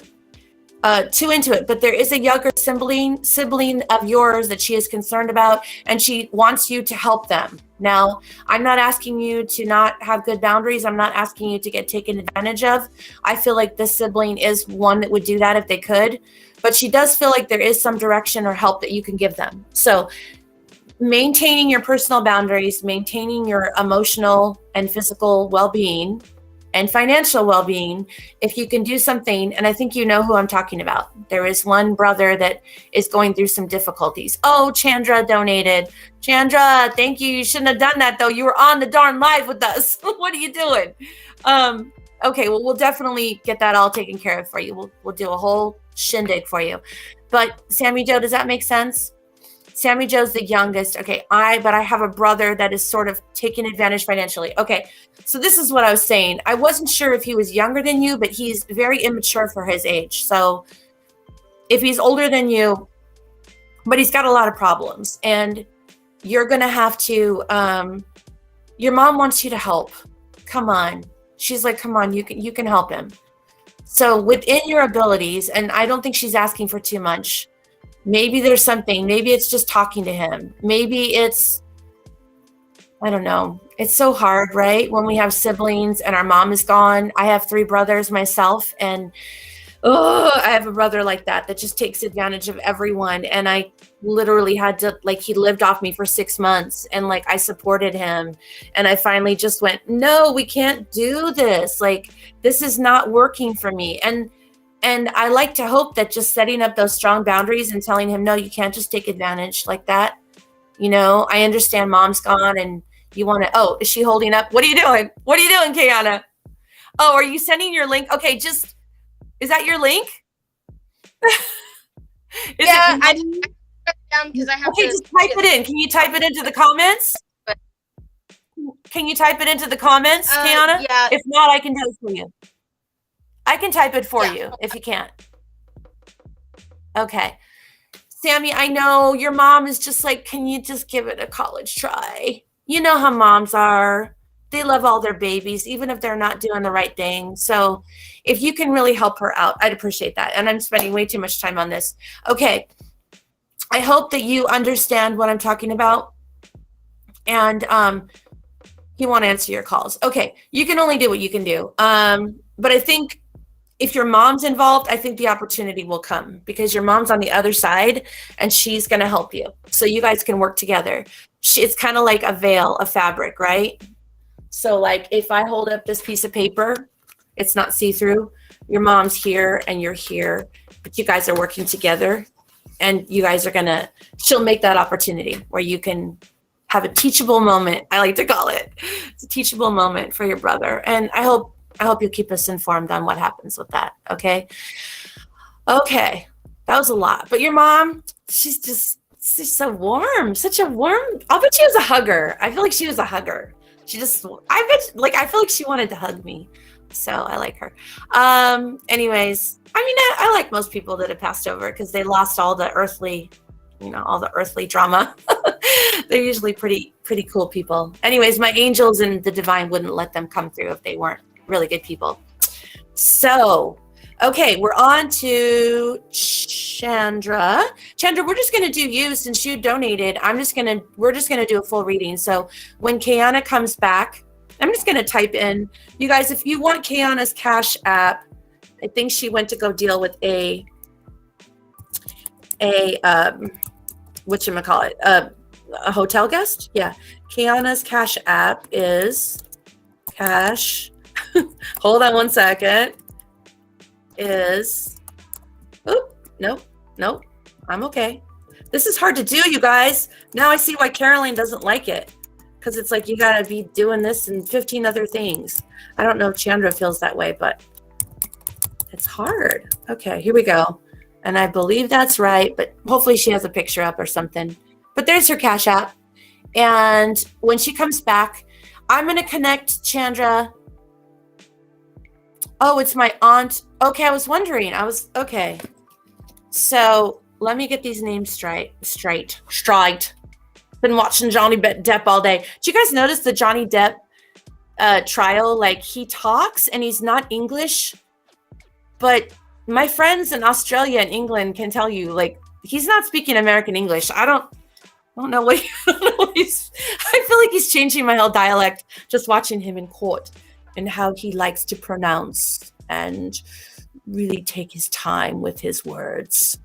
into it, but there is a younger sibling of yours that she is concerned about, and she wants you to help them. Now, I'm not asking you to not have good boundaries. I'm not asking you to get taken advantage of. I feel like this sibling is one that would do that if they could, but she does feel like there is some direction or help that you can give them. So maintaining your personal boundaries, maintaining your emotional and physical well-being and financial well-being, if you can do something, and I think you know who I'm talking about. There is one brother that is going through some difficulties. Oh, Chandra donated. Chandra, thank you. You shouldn't have done that, though. You were on the darn live with us. What are you doing? Okay, well, we'll definitely get that all taken care of for you. We'll do a whole shindig for you. But Sammy Joe, does that make sense? Sammy Joe's the youngest. Okay, but I have a brother that is sort of taking advantage financially. Okay, so this is what I was saying. I wasn't sure if he was younger than you, but he's very immature for his age. So if he's older than you, but he's got a lot of problems, and you're going to have to, your mom wants you to help. Come on. She's like, come on, you can help him. So within your abilities, and I don't think she's asking for too much. Maybe there's something, maybe it's just talking to him. Maybe it's, I don't know. It's so hard, right? When we have siblings and our mom is gone. I have 3 brothers myself, and I have a brother like that just takes advantage of everyone. And I literally had to, like, he lived off me for 6 months, and like I supported him. And I finally just went, no, we can't do this. Like, this is not working for me. And I like to hope that just setting up those strong boundaries and telling him, no, you can't just take advantage like that. You know, I understand mom's gone and you want to, oh, is she holding up? What are you doing? What are you doing, Kiana? Oh, are you sending your link? Okay, is that your link? I just down because I have to. Okay, just type it in. Can you type it into the comments? Can you type it into the comments, Kiana? Yeah. If not, I can do it for you. I can type it for you if you can't. Okay. Sammy, I know your mom is just like, can you just give it a college try? You know how moms are. They love all their babies, even if they're not doing the right thing. So if you can really help her out, I'd appreciate that. And I'm spending way too much time on this. Okay. I hope that you understand what I'm talking about. And he won't answer your calls. Okay. You can only do what you can do. But I think if your mom's involved, I think the opportunity will come because your mom's on the other side and she's going to help you. So you guys can work together. It's kind of like a veil, a fabric, right? So like if I hold up this piece of paper, it's not see-through. Your mom's here and you're here, but you guys are working together and you guys are she'll make that opportunity where you can have a teachable moment. I like to call it. It's a teachable moment for your brother. And I hope you'll keep us informed on what happens with that. Okay. Okay. That was a lot. But your mom, she's just She's so warm, such a warm. I'll bet she was a hugger. I feel like she was a hugger. She just, I feel like she wanted to hug me. So I like her. Anyways, I mean, I like most people that have passed over because they lost all the earthly, all the earthly drama. They're usually pretty cool people. Anyways, my angels and the divine wouldn't let them come through if they weren't really good people. So, okay, we're on to Chandra. Chandra, we're just going to do you since you donated. We're just going to do a full reading. So when Kiana comes back, I'm just going to type in, you guys, if you want Kiana's Cash App, I think she went to go deal with a hotel guest. Yeah. Kiana's Cash App is cash. Hold on one second. Nope. I'm okay. This is hard to do, you guys. Now I see why Caroline doesn't like it. Because it's like you got to be doing this and 15 other things. I don't know if Chandra feels that way, but it's hard. Okay, here we go. And I believe that's right, but hopefully she has a picture up or something. But there's her Cash App. And when she comes back, I'm going to connect Chandra. Oh, it's my aunt. Okay, I was wondering. Okay. So let me get these names straight. Been watching Johnny Depp all day. Did you guys notice the Johnny Depp trial? Like, he talks and he's not English, but my friends in Australia and England can tell you, like, he's not speaking American English. I don't know what I feel like he's changing my whole dialect just watching him in court and how he likes to pronounce and really take his time with his words.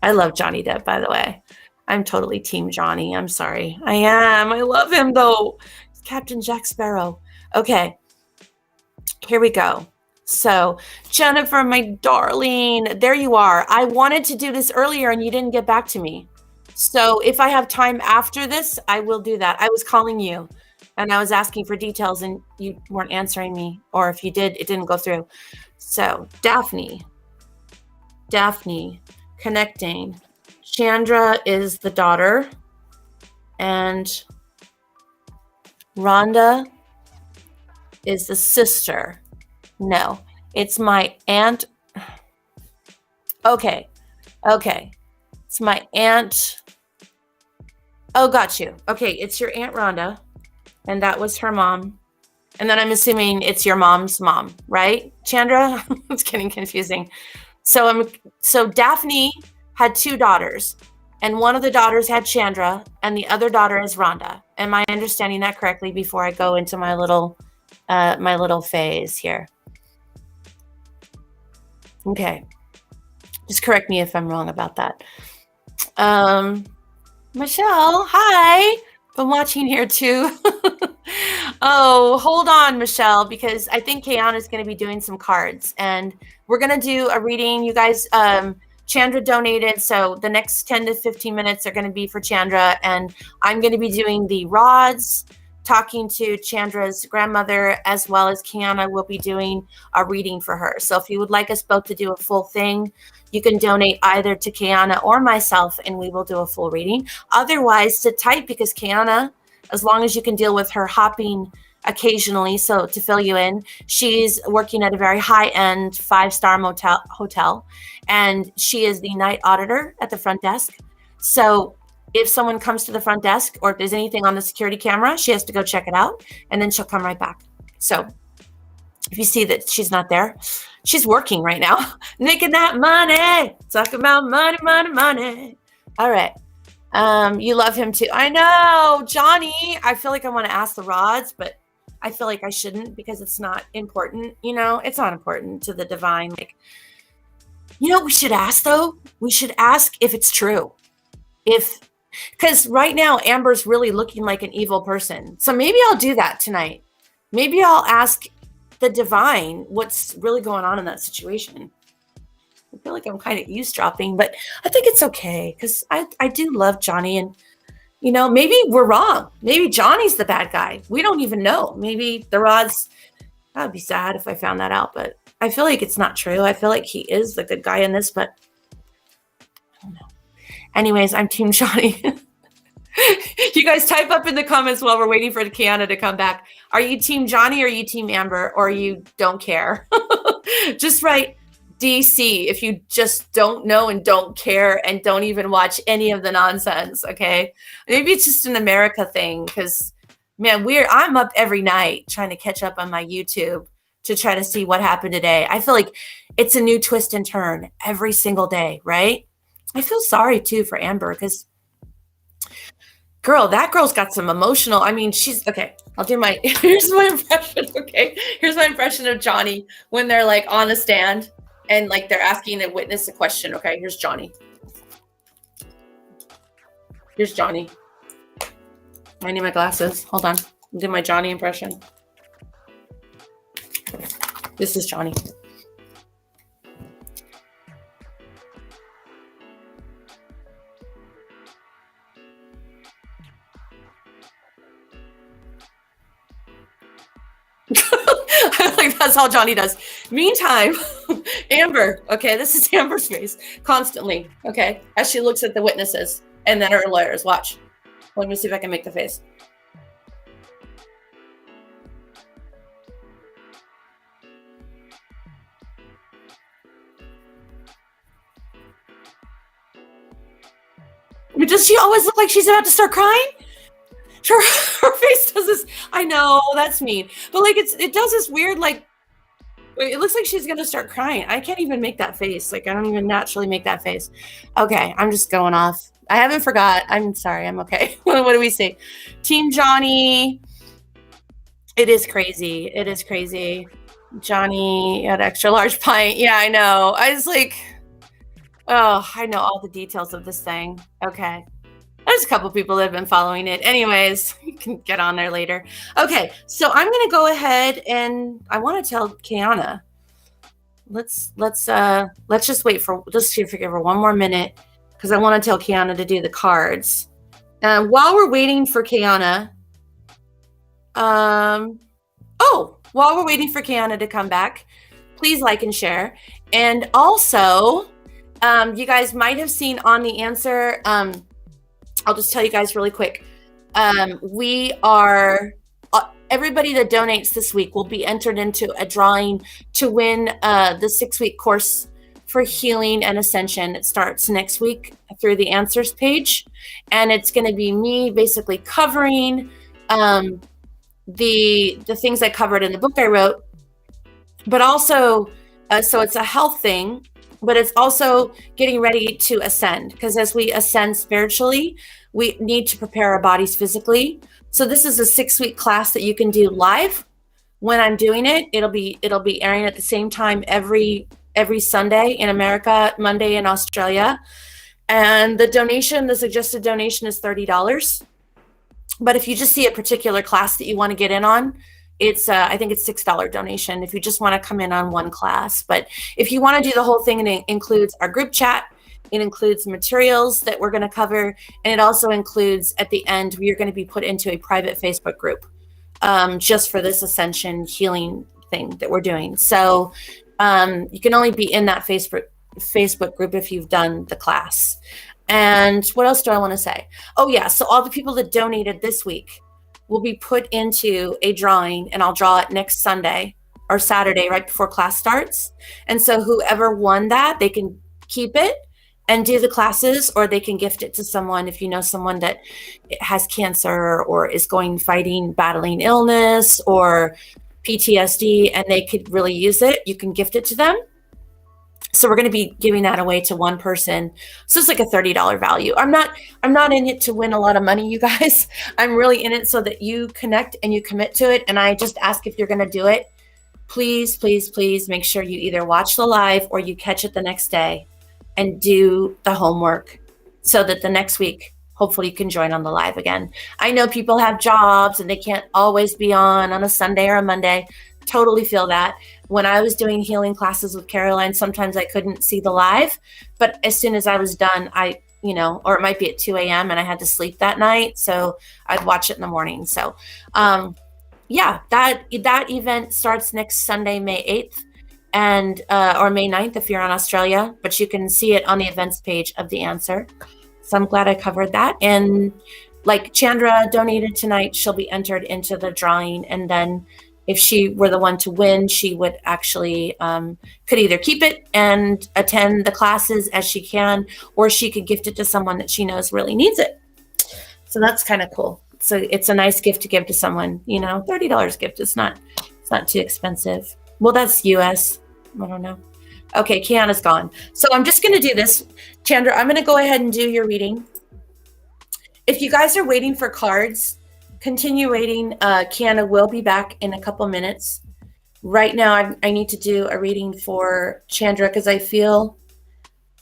I love Johnny Depp, by the way. I'm totally team Johnny. I'm sorry. I am. I love him, though. Captain Jack Sparrow. Okay. Here we go. So, Jennifer, my darling, there you are. I wanted to do this earlier, and you didn't get back to me. So, if I have time after this, I will do that. I was calling you, and I was asking for details, and you weren't answering me. Or if you did, it didn't go through. So, Daphne, connecting. Chandra is the daughter, and Rhonda is the sister. No, it's my aunt. Okay. It's my aunt. Oh, got you. Okay, it's your Aunt Rhonda, and that was her mom. And then I'm assuming it's your mom's mom, right, Chandra? It's getting confusing. So Daphne had two daughters, and one of the daughters had Chandra, and the other daughter is Rhonda. Am I understanding that correctly before I go into my little phase here? Okay. Just correct me if I'm wrong about that. Michelle, hi. Been watching here too. Oh, hold on, Michelle, because I think Kiana is going to be doing some cards, and we're going to do a reading. You guys, Chandra donated, so the next 10 to 15 minutes are going to be for Chandra, and I'm going to be doing the rods, talking to Chandra's grandmother, as well as Kiana will be doing a reading for her. So if you would like us both to do a full thing, you can donate either to Kiana or myself, and we will do a full reading. Otherwise, sit tight, because Kiana, as long as you can deal with her hopping occasionally, so to fill you in, she's working at a very high-end 5-star hotel, and she is the night auditor at the front desk. So if someone comes to the front desk, or if there's anything on the security camera, she has to go check it out, and then she'll come right back. So if you see that she's not there, she's working right now, making that money. Talk about money. All right. You love him too. I know, Johnny. I feel like I want to ask the rods, but I feel like I shouldn't, because it's not important. It's not important to the divine. Like, what we should ask though? We should ask if it's true. Because right now Amber's really looking like an evil person. So maybe I'll do that tonight. Maybe I'll ask the divine what's really going on in that situation. I feel like I'm kind of eavesdropping, but I think it's okay, because I do love Johnny, and maybe we're wrong. Maybe Johnny's the bad guy. We don't even know. Maybe the rods. That would be sad if I found that out, but I feel like it's not true. I feel like he is the good guy in this, but I don't know. Anyways, I'm Team Johnny. You guys type up in the comments while we're waiting for Kiana to come back. Are you Team Johnny or are you Team Amber, or you don't care? Just write DC if you just don't know and don't care and don't even watch any of the nonsense, okay? Maybe it's just an America thing, because, man, I'm up every night trying to catch up on my YouTube to try to see what happened today. I feel like it's a new twist and turn every single day, right? I feel sorry, too, for Amber, because, girl, that girl's got some emotional, I mean, she's, okay, I'll do my, here's my impression, okay? Here's my impression of Johnny when they're, like, on the stand and, like, they're asking a witness a question, okay? Here's Johnny. Here's Johnny. I need my glasses. Hold on. I'll do my Johnny impression. This is Johnny. Like, that's how Johnny does. Meantime, Amber, okay, this is Amber's face constantly, okay, as she looks at the witnesses and then her lawyers. Watch. Let me see if I can make the face. Does she always look like she's about to start crying? Her face does this. I know, that's mean. But like it does this weird, like, it looks like she's gonna start crying. I can't even make that face. Like, I don't even naturally make that face. Okay, I'm just going off. I haven't forgot. I'm sorry, I'm okay. What do we say? Team Johnny. It is crazy. It is crazy. Johnny at extra large pint. Yeah, I know. I was like, oh, I know all the details of this thing. Okay. There's a couple people that have been following it. Anyways, you can get on there later. Okay, so I'm gonna go ahead and I want to tell Kiana. Let's just wait for give her one more minute, because I want to tell Kiana to do the cards. While we're waiting for Kiana, while we're waiting for Kiana to come back, please like and share. And also, you guys might have seen on the answer. I'll just tell you guys really quick. We are, everybody that donates this week will be entered into a drawing to win the 6-week course for healing and ascension. It starts next week through the answers page. And it's going to be me basically covering the things I covered in the book I wrote, but also, so it's a health thing, but it's also getting ready to ascend, because as we ascend spiritually, we need to prepare our bodies physically. So this is a 6-week class that you can do live. When I'm doing it, it'll be airing at the same time every Sunday in America, Monday in Australia. And the suggested donation is $30. But if you just see a particular class that you want to get in on, it's I think it's $6 donation if you just want to come in on one class. But if you want to do the whole thing, and it includes our group chat, it includes materials that we're going to cover, and it also includes, at the end, you're going to be put into a private Facebook group just for this ascension healing thing that we're doing. So you can only be in that Facebook group if you've done the class. And what else do I want to say? Oh yeah, so all the people that donated this week will be put into a drawing, and I'll draw it next Sunday or Saturday right before class starts. And so whoever won that, they can keep it and do the classes, or they can gift it to someone. If you know someone that has cancer or is battling illness or PTSD, and they could really use it, you can gift it to them. So we're going to be giving that away to one person. So it's like a $30 value. I'm not in it to win a lot of money, you guys. I'm really in it so that you connect and you commit to it. And I just ask, if you're going to do it, please, please, please make sure you either watch the live or you catch it the next day and do the homework, so that the next week, hopefully you can join on the live again. I know people have jobs and they can't always be on a Sunday or a Monday. Totally feel that. When I was doing healing classes with Caroline, sometimes I couldn't see the live, but as soon as I was done, or it might be at 2 a.m. and I had to sleep that night, so I'd watch it in the morning. So yeah, that event starts next Sunday, May 8th, and or May 9th if you're on Australia, but you can see it on the events page of The Answer. So I'm glad I covered that. And like Chandra donated tonight, she'll be entered into the drawing. And then if she were the one to win, she would actually could either keep it and attend the classes as she can, or she could gift it to someone that she knows really needs it. So that's kind of cool. So it's a nice gift to give to someone, you know, $30 gift. It's not too expensive. Well, that's US. I don't know. Okay, Kiana's gone. So I'm just going to do this. Chandra, I'm going to go ahead and do your reading. If you guys are waiting for cards, continue waiting. Kiana will be back in a couple minutes. Right now, I need to do a reading for Chandra because I feel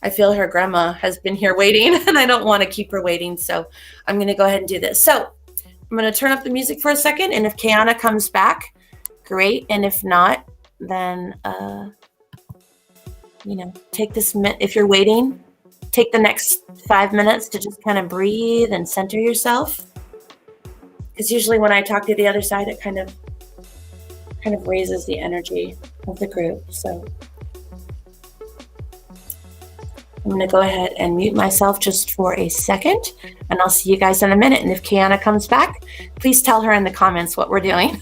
her grandma has been here waiting and I don't want to keep her waiting. So I'm going to go ahead and do this. So I'm going to turn up the music for a second. And if Kiana comes back, great. And if not, then, you know, take this, if you're waiting, take the next 5 minutes to just kind of breathe and center yourself. Because usually when I talk to the other side, it kind of raises the energy of the group. So I'm going to go ahead and mute myself just for a second, and I'll see you guys in a minute. And if Kiana comes back, please tell her in the comments what we're doing.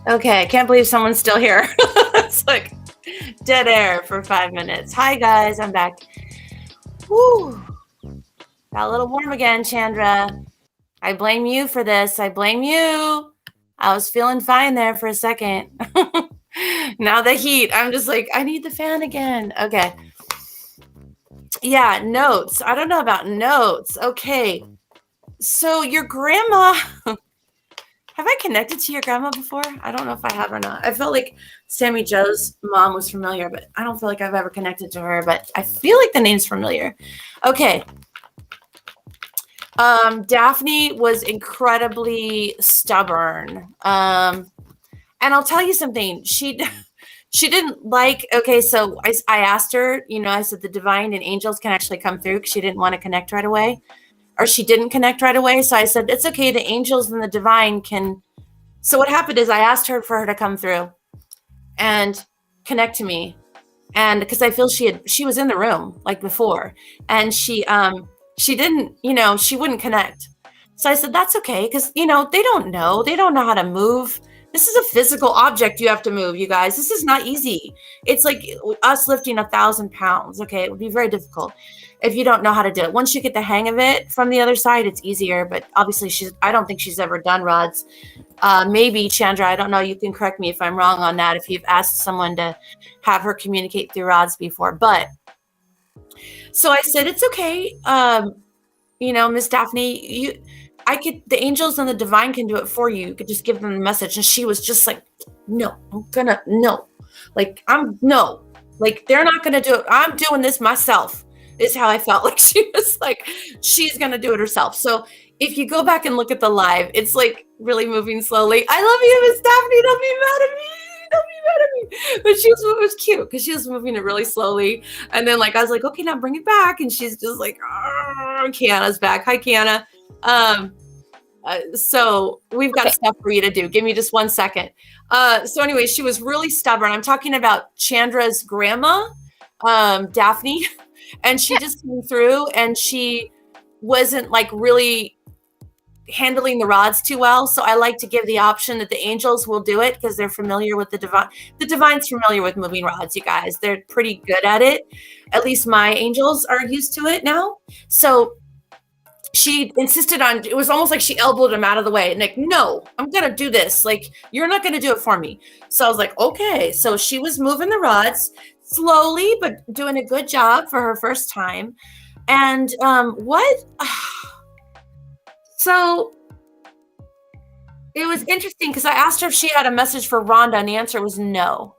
Okay, I can't believe someone's still here. It's like dead air for 5 minutes. Hi guys, I'm back. Woo. Got a little warm again, Chandra. I blame you for this. I blame you. I was feeling fine there for a second. Now the heat, I'm just like, I need the fan again. Okay. Yeah, notes. I don't know about notes. Okay. So your grandma, have I connected to your grandma before? I don't know if I have or not. I felt like Sammy Joe's mom was familiar, but I don't feel like I've ever connected to her, but I feel like the name's familiar. Okay. Daphne was incredibly stubborn. And I'll tell you something. She didn't like, okay, so I asked her, I said the divine and angels can actually come through because she didn't want to connect right away. Or she didn't connect right away. So I said, it's okay. The angels and the divine can. So what happened is I asked her for her to come through and connect to me. And because I feel she was in the room like before, and she didn't, she wouldn't connect. So I said, that's okay. Cause they don't know how to move. This is a physical object you have to move, you guys. This is not easy. It's like us lifting 1,000 pounds. Okay. It would be very difficult if you don't know how to do it. Once you get the hang of it from the other side, it's easier. But obviously I don't think she's ever done rods. Maybe Chandra, I don't know. You can correct me if I'm wrong on that. If you've asked someone to have her communicate through rods before, but so I said, it's okay. Miss Daphne, the angels and the divine can do it for you. You could just give them the message. And she was just like, no, no. Like, no. Like, they're not going to do it. I'm doing this myself, is how I felt. Like, she was like, she's going to do it herself. So if you go back and look at the live, it's like really moving slowly. I love you, Miss Daphne. Don't be mad at me. But it was cute because she was moving it really slowly. And then I was like, okay, now bring it back. And she's just like, Kiana's back. Hi, Kiana. So we've got stuff for you to do. Give me just 1 second. So anyway, she was really stubborn. I'm talking about Chandra's grandma, Daphne, and she just came through and she wasn't really handling the rods too well. So I like to give the option that the angels will do it because they're familiar with the divine. The divine's familiar with moving rods, you guys. They're pretty good at it. At least my angels are used to it now. So she insisted on, it was almost like she elbowed him out of the way. And like, no, I'm going to do this. Like, you're not going to do it for me. So I was like, okay. So she was moving the rods slowly, but doing a good job for her first time. And so it was interesting because I asked her if she had a message for Rhonda, and the answer was no.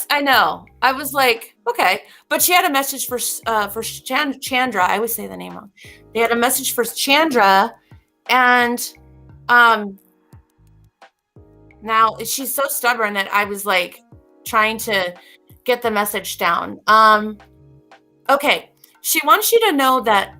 I know. I was like, okay, but she had a message for Chandra. I always say the name wrong. They had a message for Chandra, and now she's so stubborn that I was like trying to get the message down. Okay, she wants you to know that.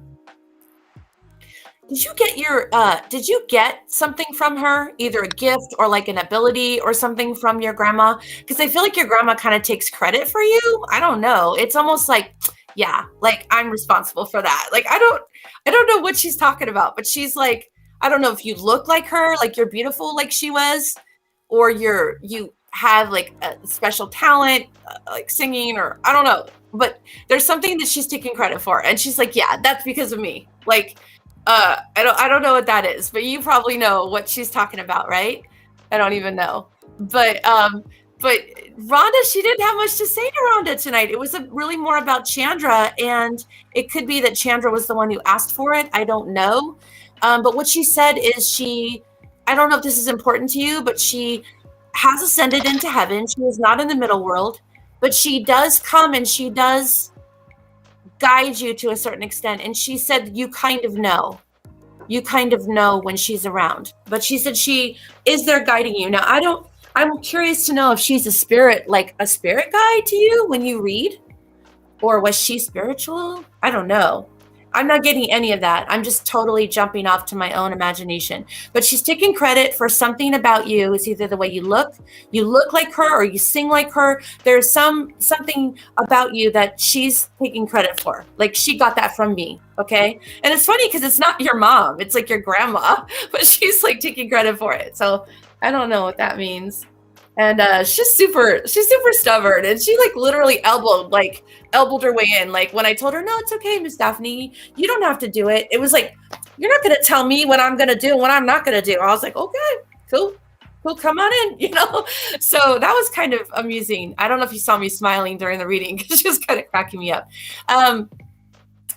Did you get something from her, either a gift or like an ability or something from your grandma? Because I feel like your grandma kind of takes credit for you. I don't know. It's almost like, yeah, like I'm responsible for that. Like, I don't know what she's talking about, but she's like, I don't know if you look like her, like you're beautiful like she was, or you have like a special talent, like singing, or I don't know. But there's something that she's taking credit for. And she's like, yeah, that's because of me. Like, I don't know what that is, but you probably know what she's talking about, right? I don't even know. But Rhonda, she didn't have much to say to Rhonda tonight. It was really more about Chandra, and it could be that Chandra was the one who asked for it. I don't know. But what she said is I don't know if this is important to you, but she has ascended into heaven. She is not in the middle world, but she does come and she does guide you to a certain extent. And she said, you kind of know when she's around, but she said she is there guiding you. Now, I'm curious to know if she's a spirit, like a spirit guide to you when you read, or was she spiritual? I don't know. I'm not getting any of that. I'm just totally jumping off to my own imagination. But she's taking credit for something about you. It's either the way you look like her, or you sing like her. There's something about you that she's taking credit for. Like, she got that from me, okay? And it's funny because it's not your mom. It's like your grandma, but she's like taking credit for it. So I don't know what that means. And she's super stubborn, and she like literally elbowed her way in. Like, when I told her, no, it's okay, Miss Daphne, you don't have to do it. It was like, you're not going to tell me what I'm going to do and what I'm not going to do. I was like, okay, cool, come on in, So that was kind of amusing. I don't know if you saw me smiling during the reading, because she was kind of cracking me up.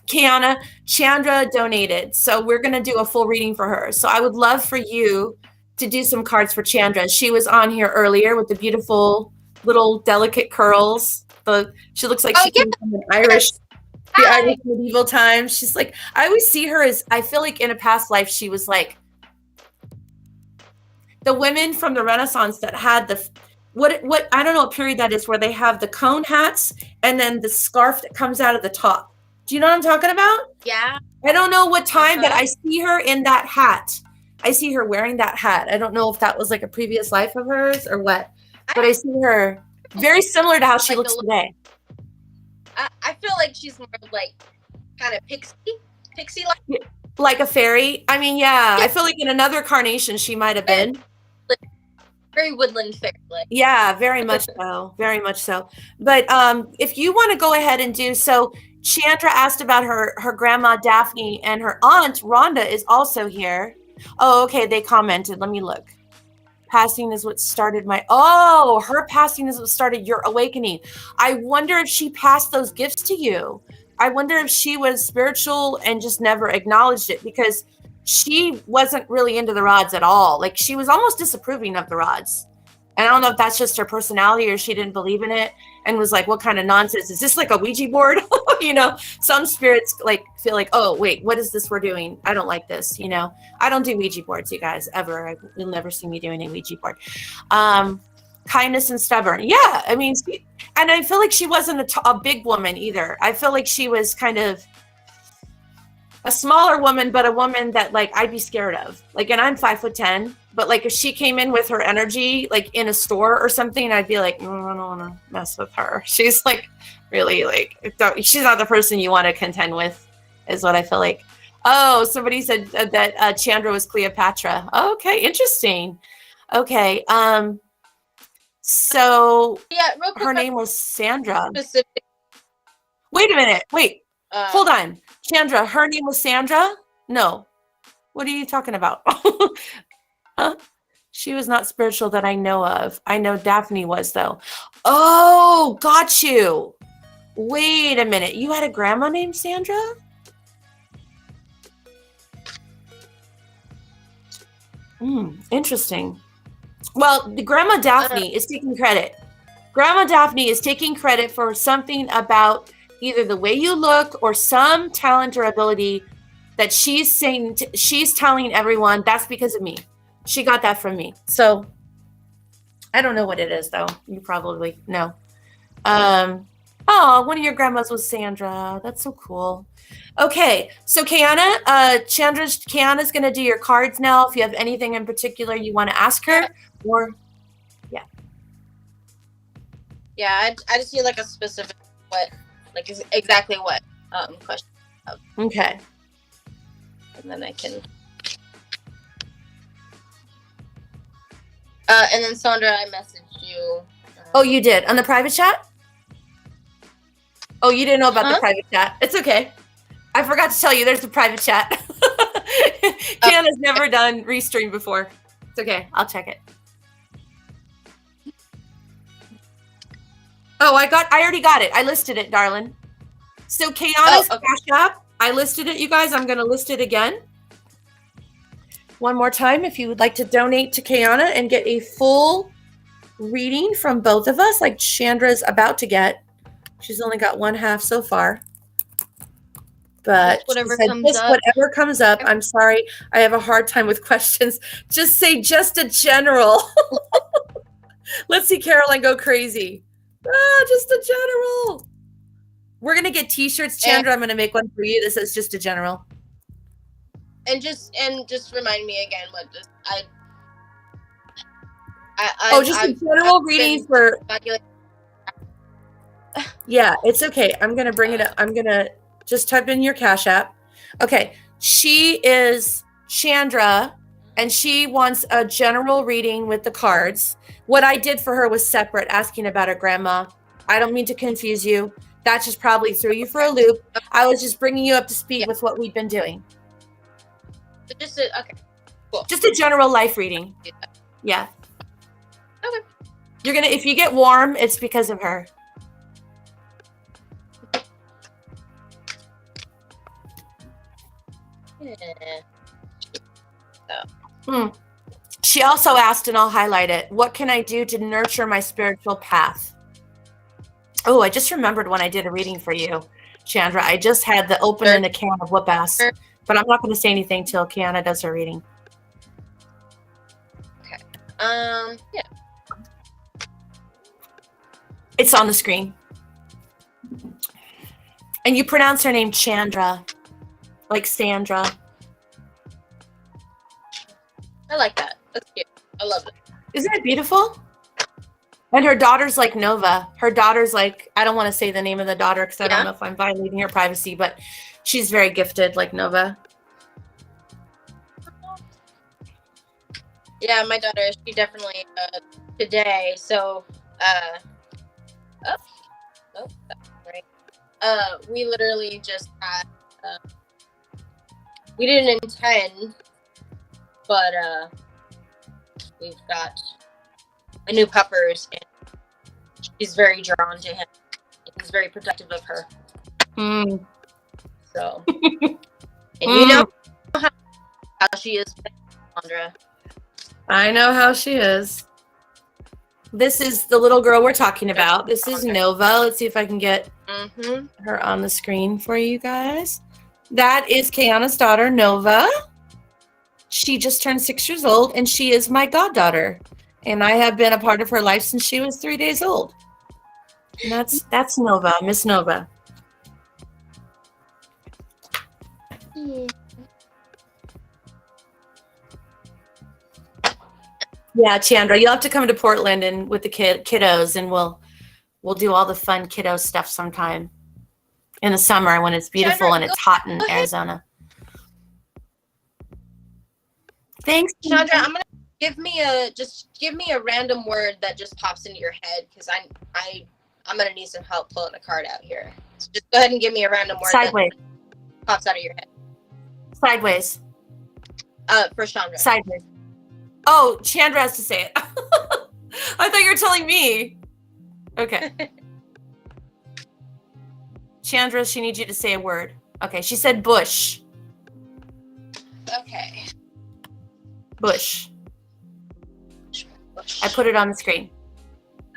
Kiana, Chandra donated, so we're going to do a full reading for her. So I would love for you to do some cards for Chandra. She was on here earlier with the beautiful little delicate curls. She looks like she came from the Irish medieval times. She's like, I always see her as, I feel like in a past life she was like the women from the Renaissance that had the what I don't know what period that is, where they have the cone hats and then the scarf that comes out of the top. Do you know what I'm talking about? Yeah. I don't know what time, but I see her in that hat. I see her wearing that hat. I don't know if that was like a previous life of hers or what, but I see her very similar to how she looks today. I feel like she's more like kind of pixie like a fairy. I mean, yeah, I feel like in another carnation she might have been. Very woodland fairy. Yeah, very much so. Very much so. But if you want to go ahead and do so, Chandra asked about her grandma Daphne, and her aunt Rhonda is also here. Oh, okay. They commented. Let me look. Passing is what started her passing is what started your awakening. I wonder if she passed those gifts to you. I wonder if she was spiritual and just never acknowledged it, because she wasn't really into the rods at all. Like, she was almost disapproving of the rods. And I don't know if that's just her personality or she didn't believe in it and was like, what kind of nonsense? Is this like a Ouija board? Some spirits like feel like, oh, wait, what is this we're doing? I don't like this. I don't do Ouija boards, you guys, ever. You'll never see me doing a Ouija board. Kindness and stubborn. Yeah. I mean, and I feel like she wasn't a big woman either. I feel like she was kind of a smaller woman, but a woman that like I'd be scared of. Like, and I'm 5'10", but like if she came in with her energy, like in a store or something, I'd be like, I don't want to mess with her. She's like really like, she's not the person you want to contend with, is what I feel like. Oh, somebody said that Chandra was Cleopatra. Okay, interesting. Okay, so yeah, real quick, her name was Sandra. Specific. Wait a minute. Wait. Hold on. Chandra, her name was Sandra? No. What are you talking about? Huh? She was not spiritual that I know of. I know Daphne was, though. Oh, got you. Wait a minute. You had a grandma named Sandra? Interesting. Well, the Grandma Daphne is taking credit. Grandma Daphne is taking credit for something about either the way you look or some talent or ability that she's saying, she's telling everyone, that's because of me. She got that from me. So I don't know what it is, though. You probably know. One of your grandmas was Sandra. That's so cool. Okay, so Kiana, Kiana's going to do your cards now. If you have anything in particular you want to ask her, or yeah, I just need like a specific exactly what question. Okay, and then I can. And then Sandra, I messaged you. Oh, you did on the private chat? Oh, you didn't know about the private chat. It's okay. I forgot to tell you there's a private chat. Kiana's never done Restream before. It's okay. I'll check it. Oh, I already got it. I listed it, darling. So Kiana's Cashapp, I listed it, you guys. I'm going to list it again. One more time, if you would like to donate to Kiana and get a full reading from both of us, like Chandra's about to get. She's only got one half so far. But whatever comes up. I'm sorry. I have a hard time with questions. Just say just a general. Let's see Caroline go crazy. Just a general. We're gonna get T-shirts, Chandra. I'm gonna make one for you. This is just a general. And just remind me again what this just a general reading for. Yeah, it's okay. I'm gonna bring it up. I'm gonna just type in your Cash App. Okay, she is Chandra, and she wants a general reading with the cards. What I did for her was separate, asking about her grandma. I don't mean to confuse you. That just probably threw you for a loop. I was just bringing you up to speed with what we've been doing. Okay, cool. Just a general life reading. Yeah. Okay. You're gonna, if you get warm, it's because of her. She also asked, and I'll highlight it, what can I do to nurture my spiritual path? Oh, I just remembered when I did a reading for you, Chandra. I just had the opening a can of whoop ass, but I'm not going to say anything till Kiana does her reading. Okay. Yeah. It's on the screen. And you pronounce her name Chandra, like Sandra. I like that. That's cute. I love it. Isn't it beautiful? And her daughter's like Nova. Her daughter's like, I don't want to say the name of the daughter because I don't know if I'm violating her privacy, but she's very gifted like Nova. Yeah, my daughter, she definitely today. So, that's right. We literally just had. We didn't intend, but we've got a new puppers, and she's very drawn to him. He's very protective of her. So, and you know how she is, Sandra. I know how she is. This is the little girl we're talking about. This is Nova. Let's see if I can get her on the screen for you guys. That is Kiana's daughter, Nova. She just turned 6 years old, and she is my goddaughter. And I have been a part of her life since she was 3 days old. And that's Nova, Miss Nova. Yeah, Chandra, you'll have to come to Portland and with the kiddos, and we'll do all the fun kiddo stuff sometime in the summer when it's beautiful Chandra, and it's hot in Arizona. Thanks, Chandra. I'm gonna give me a random word that just pops into your head, because I'm gonna need some help pulling a card out here. So just go ahead and give me a random word Sideways. that pops out of your head. Sideways. For Chandra. Sideways. Oh, Chandra has to say it. I thought you were telling me. Okay. Chandra, she needs you to say a word. Okay, she said bush. Okay. Bush. Bush. I put it on the screen.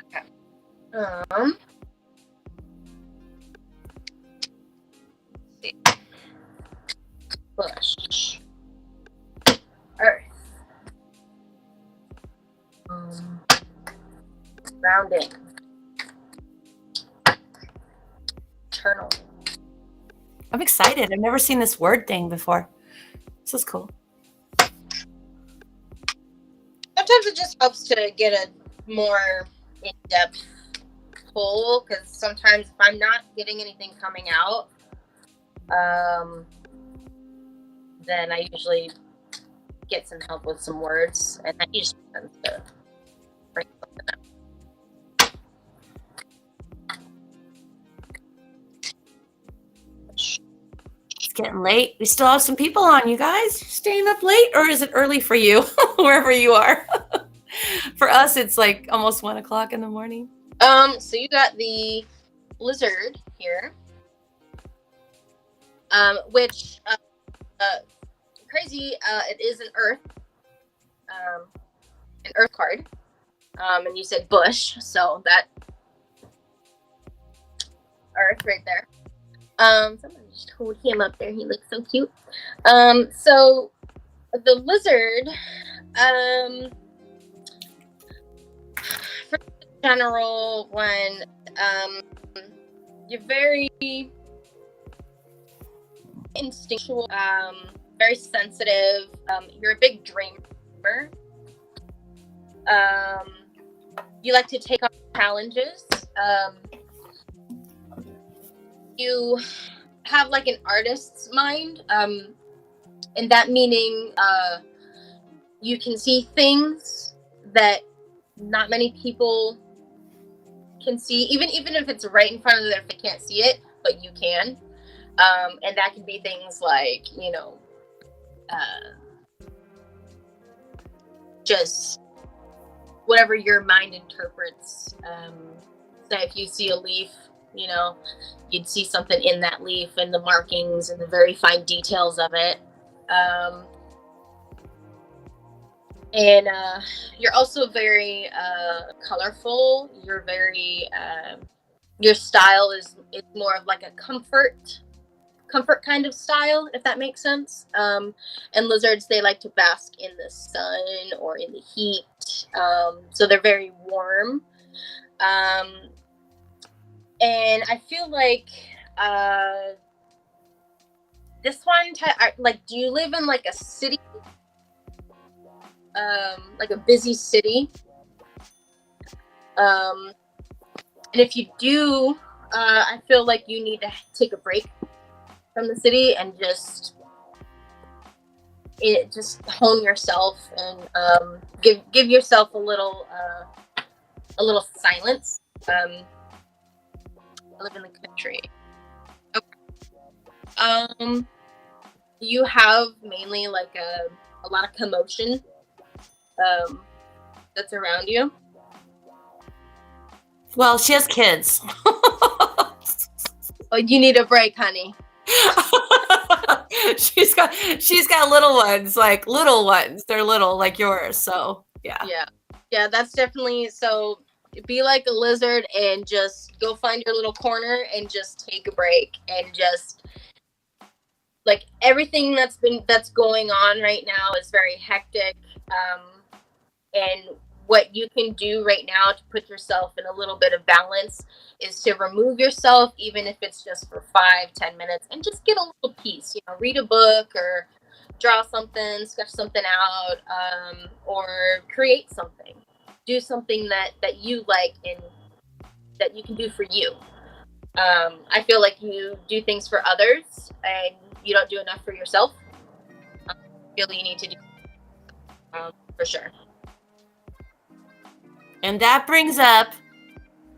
Okay. Let's see. Bush. Earth. Grounding. Eternal. I'm excited. I've never seen this word thing before. This is cool. Sometimes it just helps to get a more in-depth pull, because sometimes if I'm not getting anything coming out, then I usually get some help with some words, and that usually tends to bring something out. It's getting late. We still have some people on, you guys. Staying up late, or is it early for you, wherever you are? For us, it's like almost 1 o'clock in the morning. So you got the lizard here, which crazy. It is an earth card. And you said bush, so that earth right there. Someone just hold him up there. He looks so cute. So the lizard, for the general one, you're very instinctual, very sensitive. You're a big dreamer. You like to take on challenges. You have like an artist's mind, and that meaning you can see things that not many people can see, even if it's right in front of them, if they can't see it, but you can. And that can be things like, just whatever your mind interprets. So if you see a leaf, you'd see something in that leaf and the markings and the very fine details of it. And you're also very colorful. You're very, your style is more of like a comfort kind of style, if that makes sense. And lizards, they like to bask in the sun or in the heat. So they're very warm. And I feel like this one, like, do you live in like a city? Like a busy city? And if you do, I feel like you need to take a break from the city and just hone yourself and give yourself a little silence. I live in the country. Okay. You have mainly like a lot of commotion that's around you. Well, she has kids. Oh, you need a break, honey. She's got little ones, like little ones. They're little like yours. So yeah, that's definitely. So be like a lizard and just go find your little corner and just take a break and just, like, everything that's going on right now is very hectic. And what you can do right now to put yourself in a little bit of balance is to remove yourself, even if it's just for 5-10 minutes, and just get a little peace. Read a book or draw something, sketch something out, or create something. Do something that you like and that you can do for you. I feel like you do things for others and you don't do enough for yourself. I feel you need to do for sure. And that brings up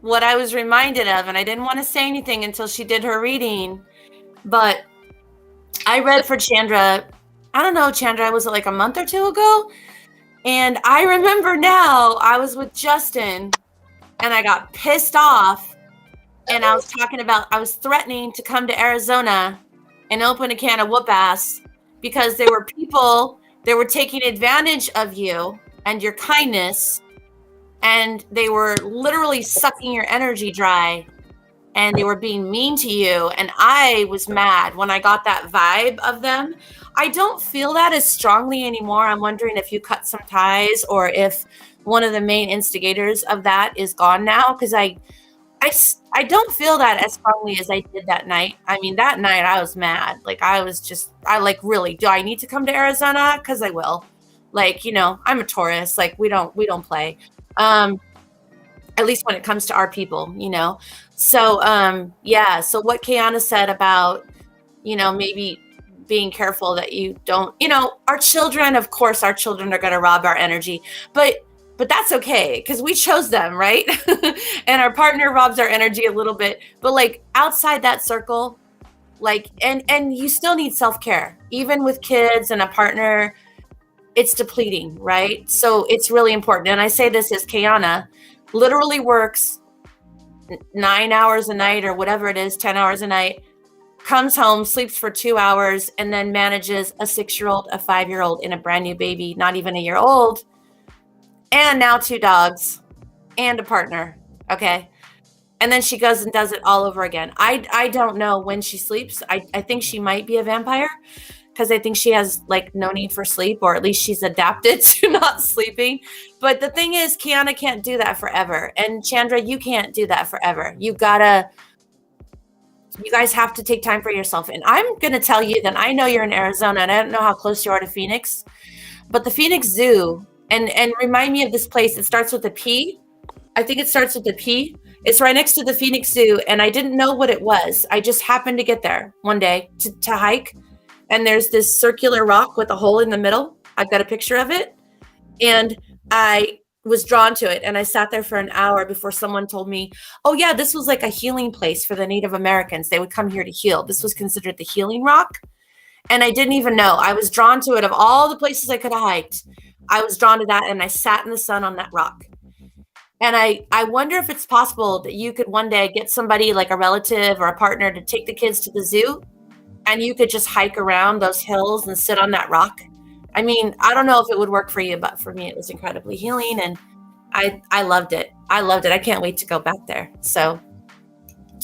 what I was reminded of, and I didn't want to say anything until she did her reading, but I read for Chandra, I don't know, Chandra, was it like a month or two ago? And I remember now I was with Justin and I got pissed off and I was threatening to come to Arizona and open a can of whoop ass because there were people that were taking advantage of you and your kindness, and they were literally sucking your energy dry and they were being mean to you. And I was mad when I got that vibe of them. I don't feel that as strongly anymore. I'm wondering if you cut some ties or if one of the main instigators of that is gone now, because I don't feel that as strongly as I did that night. I mean, that night I was mad. Like, really, do I need to come to Arizona? Because I will. Like, I'm a Taurus. Like, we don't play. At least when it comes to our people, So, so what Kiana said about, maybe being careful that you don't, our children, of course, our children are going to rob our energy, but that's okay because we chose them, right? And our partner robs our energy a little bit, but like outside that circle, like, and you still need self-care, even with kids and a partner, it's depleting, right? So it's really important. And I say this as Kiana literally works 9 hours a night or whatever it is, 10 hours a night, comes home, sleeps for 2 hours, and then manages a 6-year-old, a 5-year-old, and a brand new baby, not even a year old, and now 2 dogs and a partner. Okay. And then she goes and does it all over again. I don't know when she sleeps. I think she might be a vampire because I think she has like no need for sleep, or at least she's adapted to not sleeping. But the thing is, Kiana can't do that forever. And Chandra, you can't do that forever. You gotta you guys have to take time for yourself. And I'm going to tell you that I know you're in Arizona, and I don't know how close you are to Phoenix, but the Phoenix Zoo, and remind me of this place. It starts with a P. I think it starts with a P. It's right next to the Phoenix Zoo, and I didn't know what it was. I just happened to get there one day to hike, and there's this circular rock with a hole in the middle. I've got a picture of it, and I was drawn to it, and I sat there for an hour before someone told me, oh yeah, this was like a healing place for the Native Americans. They would come here to heal. This was considered the healing rock, and I didn't even know. I was drawn to it. Of all the places I could have hiked, I was drawn to that, and I sat in the sun on that rock. And I wonder if it's possible that you could one day get somebody, like a relative or a partner, to take the kids to the zoo, and you could just hike around those hills and sit on that rock. I mean, I don't know if it would work for you, but for me, it was incredibly healing, and I loved it. I loved it. I can't wait to go back there. So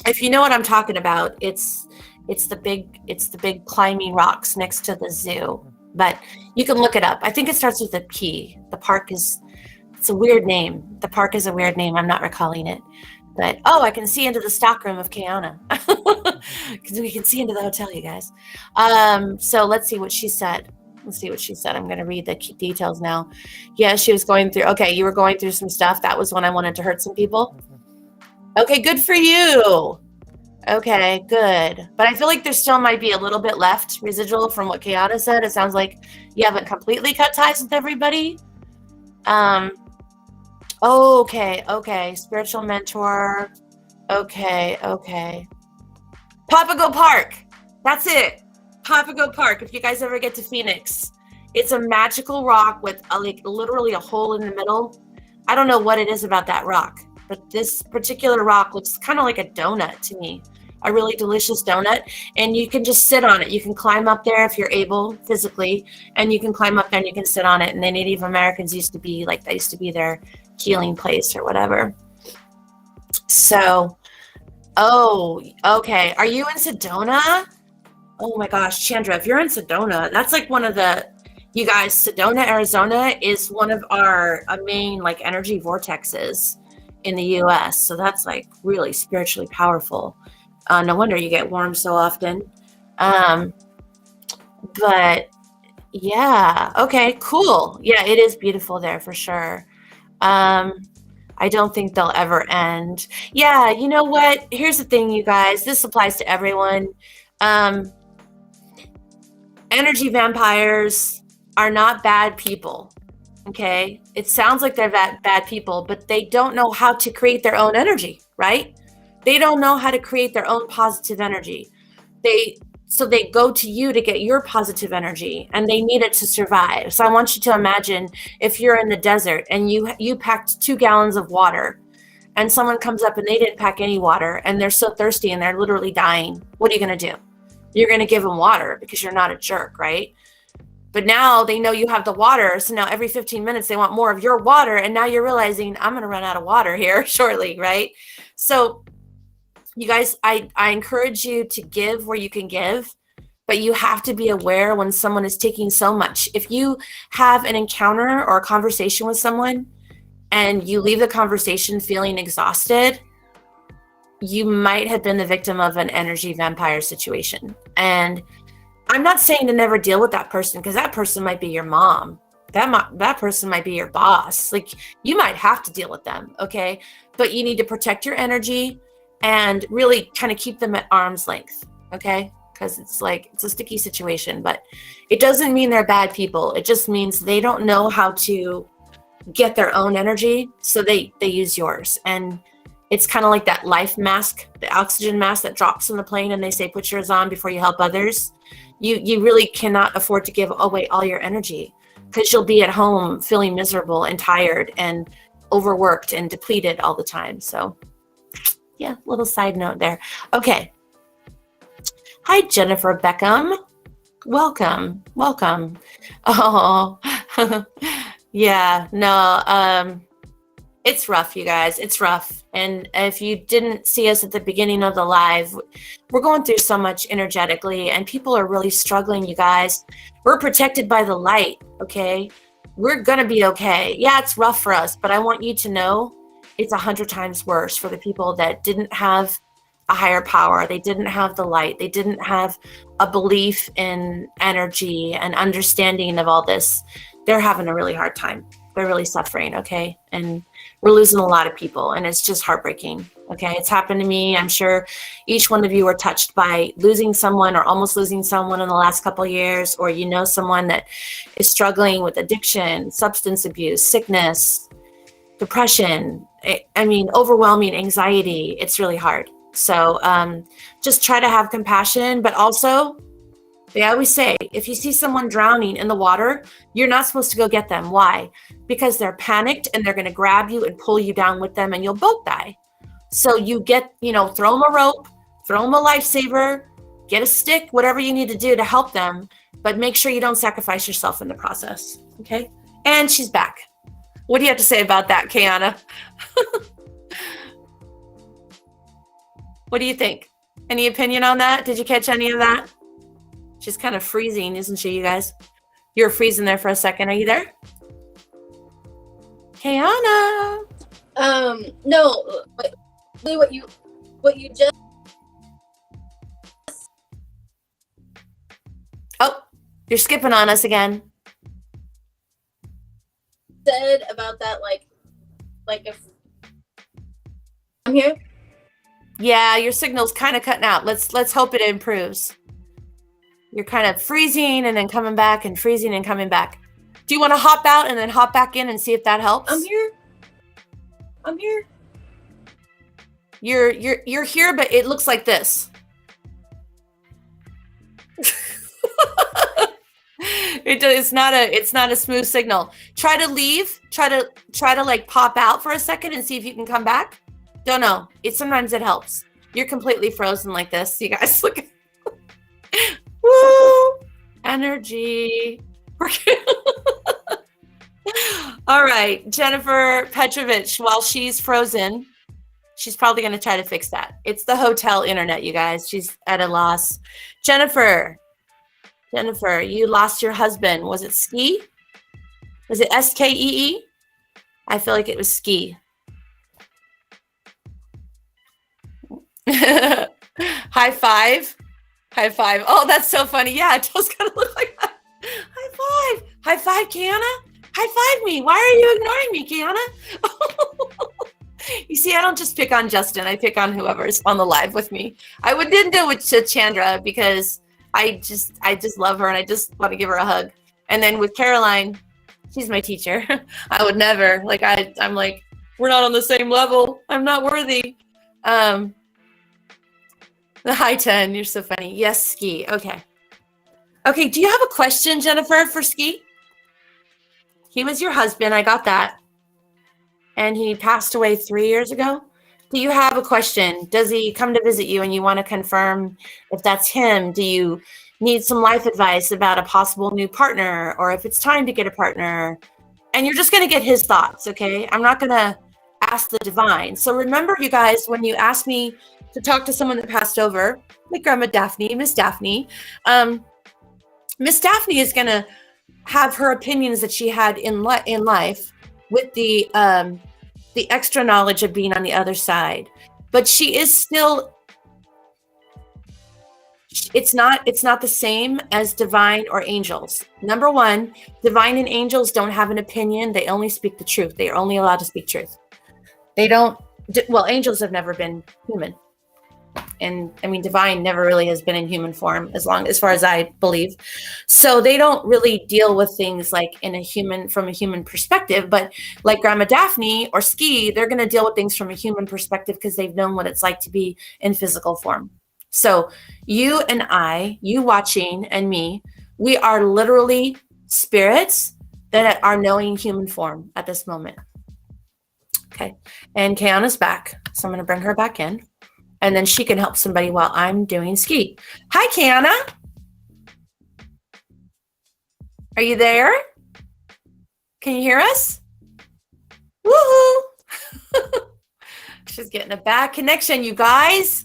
if you know what I'm talking about, it's the big climbing rocks next to the zoo, but you can look it up. I think it starts with a P. The park it's a weird name. The park is a weird name. I'm not recalling it. But, I can see into the stockroom of Kiana. Because we can see into the hotel, you guys. So let's see what she said. I'm going to read the details now. Yeah, she was going through. Okay, you were going through some stuff. That was when I wanted to hurt some people. Okay, good for you. Okay, good. But I feel like there still might be a little bit left residual from what Kiana said. It sounds like you haven't completely cut ties with everybody. Okay. Spiritual mentor. Okay. Papago Park. That's it. Papago Park. If you guys ever get to Phoenix, it's a magical rock with literally a hole in the middle. I don't know what it is about that rock, but this particular rock looks kind of like a donut to me. A really delicious donut, and you can just sit on it. You can climb up there if you're able physically, and you can climb up there and you can sit on it. And the Native Americans used to be their healing place or whatever. So, okay. Are you in Sedona? Oh my gosh, Chandra, if you're in Sedona, that's like one of you guys, Sedona, Arizona is one of our main like energy vortexes in the US. So that's like really spiritually powerful. No wonder you get warm so often. But yeah, okay, cool. Yeah, it is beautiful there for sure. I don't think they'll ever end. Yeah, you know what? Here's the thing, you guys. This applies to everyone. Energy vampires are not bad people. Okay? It sounds like they're bad people, but they don't know how to create their own energy, right? They don't know how to create their own positive energy. So they go to you to get your positive energy, and they need it to survive. So I want you to imagine if you're in the desert and you packed 2 gallons of water, and someone comes up and they didn't pack any water, and they're so thirsty and they're literally dying. What are you going to do? You're going to give them water because you're not a jerk, right? But now they know you have the water. So now every 15 minutes they want more of your water. And now you're realizing I'm going to run out of water here shortly, right? So you guys, I encourage you to give where you can give, but you have to be aware when someone is taking so much. If you have an encounter or a conversation with someone and you leave the conversation feeling exhausted, you might have been the victim of an energy vampire situation. And I'm not saying to never deal with that person, because that person might be your mom. That person might be your boss. Like, you might have to deal with them, okay? But you need to protect your energy and really kind of keep them at arm's length, okay? Because it's a sticky situation, but it doesn't mean they're bad people. It just means they don't know how to get their own energy, so they use yours. And it's kind of like that life mask, the oxygen mask that drops in the plane, and they say, put yours on before you help others. You really cannot afford to give away all your energy, because you'll be at home feeling miserable and tired and overworked and depleted all the time. So yeah, little side note there. Okay. Hi, Jennifer Beckham. Welcome. Oh, yeah, no, it's rough, you guys. It's rough. And if you didn't see us at the beginning of the live, we're going through so much energetically, and people are really struggling, you guys. We're protected by the light, okay? We're going to be okay. Yeah, it's rough for us, but I want you to know it's 100 times worse for the people that didn't have a higher power. They didn't have the light. They didn't have a belief in energy and understanding of all this. They're having a really hard time. They're really suffering, okay? And we're losing a lot of people, and it's just heartbreaking, okay? It's happened to me. I'm sure each one of you were touched by losing someone or almost losing someone in the last couple of years, or you know someone that is struggling with addiction, substance abuse, sickness, depression, I mean, overwhelming anxiety. It's really hard. So just try to have compassion, but also, they always say, if you see someone drowning in the water, you're not supposed to go get them. Why? Because they're panicked and they're going to grab you and pull you down with them and you'll both die. So you get, throw them a rope, throw them a lifesaver, get a stick, whatever you need to do to help them, but make sure you don't sacrifice yourself in the process. Okay? And she's back. What do you have to say about that, Kiana? What do you think? Any opinion on that? Did you catch any of that? She's kind of freezing, isn't she, you guys? You're freezing there for a second. Are you there? Kiana. No. What you just. Oh, you're skipping on us again. Said about that, like if I'm here. Yeah, your signal's kind of cutting out. Let's hope it improves. You're kind of freezing and then coming back and freezing and coming back. Do you want to hop out and then hop back in and see if that helps? I'm here. You're here, but it looks like this. It's not a smooth signal. Try to leave. Try to like pop out for a second and see if you can come back. Don't know. Sometimes it helps. You're completely frozen like this. You guys look. Woo! Energy. All right, Jennifer Petrovich, while she's frozen, she's probably going to try to fix that. It's the hotel internet, you guys. She's at a loss. Jennifer, you lost your husband. Was it Ski? Was it Skee? I feel like it was Ski. High five. High five. Oh, that's so funny. Yeah, it does kind of look like that. High five. High five, Kiana. High five me. Why are you ignoring me, Kiana? You see, I don't just pick on Justin. I pick on whoever's on the live with me. didn't do it with Chandra because I just love her and I just want to give her a hug. And then with Caroline, she's my teacher. I would never. I'm like, we're not on the same level. I'm not worthy. The high 10, you're so funny. Yes, Ski. Okay. Okay, do you have a question, Jennifer, for Ski? He was your husband. I got that. And he passed away 3 years ago. Do you have a question? Does he come to visit you and you want to confirm if that's him? Do you need some life advice about a possible new partner or if it's time to get a partner? And you're just going to get his thoughts, okay? I'm not going to ask the divine. So remember, you guys, when you asked me to talk to someone that passed over, like Grandma Daphne, Miss Daphne. Miss Daphne is going to have her opinions that she had in life with the extra knowledge of being on the other side. But she is still, it's not the same as divine or angels. Number one, divine and angels don't have an opinion. They only speak the truth. They are only allowed to speak truth. They don't, well, angels have never been human. And I mean, divine never really has been in human form as far as I believe. So they don't really deal with things like from a human perspective, but like Grandma Daphne or Ski, they're going to deal with things from a human perspective because they've known what it's like to be in physical form. So you and I, you watching and me, we are literally spirits that are knowing human form at this moment. Okay. And Kiana's back. So I'm going to bring her back in. And then she can help somebody while I'm doing Ski. Hi, Kiana. Are you there? Can you hear us? Woohoo! She's getting a bad connection, you guys.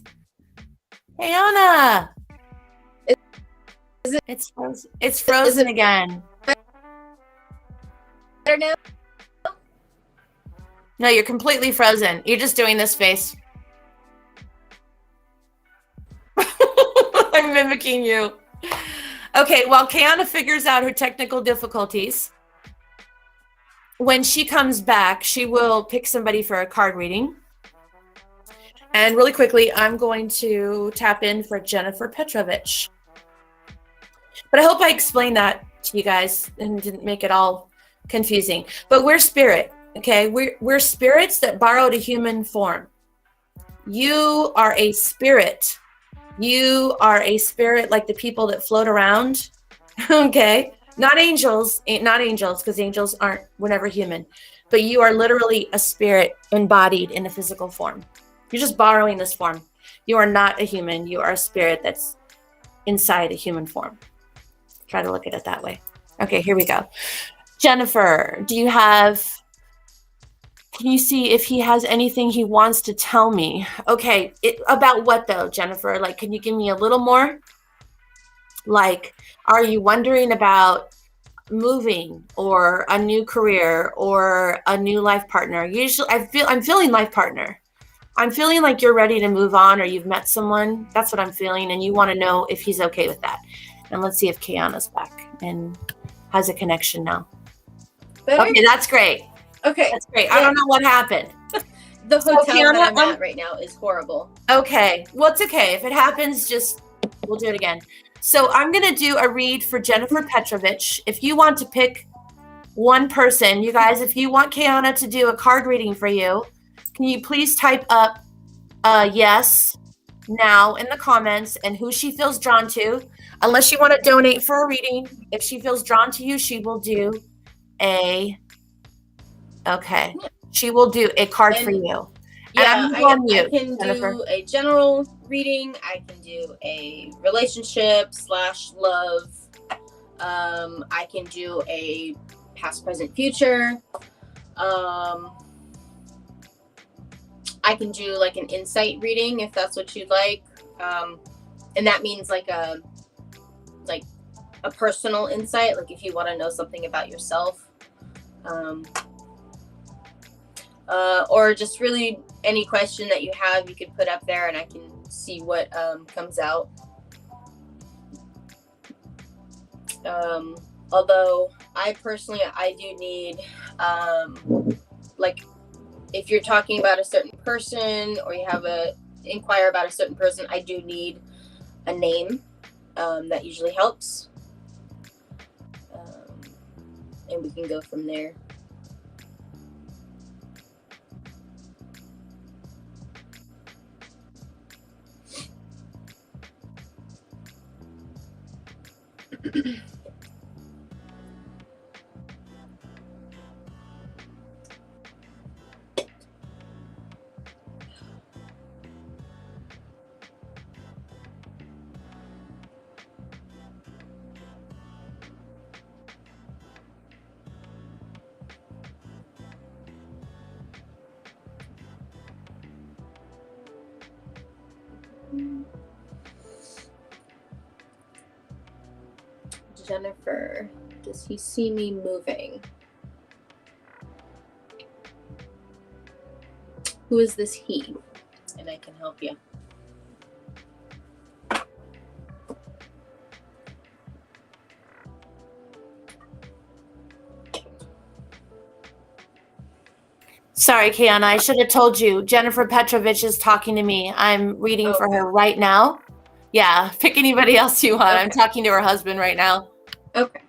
Kiana. It's frozen again. Better now? No, you're completely frozen. You're just doing this face. I'm mimicking you. Okay, while Kiana figures out her technical difficulties, when she comes back, she will pick somebody for a card reading. And really quickly, I'm going to tap in for Jennifer Petrovich. But I hope I explained that to you guys and didn't make it all confusing. But we're spirit, okay? We're spirits that borrowed a human form. You are a spirit. You are a spirit like the people that float around, okay? Not angels, because angels were never human. But you are literally a spirit embodied in a physical form. You're just borrowing this form. You are not a human. You are a spirit that's inside a human form. Try to look at it that way. Okay, here we go. Jennifer, can you see if he has anything he wants to tell me? Okay, about what though, Jennifer? Like, can you give me a little more? Like, are you wondering about moving or a new career or a new life partner? Usually, I'm feeling life partner. I'm feeling like you're ready to move on or you've met someone. That's what I'm feeling, and you want to know if he's okay with that. And let's see if Kiana's back and has a connection now. Better? Okay, that's great. Okay. That's great. I don't know what happened. The hotel Kiana, that I'm at right now is horrible. Okay. Well, it's okay. If it happens, we'll do it again. So I'm going to do a read for Jennifer Petrovich. If you want to pick one person, you guys, if you want Kiana to do a card reading for you, can you please type up yes now in the comments and who she feels drawn to. Unless you want to donate for a reading, if she feels drawn to you, she will do a card for you. Yeah, I can do a general reading. I can do a relationship / love. I can do a past, present, future. I can do like an insight reading if that's what you'd like. And that means like a personal insight, like if you want to know something about yourself. Or just really any question that you have, you could put up there and I can see what comes out. Although I do need, like if you're talking about a certain person or you have inquire about a certain person, I do need a name. That usually helps. And we can go from there. Jennifer, does he see me moving? Who is this he? And I can help you. Sorry, Kiana, I should have told you. Jennifer Petrovich is talking to me. I'm reading for her right now. Yeah, pick anybody else you want. Okay. I'm talking to her husband right now. Okay.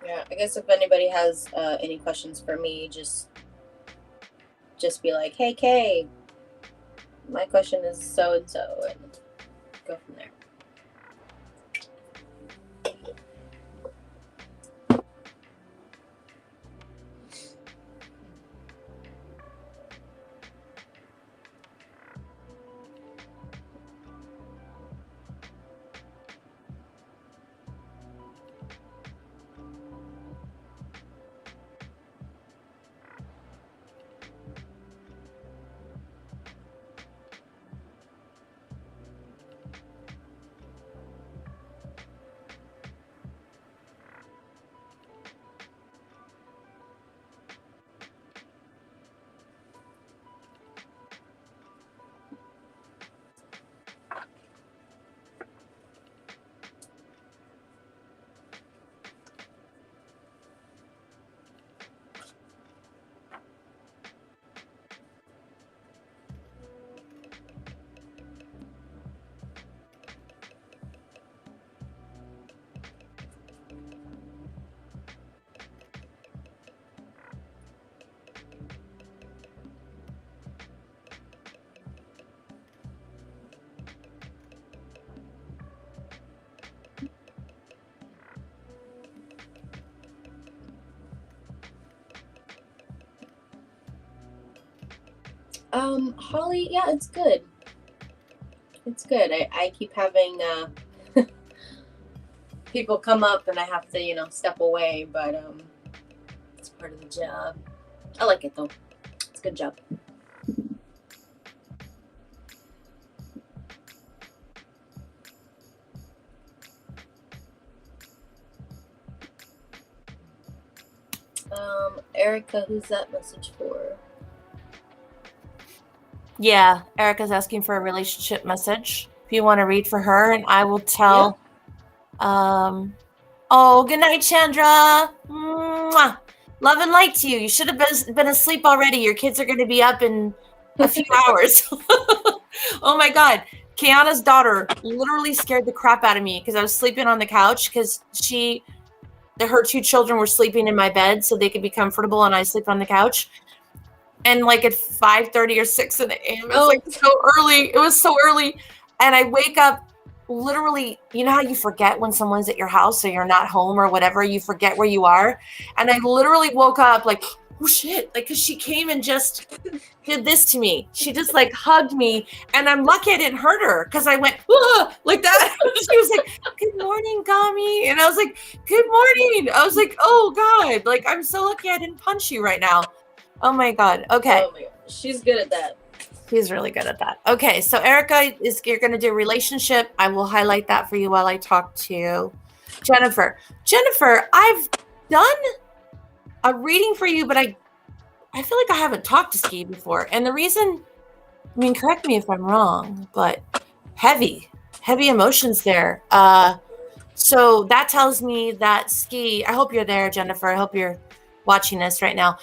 Yeah, I guess if anybody has any questions for me, just be like, hey, Kay, my question is so-and-so, and go from there. Holly, yeah, it's good. It's good. I keep having people come up and I have to, step away, but it's part of the job. I like it though. It's a good job. Erica, who's that message for? Yeah, Erica's asking for a relationship message. If you want to read for her, and I will tell. Yeah. Oh, good night, Chandra. Mwah. Love and light to you. You should have been asleep already. Your kids are going to be up in a few hours. Oh my God. Kiana's daughter literally scared the crap out of me because I was sleeping on the couch because her two children were sleeping in my bed so they could be comfortable, and I sleep on the couch. And like at 5:30 or 6 a.m. It was like so early. It was so early. And I wake up literally, you know how you forget when someone's at your house or you're not home or whatever, you forget where you are. And I literally woke up like, oh shit, like, cause she came and just did this to me. She just like hugged me, and I'm lucky I didn't hurt her because I went like that. She was like, good morning, Gami. And I was like, good morning. I was like, oh God, like, I'm so lucky I didn't punch you right now. Oh my God. Okay. Oh my God. She's good at that. She's really good at that. Okay. So Erica, you're going to do relationship. I will highlight that for you while I talk to Jennifer. Jennifer, I've done a reading for you, but I feel like I haven't talked to Ski before. And the reason, I mean, correct me if I'm wrong, but heavy emotions there. So that tells me that Ski, I hope you're there, Jennifer. I hope you're watching this right now.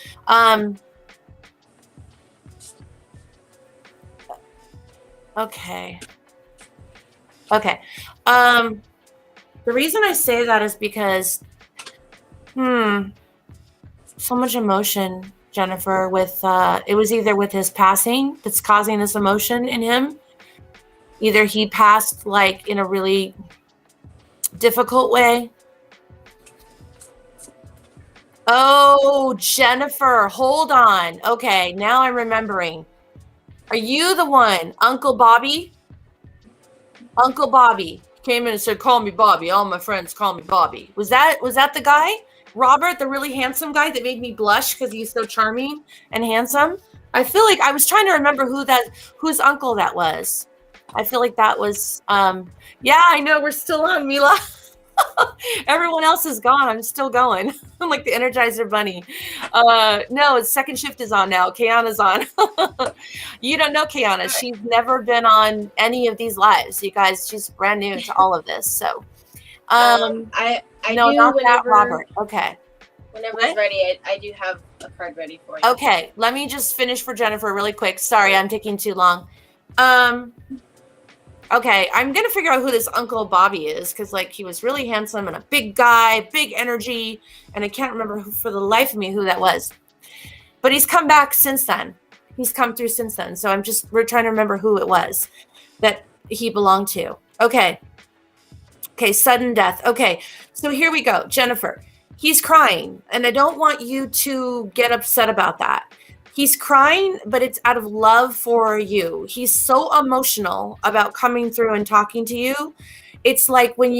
Okay. The reason I say that is because, so much emotion, Jennifer, with, it was either with his passing that's causing this emotion in him. Either he passed like in a really difficult way. Oh, Jennifer, hold on. Okay, now I'm remembering. Are you the one, Uncle Bobby? Uncle Bobby came in and said, call me Bobby. All my friends call me Bobby. Was that the guy? Robert, the really handsome guy that made me blush because he's so charming and handsome? I feel like I was trying to remember whose uncle that was. I feel like that was, yeah, I know we're still on, Mila. Everyone else is gone. I'm still going. I'm like the Energizer Bunny. No, second shift is on now. Kiana's on. You don't know Kiana. She's never been on any of these lives. You guys, she's brand new to all of this. So, I no, do not whenever, that, Robert. Okay. Whenever it's ready, I do have a card ready for you. Okay, let me just finish for Jennifer really quick. Sorry, I'm taking too long. Okay, I'm going to figure out who this Uncle Bobby is because, like, he was really handsome and a big guy, big energy, and I can't remember for the life of me who that was. But he's come back since then. He's come through since then. So we're trying to remember who it was that he belonged to. Okay, sudden death. Okay, so here we go. Jennifer, he's crying, and I don't want you to get upset about that. He's crying, but it's out of love for you. He's so emotional about coming through and talking to you. It's like when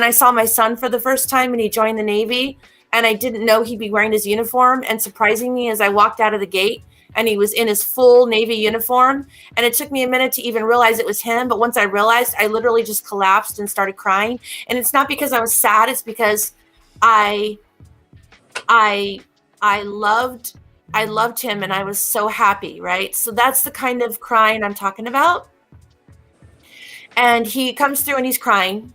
I saw my son for the first time and he joined the Navy and I didn't know he'd be wearing his uniform, and surprising me as I walked out of the gate and he was in his full Navy uniform. And it took me a minute to even realize it was him. But once I realized, I literally just collapsed and started crying. And it's not because I was sad. It's because I loved him and I was so happy, right? So that's the kind of crying I'm talking about. And he comes through and he's crying.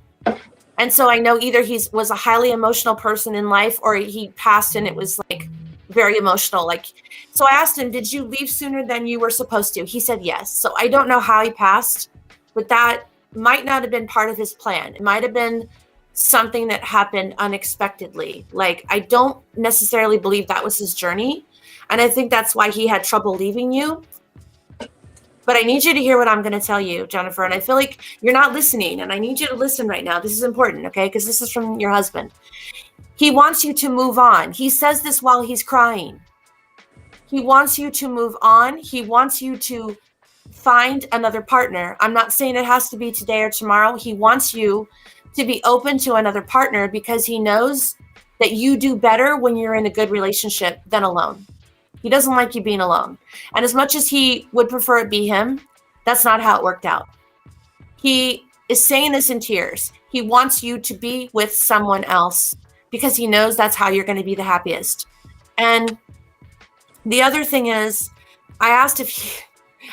And so I know either he was a highly emotional person in life or he passed and it was like very emotional. Like, so I asked him, did you leave sooner than you were supposed to? He said yes. So I don't know how he passed, but that might not have been part of his plan. It might have been something that happened unexpectedly. Like, I don't necessarily believe that was his journey. And I think that's why he had trouble leaving you. But I need you to hear what I'm going to tell you, Jennifer. And I feel like you're not listening. And I need you to listen right now. This is important, okay? Because this is from your husband. He wants you to move on. He says this while he's crying. He wants you to move on. He wants you to find another partner. I'm not saying it has to be today or tomorrow. He wants you to be open to another partner because he knows that you do better when you're in a good relationship than alone. He doesn't like you being alone. And as much as he would prefer it be him, that's not how it worked out. He is saying this in tears. He wants you to be with someone else because he knows that's how you're going to be the happiest. And the other thing is, I asked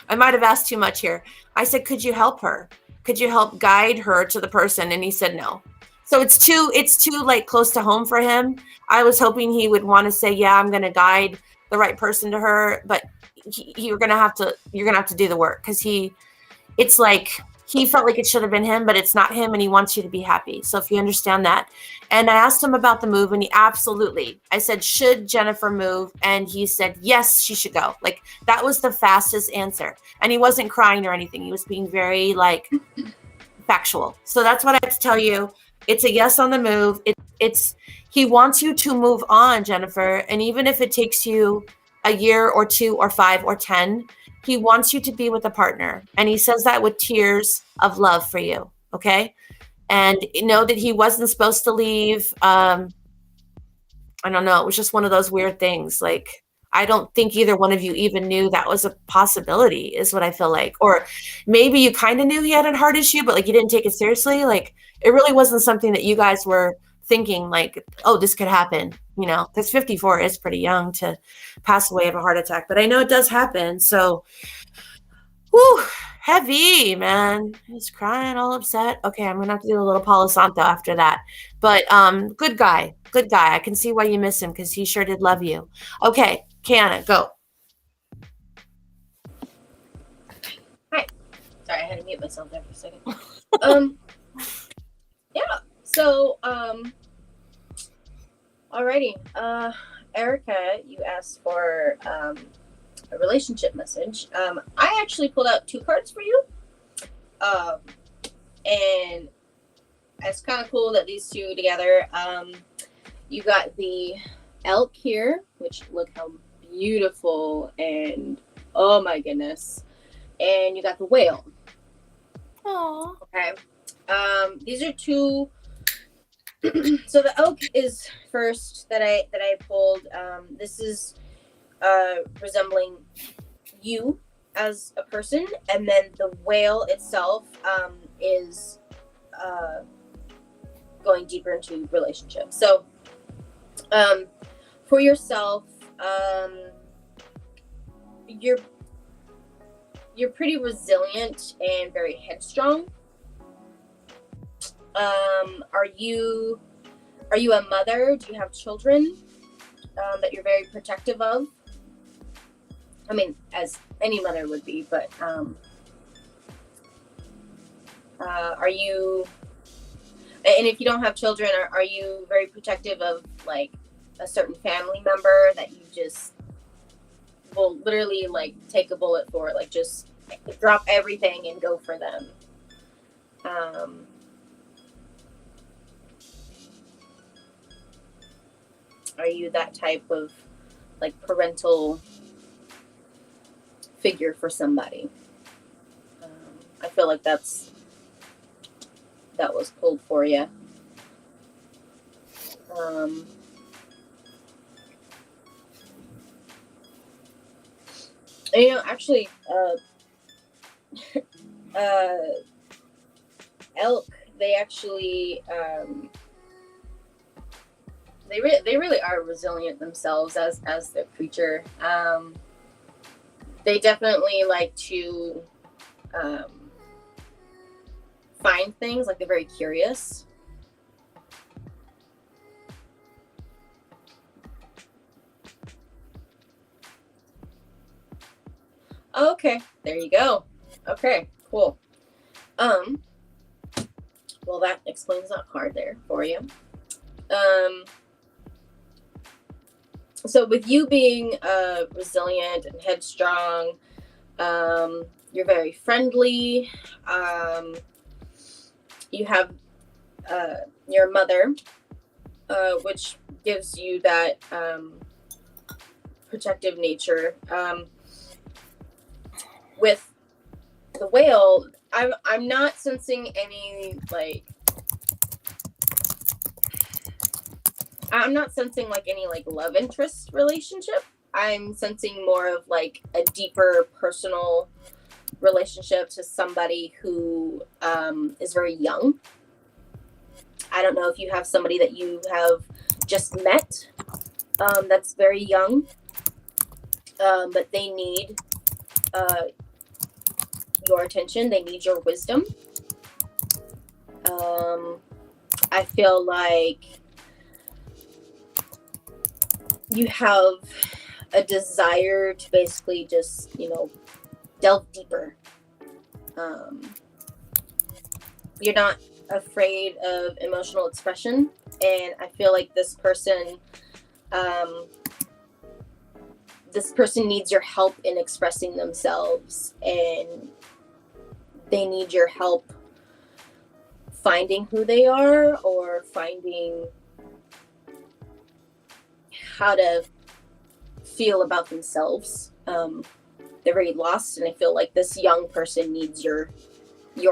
I might have asked too much here. I said, could you help her? Could you help guide her to the person? And he said no. So it's too like close to home for him. I was hoping he would want to say, yeah, I'm going to guide the right person to her, but you're going to have to do the work because it's like he felt like it should have been him, but it's not him, and he wants you to be happy. So if you understand that. And I asked him about the move, and I said, should Jennifer move? And he said, yes, she should go. Like, that was the fastest answer. And he wasn't crying or anything. He was being very like factual. So that's what I have to tell you. It's a yes on the move. He wants you to move on, Jennifer. And even if it takes you a year or 2 or 5 or 10, he wants you to be with a partner. And he says that with tears of love for you. Okay. And know that he wasn't supposed to leave. I don't know. It was just one of those weird things. Like, I don't think either one of you even knew that was a possibility, is what I feel like. Or maybe you kind of knew he had a heart issue, but like you didn't take it seriously. Like, it really wasn't something that you guys were thinking like, oh, this could happen, because 54 is pretty young to pass away of a heart attack, but I know it does happen. So, whew, heavy, man. He's crying, all upset. Okay, I'm gonna have to do a little Palo Santo after that. But good guy. I can see why you miss him because he sure did love you. Okay, Kiana, go. Hi. Sorry, I had to mute myself there for a second. Yeah. So, alrighty. Erica, you asked for a relationship message. I actually pulled out 2 cards for you. And it's kind of cool that these 2 together. You got the elk here, which look how beautiful, and oh my goodness. And you got the whale. Aww. Okay. These are 2. So the elk is first that I pulled. This is resembling you as a person, and then the whale itself is going deeper into relationships. So for yourself, you're pretty resilient and very headstrong. Are you a mother? Do you have children that you're very protective of? I mean, as any mother would be, but are you, and if you don't have children, are you very protective of like a certain family member that you just will literally like take a bullet for, like just drop everything and go for them? Are you that type of like parental figure for somebody? I feel like that was pulled for you. Actually, elk, they actually they really are resilient themselves as the creature. They definitely like to find things, like they're very curious. Okay, there you go. Okay, cool. Well, that explains that card there for you. So with you being resilient and headstrong, you're very friendly. You have your mother, which gives you that protective nature. With the whale, I'm not sensing any like. I'm not sensing like any like love interest relationship. I'm sensing more of like a deeper personal relationship to somebody who is very young. I don't know if you have somebody that you have just met that's very young, but they need your attention. They need your wisdom. I feel like you have a desire to basically just, delve deeper. You're not afraid of emotional expression, and I feel like this person needs your help in expressing themselves, and they need your help finding who they are or finding how to feel about themselves. They're very lost, and I feel like this young person needs your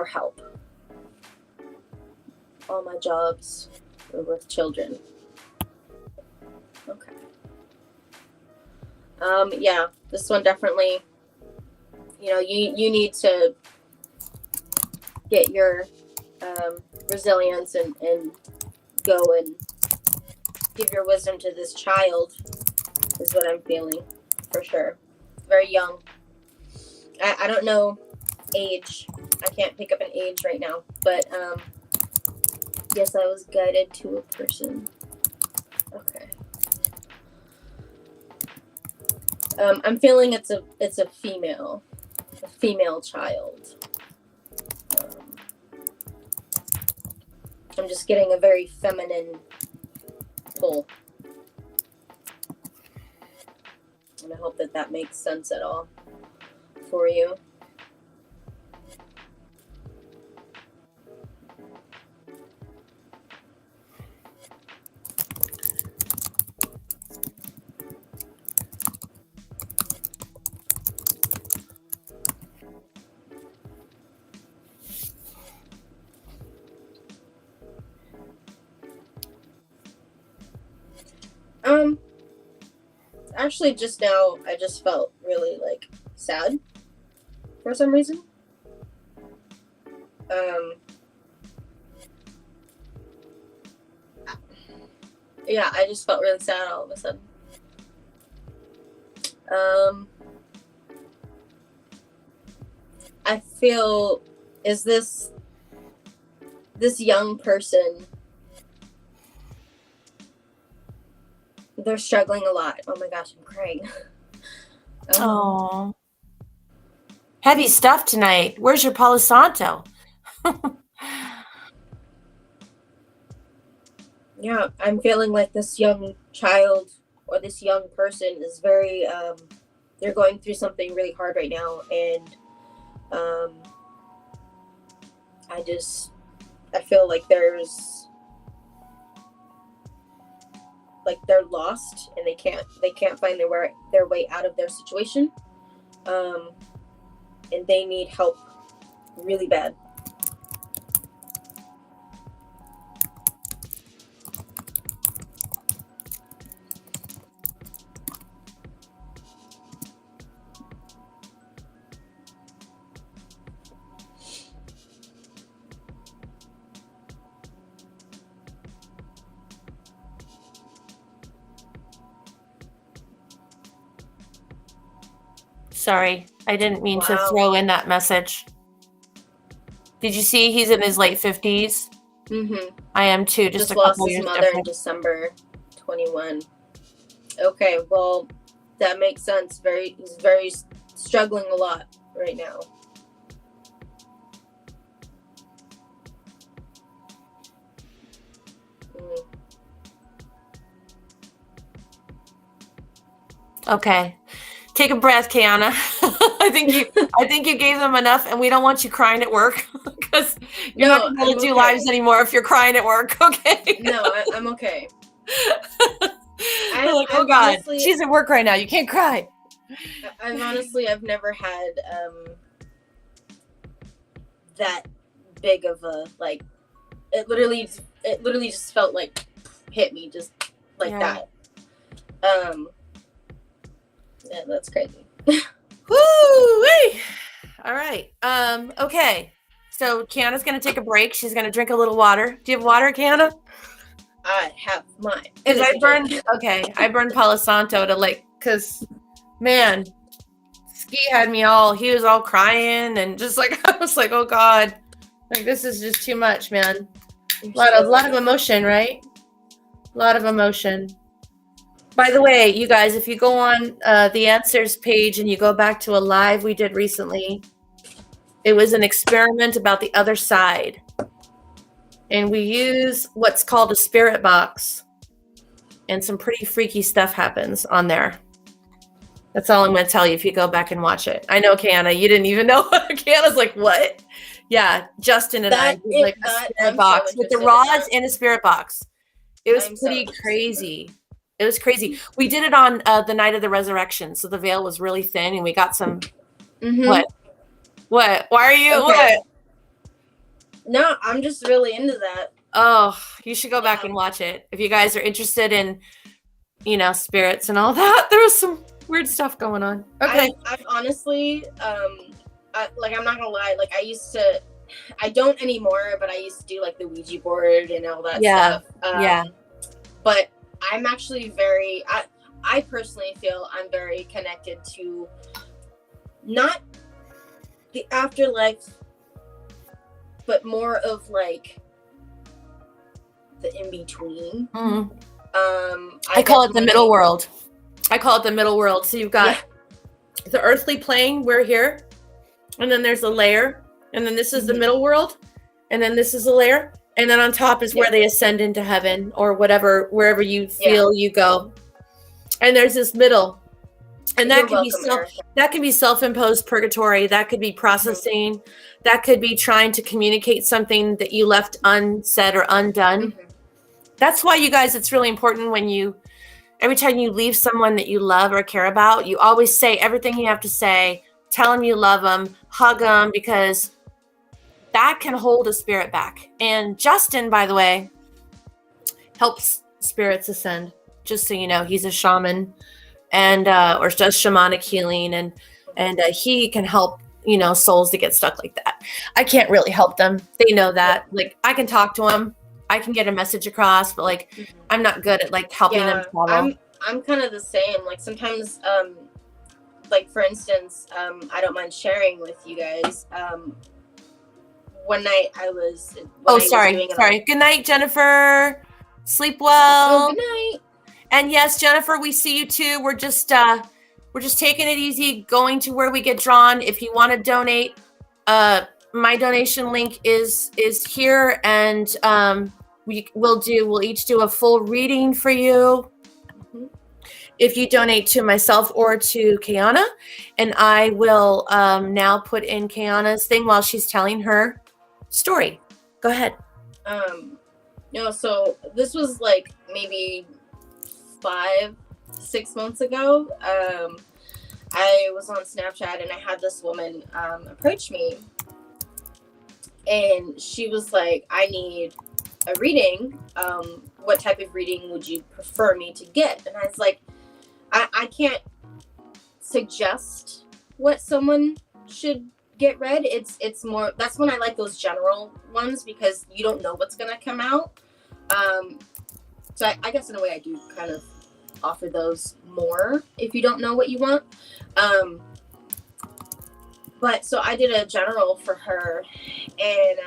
help. All my jobs are with children. Okay. Yeah, this one definitely, you need to get your resilience and go and give your wisdom to this child is what I'm feeling, for sure. Very young. I don't know age. I can't pick up an age right now, but yes, I was guided to a person. Okay. I'm feeling it's a female child. I'm just getting a very feminine pull. And I hope that makes sense at all for you. Actually, just now, I just felt really, sad for some reason. Yeah, I just felt really sad all of a sudden. I feel, is this young person, they're struggling a lot. Oh my gosh, I'm crying. Oh, heavy stuff tonight. Where's your Palo Santo? Yeah, I'm feeling like this young child or this young person is very, they're going through something really hard right now. And I feel like they're lost and they can't find their way out of their situation. And they need help really bad. Sorry, I didn't mean to throw in that message. Did you see he's in his late 50s? Mm-hmm. I am too. Just a couple lost his mother in December 21. Okay, well, that makes sense. He's very struggling a lot right now. Okay. Take a breath, Kiana. I think you gave them enough, and we don't want you crying at work because you're not going to do lives anymore if you're crying at work. Okay. No, I'm okay. We're like, oh God, honestly, she's at work right now. You can't cry. I've never had that big of a, like, it literally just felt like hit me just like that. Yeah, that's crazy. Woo! All right. Okay. So Kiana's gonna take a break. She's gonna drink a little water. Do you have water, Kiana? I have mine. I burned Palo Santo cause man, Ski had me he was all crying and just like, I was like, oh God, like this is just too much, man. A lot of emotion, right? A lot of emotion. By the way, you guys, if you go on the answers page and you go back to a live we did recently, it was an experiment about the other side. And we use what's called a spirit box. And some pretty freaky stuff happens on there. That's all I'm going to tell you if you go back and watch it. I know, Kiana, you didn't even know. Kiana's like, what? Yeah, Justin and I did like a spirit box with the rods and a spirit box. It was pretty crazy. It was crazy. We did it on the night of the resurrection. So the veil was really thin and we got some. What? Why are you? Okay. What? No, I'm just really into that. Oh, you should go back and watch it. If you guys are interested in, spirits and all that, there was some weird stuff going on. Okay. I'm honestly, I'm not gonna lie. Like I don't anymore, but I used to do like the Ouija board and all that stuff. But I'm actually I personally feel I'm very connected to not the afterlife, but more of like the in-between. Mm-hmm. I call it the middle world. So you've got the earthly plane, we're here, and then there's a layer, and then this is the middle world, and then this is a layer, and then on top is where they ascend into heaven or wherever you feel you go. And there's this middle. And that can be self-imposed purgatory. That could be processing. Mm-hmm. That could be trying to communicate something that you left unsaid or undone. Mm-hmm. That's why, you guys, it's really important every time you leave someone that you love or care about, you always say everything you have to say, tell them you love them, hug them, because that can hold a spirit back. And Justin, by the way, helps spirits ascend. Just so you know, he's a shaman and or does shamanic healing, and he can help souls that get stuck like that. I can't really help them. They know that. Like, I can talk to them, I can get a message across, but like I'm not good at like helping them follow. I'm kind of the same. Like sometimes like for instance, I don't mind sharing with you guys. One night I was sorry. Good night, Jennifer. Sleep well. Good night. And yes, Jennifer, we see you too. We're just taking it easy, going to where we get drawn. If you want to donate, my donation link is here, and we'll each do a full reading for you. Mm-hmm. If you donate to myself or to Kiana, and I will now put in Kiana's thing while she's telling her story. Go ahead. So this was like maybe 5-6 months ago. I was on Snapchat and I had this woman approach me, and she was like, I need a reading. What type of reading would you prefer me to get? And I was like, I can't suggest what someone should get read. It's more, that's when I like those general ones, because you don't know what's gonna come out. So I guess in a way I do kind of offer those more if you don't know what you want. But so I did a general for her, and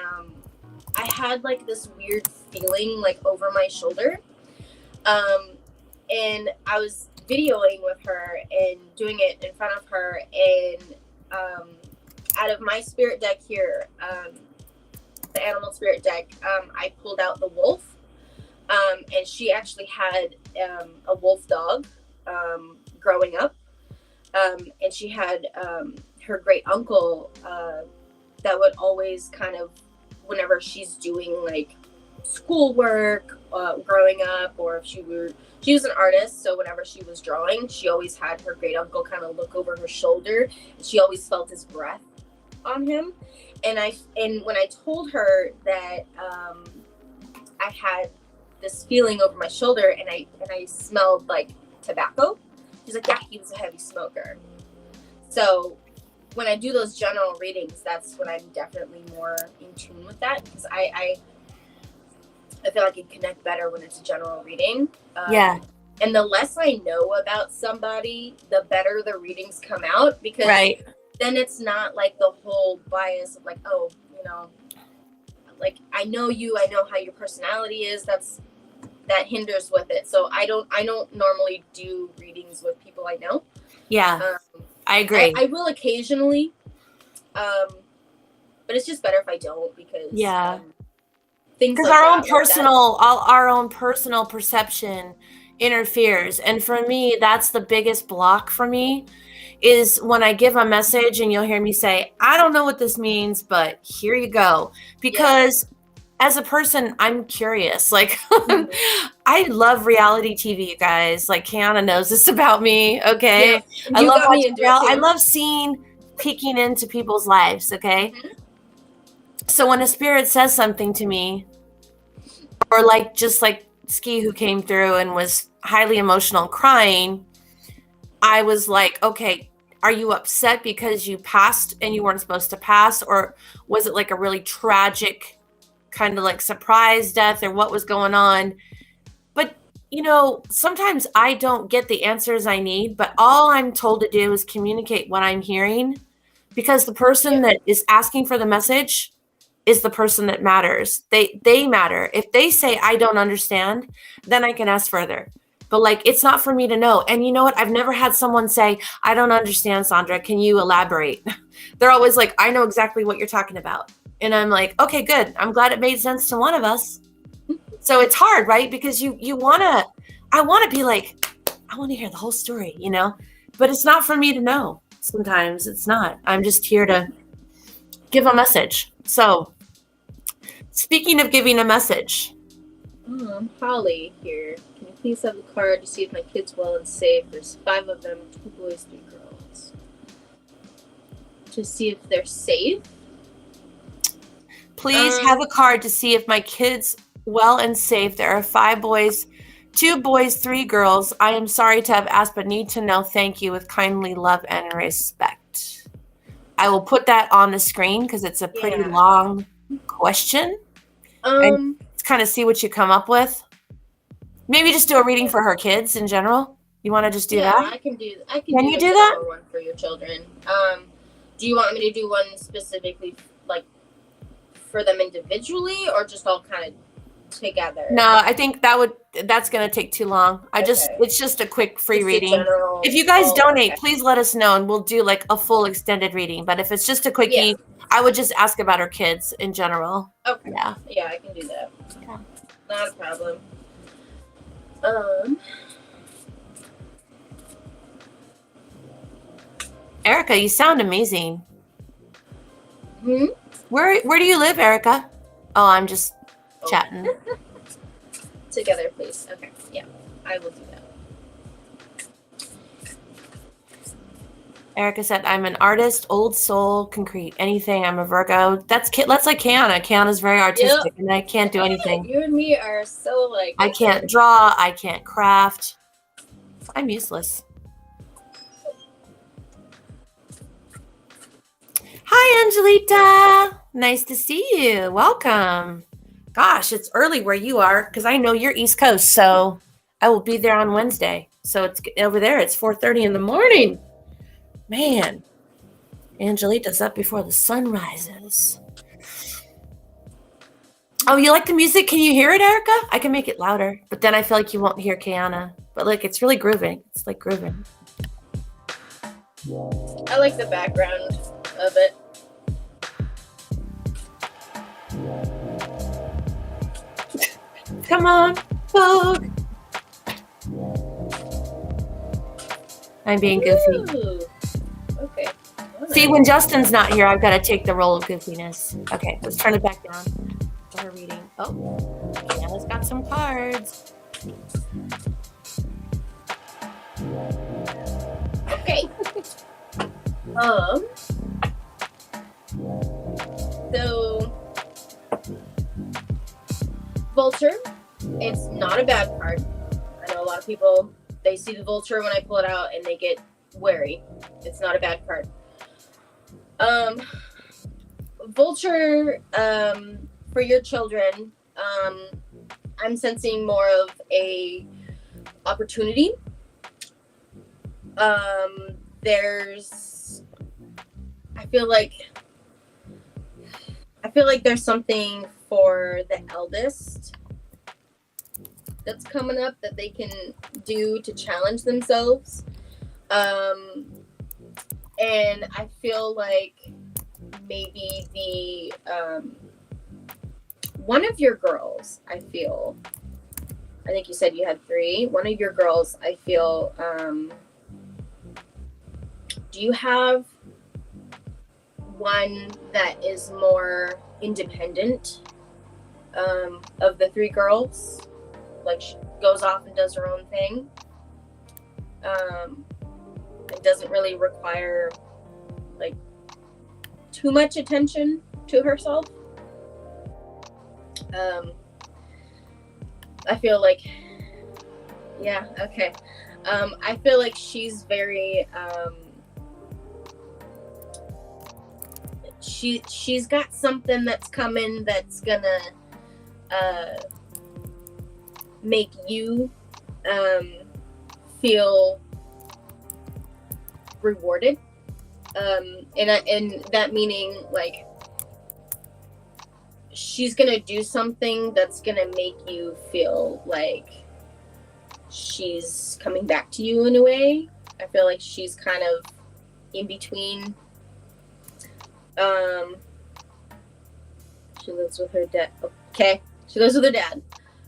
I had like this weird feeling like over my shoulder. And I was videoing with her and doing it in front of her, and out of my spirit deck here, the animal spirit deck, I pulled out the wolf. And she actually had a wolf dog growing up. And she had her great uncle that would always kind of, whenever she's doing like schoolwork growing up, or if she was an artist, so whenever she was drawing, she always had her great uncle kind of look over her shoulder, and she always felt his breath on him. And when I told her that I had this feeling over my shoulder, and I smelled like tobacco, she's like, yeah, he was a heavy smoker. So when I do those general readings, that's when I'm definitely more in tune with that, because I feel like I can connect better when it's a general reading. Yeah. And the less I know about somebody, the better the readings come out, because then it's not like the whole bias of like, oh, you know, like I know you, I know how your personality is. That hinders with it. So I don't normally do readings with people I know. Yeah. I agree. I will occasionally, but it's just better if I don't, because things because like our own personal perception interferes. And for me, that's the biggest block for me, is when I give a message and you'll hear me say, I don't know what this means, but here you go. Because as a person, I'm curious. Like, I love reality TV, you guys. Like, Kiana knows this about me, okay? Yeah. I love peeking into people's lives, okay? Mm-hmm. So when a spirit says something to me, or like just like Ski, who came through and was highly emotional and crying, I was like, okay, are you upset because you passed and you weren't supposed to pass? Or was it like a really tragic kind of like surprise death, or what was going on? But, you know, sometimes I don't get the answers I need, but all I'm told to do is communicate what I'm hearing, because the person that is asking for the message is the person that matters. They matter. If they say, I don't understand, then I can ask further. But like, it's not for me to know. And you know what? I've never had someone say, I don't understand, Sandra. Can you elaborate? They're always like, I know exactly what you're talking about. And I'm like, okay, good. I'm glad it made sense to one of us. So it's hard, right? Because I want to be like, I want to hear the whole story, you know, but it's not for me to know. Sometimes it's not. I'm just here to give a message. So speaking of giving a message. Holly here. Can you please have the card to see if my kid's well and safe? There's 5 of them, 2 boys, 3 girls. To see if they're safe. Please have a card to see if my kid's well and safe. There are 5 boys, 2 boys, 3 girls. I am sorry to have asked, but need to know. Thank you, with kindly love and respect. I will put that on the screen because it's a pretty long question. And kind of see what you come up with. Maybe just do a reading for her kids in general. You want to just do that? I can do. Can you do that? One for your children. Do you want me to do one specifically, like for them individually, or just all kind of together? No, I think that's going to take too long. It's just a quick free reading. If you guys donate, please let us know and we'll do like a full extended reading. But if it's just a quickie, I would just ask about her kids in general. Okay. Yeah, I can do that. Okay. Not a problem. Erica, you sound amazing. Hmm? Where do you live, Erica? Oh, I'm just chatting. Together, please. Okay. Yeah, I will do that. Erica said, I'm an artist, old soul, concrete, anything. I'm a Virgo. That's like Kiana. Kiana's very artistic, and I can't do anything. You and me are so like... I can't draw. I can't craft. I'm useless. Hi, Angelita. Nice to see you. Welcome. Gosh, it's early where you are, because I know you're East Coast, so I will be there on Wednesday. So it's over there. It's 4:30 in the morning. Man, Angelita's up before the sun rises. Oh, you like the music? Can you hear it, Erica? I can make it louder, but then I feel like you won't hear Kiana. But like, it's really grooving. It's like grooving. I like the background of it. Come on, Vogue. I'm being goofy. Ooh. Okay. See, when Justin's not here, I've got to take the role of goofiness. Okay, let's turn it back down for her reading. Oh. Kayla's got some cards. Okay. So Vulture, it's not a bad card. I know a lot of people, they see the Vulture when I pull it out and they get wary. It's not a bad card. Vulture, for your children, I'm sensing more of a opportunity. I feel like there's something for the eldest that's coming up that they can do to challenge themselves. And I feel like maybe the one of your girls, I think you said you had 3. One of your girls, I feel, do you have one that is more independent of the 3 girls? Like, she goes off and does her own thing. It doesn't really require like too much attention to herself. I feel like, yeah, okay. I feel like she's very, she's got something that's coming that's gonna make you feel rewarded, and that meaning like she's gonna do something that's gonna make you feel like she's coming back to you in a way. I feel like she's kind of in between. She lives with her dad. Okay, she lives with her dad.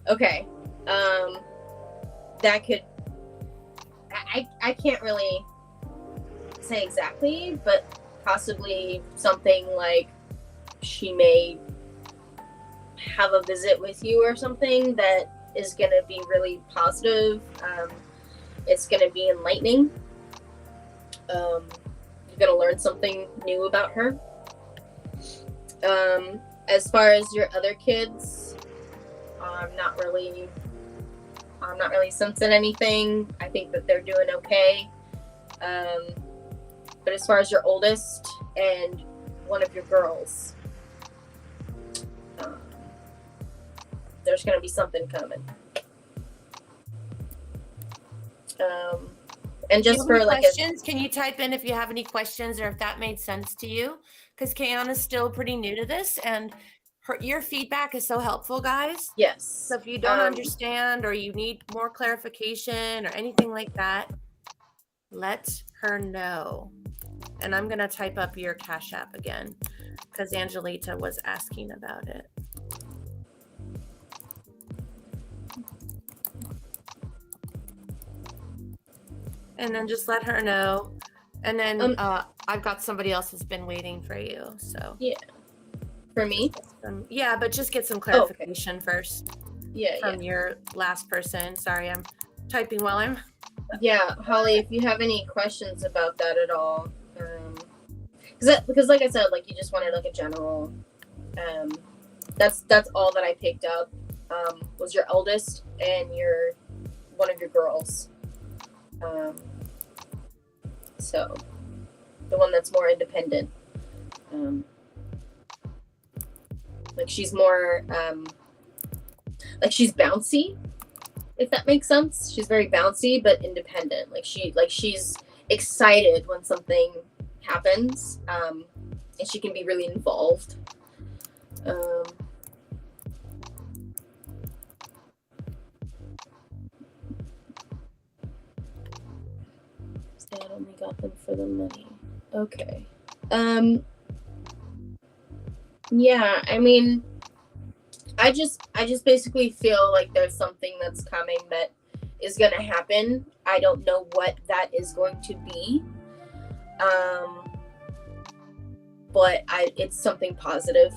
Okay, that could. I can't really say exactly, but possibly something like she may have a visit with you or something that is going to be really positive. It's going to be enlightening. You're going to learn something new about her. As far as your other kids, I'm not really sensing anything. I think that they're doing okay. But as far as your oldest and one of your girls, there's going to be something coming. And just for like questions, can you type in if you have any questions or if that made sense to you? Because Kayana's still pretty new to this, and your feedback is so helpful, guys. Yes. So if you don't understand or you need more clarification or anything like that, let her know. And I'm going to type up your Cash App again because Angelita was asking about it. And then just let her know. And then I've got somebody else that's been waiting for you. So yeah, for me. Yeah, but just get some clarification first. Yeah, from your last person. Sorry, I'm typing while I'm. Yeah, Holly, if you have any questions about that at all, because like I said, like you just wanted like a general. That's all that I picked up. Was your eldest and one of your girls. So the one that's more independent. Like she's more like she's bouncy, if that makes sense. She's very bouncy but independent. Like she's excited when something happens, and she can be really involved. Dad only got them for the money. Okay. Yeah, I mean, I just basically feel like there's something that's coming that is gonna happen. I don't know what that is going to be. But it's something positive.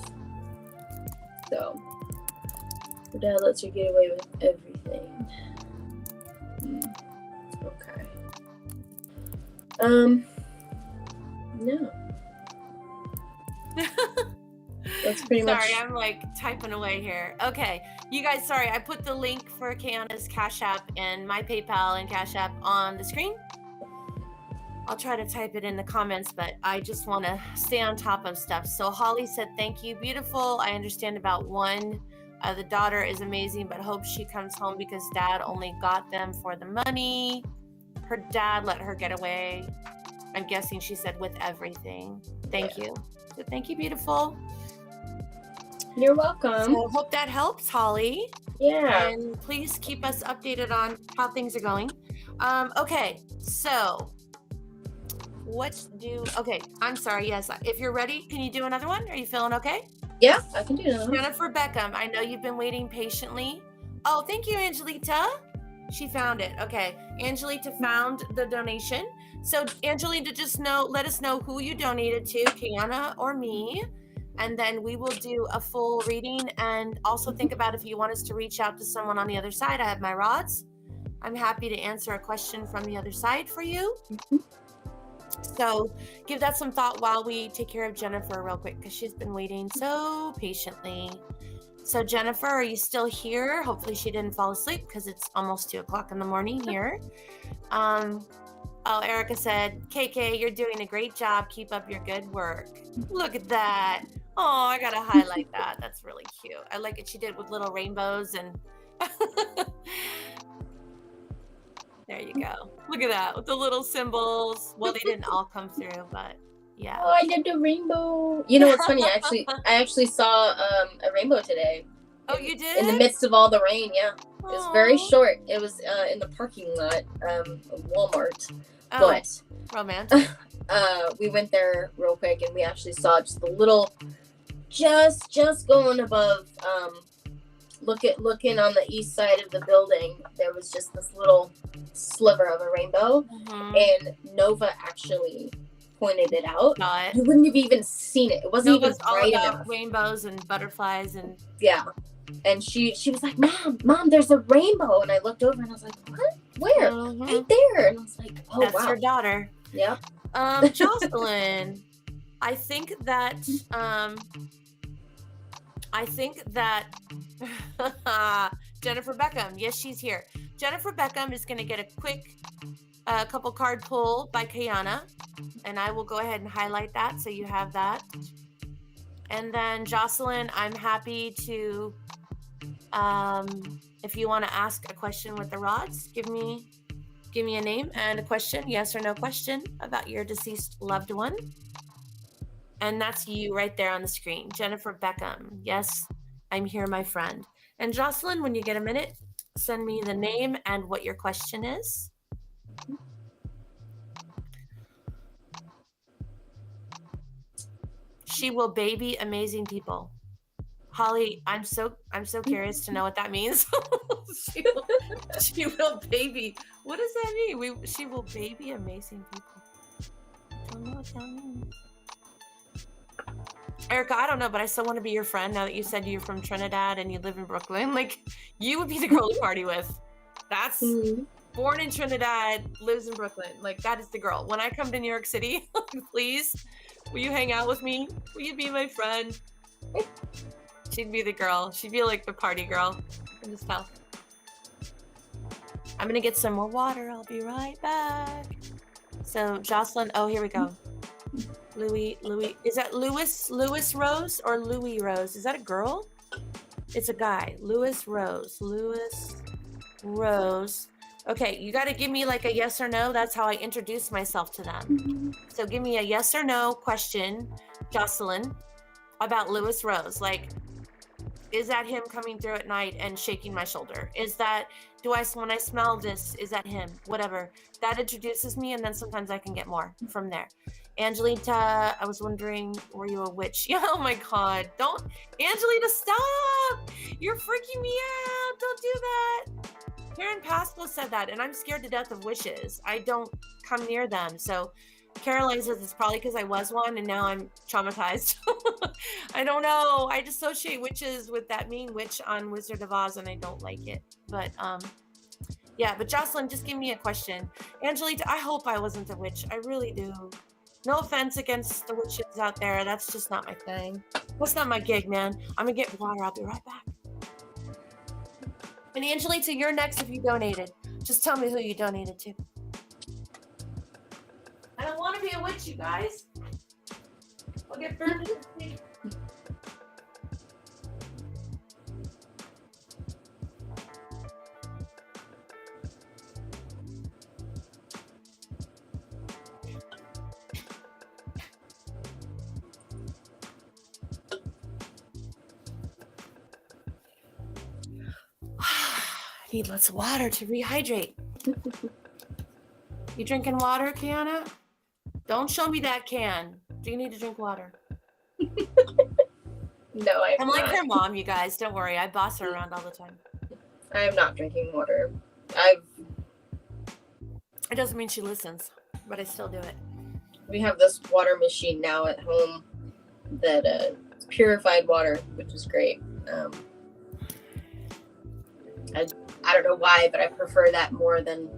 So Her dad lets her get away with everything. Okay. No. That's pretty much. Sorry, I'm like typing away here. Okay, you guys, sorry, I put the link for Kiana's Cash App and my PayPal and Cash App on the screen. I'll try to type it in the comments, but I just want to stay on top of stuff. So Holly said, thank you, beautiful. I understand about one. The daughter is amazing, but hope she comes home because dad only got them for the money. Her dad let her get away. I'm guessing she said with everything. Thank you. So thank you, beautiful. You're welcome. So hope that helps, Holly. Yeah. And please keep us updated on how things are going. Okay, so okay, I'm sorry, yes. If you're ready, can you do another one? Are you feeling okay? Yeah, I can do another one. Jennifer Beckham, I know you've been waiting patiently. Oh, thank you, Angelita. She found it. Okay, Angelita found the donation. So Angelita, just let us know who you donated to, Kiana or me. And then we will do a full reading, and also think about if you want us to reach out to someone on the other side. I have my rods. I'm happy to answer a question from the other side for you. So give that some thought while we take care of Jennifer real quick, because she's been waiting so patiently. So Jennifer, are you still here? Hopefully she didn't fall asleep because it's almost 2:00 in the morning here. Oh, Erica said, KK, you're doing a great job. Keep up your good work. Look at that. Oh, I got to highlight that. That's really cute. I like it. She did with little rainbows and there you go. Look at that with the little symbols. Well, they didn't all come through, but yeah. Oh, I did the rainbow. You know what's funny? I actually saw a rainbow today. Oh, you did? In the midst of all the rain, yeah. It was very short. It was in the parking lot of Walmart. Oh, but romantic. We went there real quick, and we actually saw just the little, just going above, looking on the east side of the building. There was just this little sliver of a rainbow, and Nova actually pointed it out. You wouldn't have even seen it. It wasn't even bright enough. Rainbows and butterflies and yeah. And she was like, Mom, there's a rainbow. And I looked over and I was like, what? Where? Right there. And I was like, oh, that's wow. That's your daughter. Yep. Jocelyn, I think that Jennifer Beckham, yes, she's here. Jennifer Beckham is going to get a quick couple card pull by Kiana, and I will go ahead and highlight that so you have that. And then Jocelyn, I'm happy to, if you want to ask a question with the rods, give me a name and a question, yes or no question about your deceased loved one. And that's you right there on the screen. Jennifer Beckham. Yes, I'm here, my friend. And Jocelyn, when you get a minute, send me the name and what your question is. She will baby amazing people. Holly, I'm so curious to know what that means. she will baby. What does that mean? She will baby amazing people. I don't know what that means. Erica, I don't know, but I still want to be your friend now that you said you're from Trinidad and you live in Brooklyn. Like, you would be the girl to party with. That's born in Trinidad, lives in Brooklyn. Like, that is the girl. When I come to New York City, please, will you hang out with me? Will you be my friend? She'd be the girl. She'd be like the party girl. I can just tell. I'm going to get some more water. I'll be right back. So, Jocelyn, oh, here we go. Louis, is that Louis Rose or Louis Rose? Is that a girl? It's a guy. Louis Rose. Okay, you got to give me like a yes or no. That's how I introduce myself to them. So give me a yes or no question, Jocelyn, about Louis Rose. Like, is that him coming through at night and shaking my shoulder? Is that, when I smell this, is that him? Whatever. That introduces me, and then sometimes I can get more from there. Angelita, I was wondering, were you a witch? Yeah, oh my God. Don't, Angelita, stop! You're freaking me out. Don't do that. Karen Pascal said that, and I'm scared to death of witches. I don't come near them. So Caroline says it's probably because I was one and now I'm traumatized. I don't know. I dissociate witches with that mean witch on Wizard of Oz and I don't like it. But yeah, but Jocelyn, just give me a question. Angelita, I hope I wasn't a witch. I really do. No offense against the witches out there. That's just not my thing. That's not my gig, man. I'm gonna get water. I'll be right back. And Angelita, you're next if you donated. Just tell me who you donated to. I don't want to be a witch, you guys. I'll get burned in the stake. Need lots of water to rehydrate. You drinking water, Kiana? Don't show me that can. Do you need to drink water? No, I'm like her mom, you guys. Don't worry. I boss her around all the time. I am not drinking water. It doesn't mean she listens, but I still do it. We have this water machine now at home that it's purified water, which is great. I don't know why, but I prefer that more than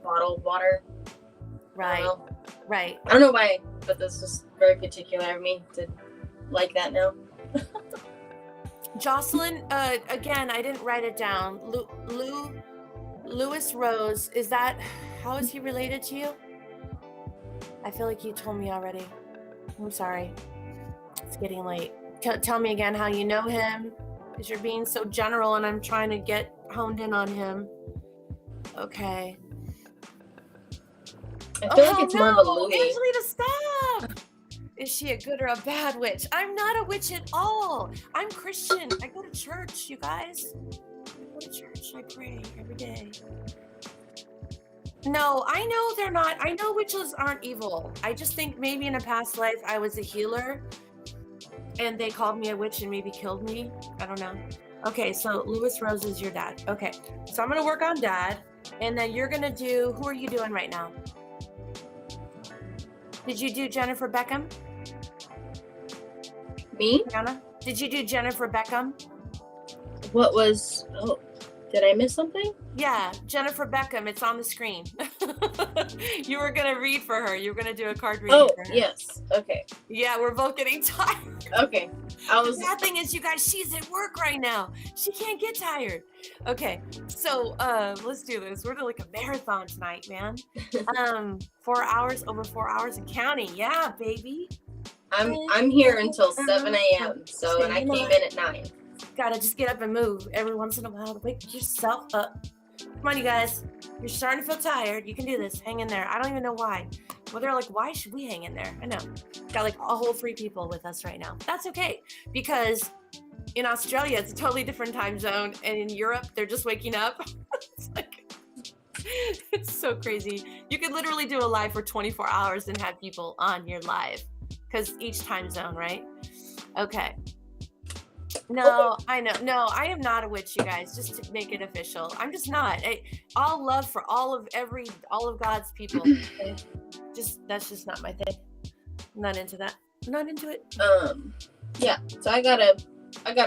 bottled water. Right. Right. I don't know why, but this is very particular of me to like that now. Jocelyn, again, I didn't write it down. Lewis Rose, how is he related to you? I feel like you told me already. I'm sorry. It's getting late. Tell me again how you know him, because you're being so general and I'm trying to get honed in on him. Okay. I feel like it's more of a Louis. Angelita, stop! Is she a good or a bad witch? I'm not a witch at all. I'm Christian. I go to church, you guys. I go to church. I pray every day. No, I know they're not. I know witches aren't evil. I just think maybe in a past life I was a healer and they called me a witch and maybe killed me. I don't know. Okay, so Lewis Rose is your dad. Okay, so I'm going to work on dad. And then you're going to do, who are you doing right now? Did you do Jennifer Beckham? Me? Anna? Did you do Jennifer Beckham? Did I miss something? Yeah, Jennifer Beckham. It's on the screen. You were going to read for her. You were going to do a card reading for her. Yes. Okay. Yeah, we're both getting tired. Okay. The bad thing is, you guys, she's at work right now. She can't get tired. Okay, so let's do this. We're doing like a marathon tonight, man. 4 hours, over 4 hours and counting. Yeah, baby. I'm here until 7 a.m. So, and I came in at 9. Gotta just get up and move every once in a while to wake yourself up. Come on, you guys. You're starting to feel tired. You can do this. Hang in there. I don't even know why. Well, they're like, why should we hang in there? I know. Got like a whole 3 people with us right now. That's okay. Because in Australia, it's a totally different time zone. And in Europe, they're just waking up. It's so crazy. You could literally do a live for 24 hours and have people on your live. Because each time zone, right? Okay. No, I know. No, I am not a witch, you guys, just to make it official. I'm just not. All love for all of God's people. Okay? That's just not my thing. I'm not into that. I'm not into it. Yeah. So I got a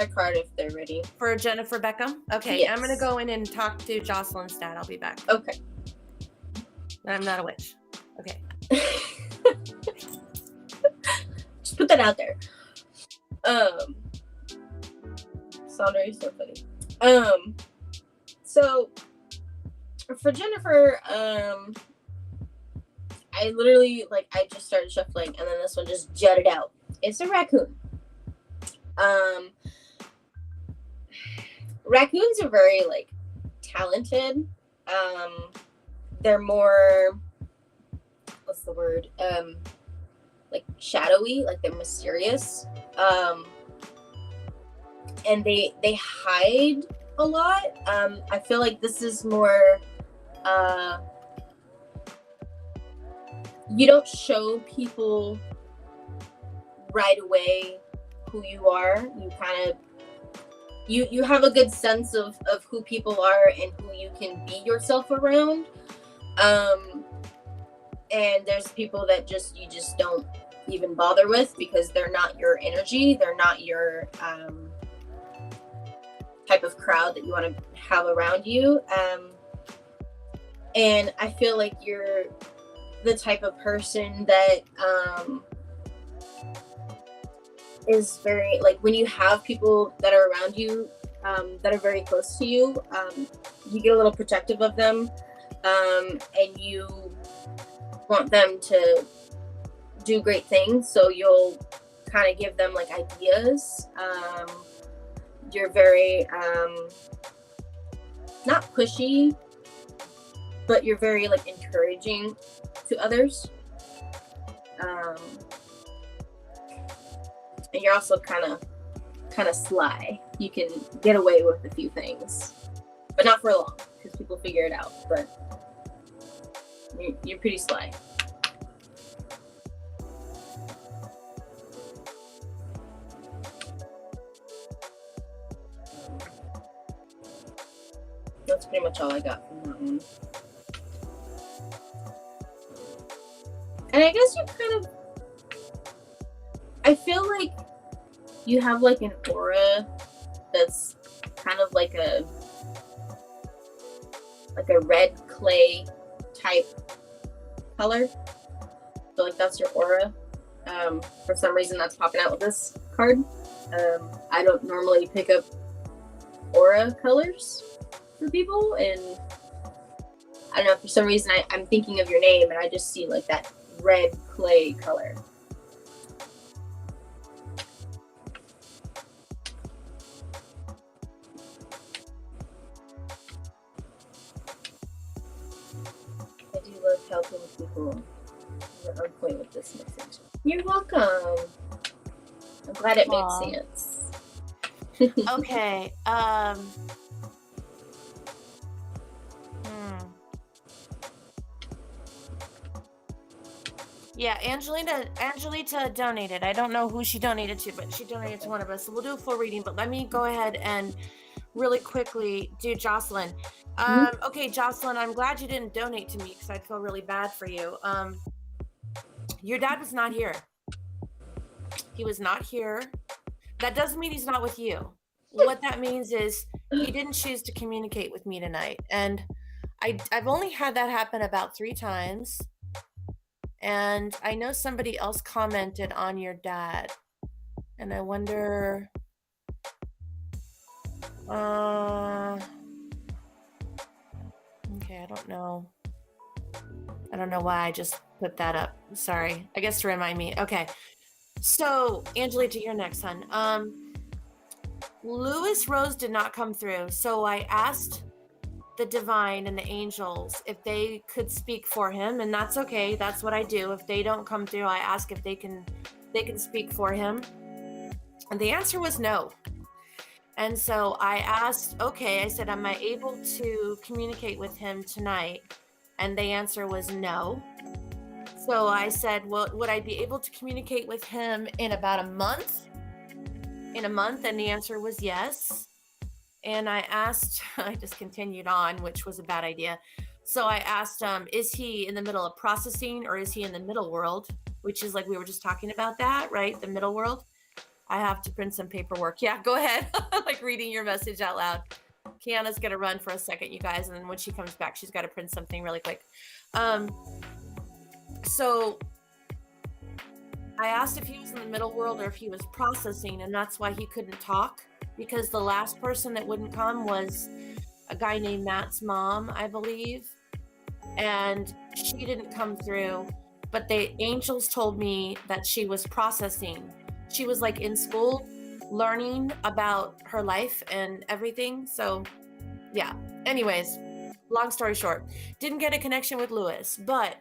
card if they're ready. For Jennifer Beckham? Okay. Yes. I'm gonna go in and talk to Jocelyn's dad. I'll be back. Okay. I'm not a witch. Okay. Just put that out there. Sandra, you're so funny. So for Jennifer, I literally I just started shuffling and then this one just jutted out. It's a raccoon. Raccoons are very talented. They're more, what's the word? Shadowy, they're mysterious. And they hide a lot. I feel like this is more, you don't show people right away who you are. You kind of, you have a good sense of who people are and who you can be yourself around. and there's people that you just don't even bother with because they're not your energy, they're not your type of crowd that you want to have around you. And I feel like you're the type of person that is very, like, when you have people that are around you that are very close to you, you get a little protective of them, and you want them to do great things, so you'll kind of give them like ideas. You're very not pushy, but you're very like encouraging to others, and you're also kind of sly. You can get away with a few things, but not for long because people figure it out. But you're pretty sly. That's pretty much all I got from that one. And I guess you kind of, I feel like you have like an aura that's kind of like a red clay type color. So like that's your aura. For some reason that's popping out with this card. I don't normally pick up aura colors for people, and I don't know, for some reason I'm thinking of your name and I just see like that red clay color. I do love helping people. You're on point with this message. You're welcome. I'm glad it made sense. Okay. Yeah, Angelita donated. I don't know who she donated to, but she donated to one of us. So we'll do a full reading, but let me go ahead and really quickly do Jocelyn. Okay, Jocelyn, I'm glad you didn't donate to me because I'd feel really bad for you. Your dad was not here. He was not here. That doesn't mean he's not with you. What that means is he didn't choose to communicate with me tonight. And I've only had that happen about 3 times. And I know somebody else commented on your dad. And I wonder... okay, I don't know. I don't know why I just put that up. Sorry. I guess to remind me. Okay. So, Angelita, you're next, hon. Lewis Rose did not come through. So I asked the divine and the angels if they could speak for him, and that's okay. That's what I do. If they don't come through, I ask if they can speak for him. And the answer was no. And so I asked, okay, I said, am I able to communicate with him tonight? And the answer was no. So I said, well, would I be able to communicate with him in about a month? In a month? And the answer was yes. And I asked, I just continued on, which was a bad idea. So I asked, is he in the middle of processing or is he in the middle world? Which is like, we were just talking about that, right? The middle world. I have to print some paperwork. Yeah, go ahead. Like reading your message out loud. Kiana's going to run for a second, you guys. And then when she comes back, she's got to print something really quick. So I asked if he was in the middle world or if he was processing, and that's why he couldn't talk, because the last person that wouldn't come was a guy named Matt's mom, I believe. And she didn't come through, but the angels told me that she was processing. She was like in school learning about her life and everything. So yeah, anyways, long story short, didn't get a connection with Lewis, but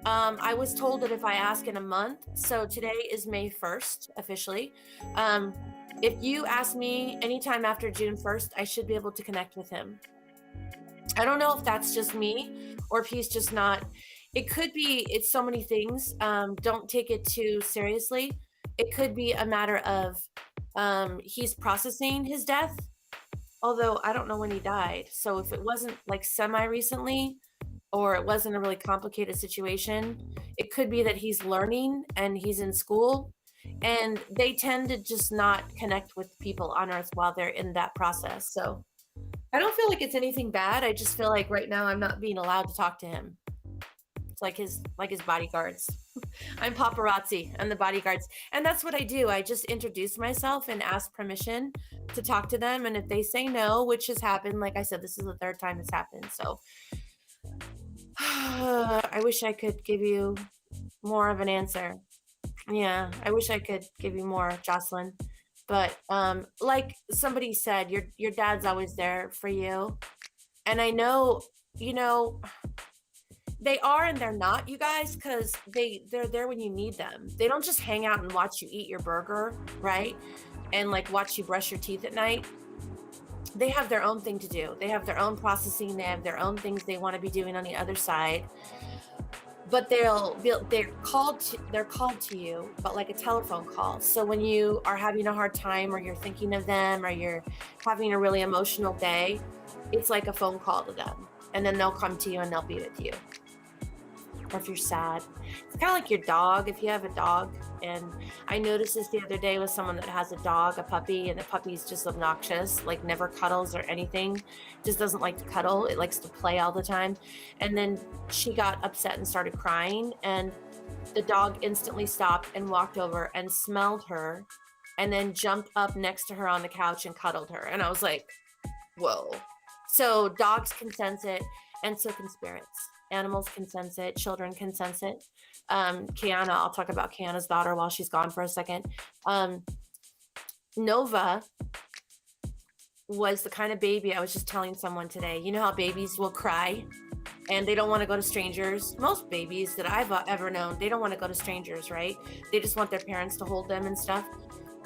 I was told that if I ask in a month, so today is May 1st officially. If you ask me anytime after June 1st, I should be able to connect with him. I don't know if that's just me or if he's just not. It could be, it's so many things. Don't take it too seriously. It could be a matter of he's processing his death, although I don't know when he died. So if it wasn't like semi-recently, or it wasn't a really complicated situation. It could be that he's learning and he's in school, and they tend to just not connect with people on Earth while they're in that process. So I don't feel like it's anything bad. I just feel like right now I'm not being allowed to talk to him. It's like his bodyguards. I'm paparazzi and the bodyguards. And that's what I do. I just introduce myself and ask permission to talk to them. And if they say no, which has happened, like I said, this is the third time it's happened. So I wish I could give you more of an answer. Yeah, I wish I could give you more, Jocelyn. But like somebody said, your dad's always there for you. And I know, you know, they are and they're not, you guys, because they're there when you need them. They don't just hang out and watch you eat your burger, right? And like watch you brush your teeth at night. They have their own thing to do. They have their own processing. They have their own things they want to be doing on the other side. But they're called to you, but like a telephone call. So when you are having a hard time, or you're thinking of them, or you're having a really emotional day, it's like a phone call to them, and then they'll come to you and they'll be with you. Or if you're sad, it's kind of like your dog. If you have a dog, and I noticed this the other day with someone that has a dog, a puppy, and the puppy's just obnoxious, like never cuddles or anything, just doesn't like to cuddle. It likes to play all the time. And then she got upset and started crying, and the dog instantly stopped and walked over and smelled her, and then jumped up next to her on the couch and cuddled her. And I was like, whoa. So dogs can sense it, and so can spirits. Animals can sense it. Children can sense it. Kiana, I'll talk about Kiana's daughter while she's gone for a second. Nova was the kind of baby, I was just telling someone today, you know how babies will cry and they don't want to go to strangers? Most babies that I've ever known, they don't want to go to strangers, right? They just want their parents to hold them and stuff.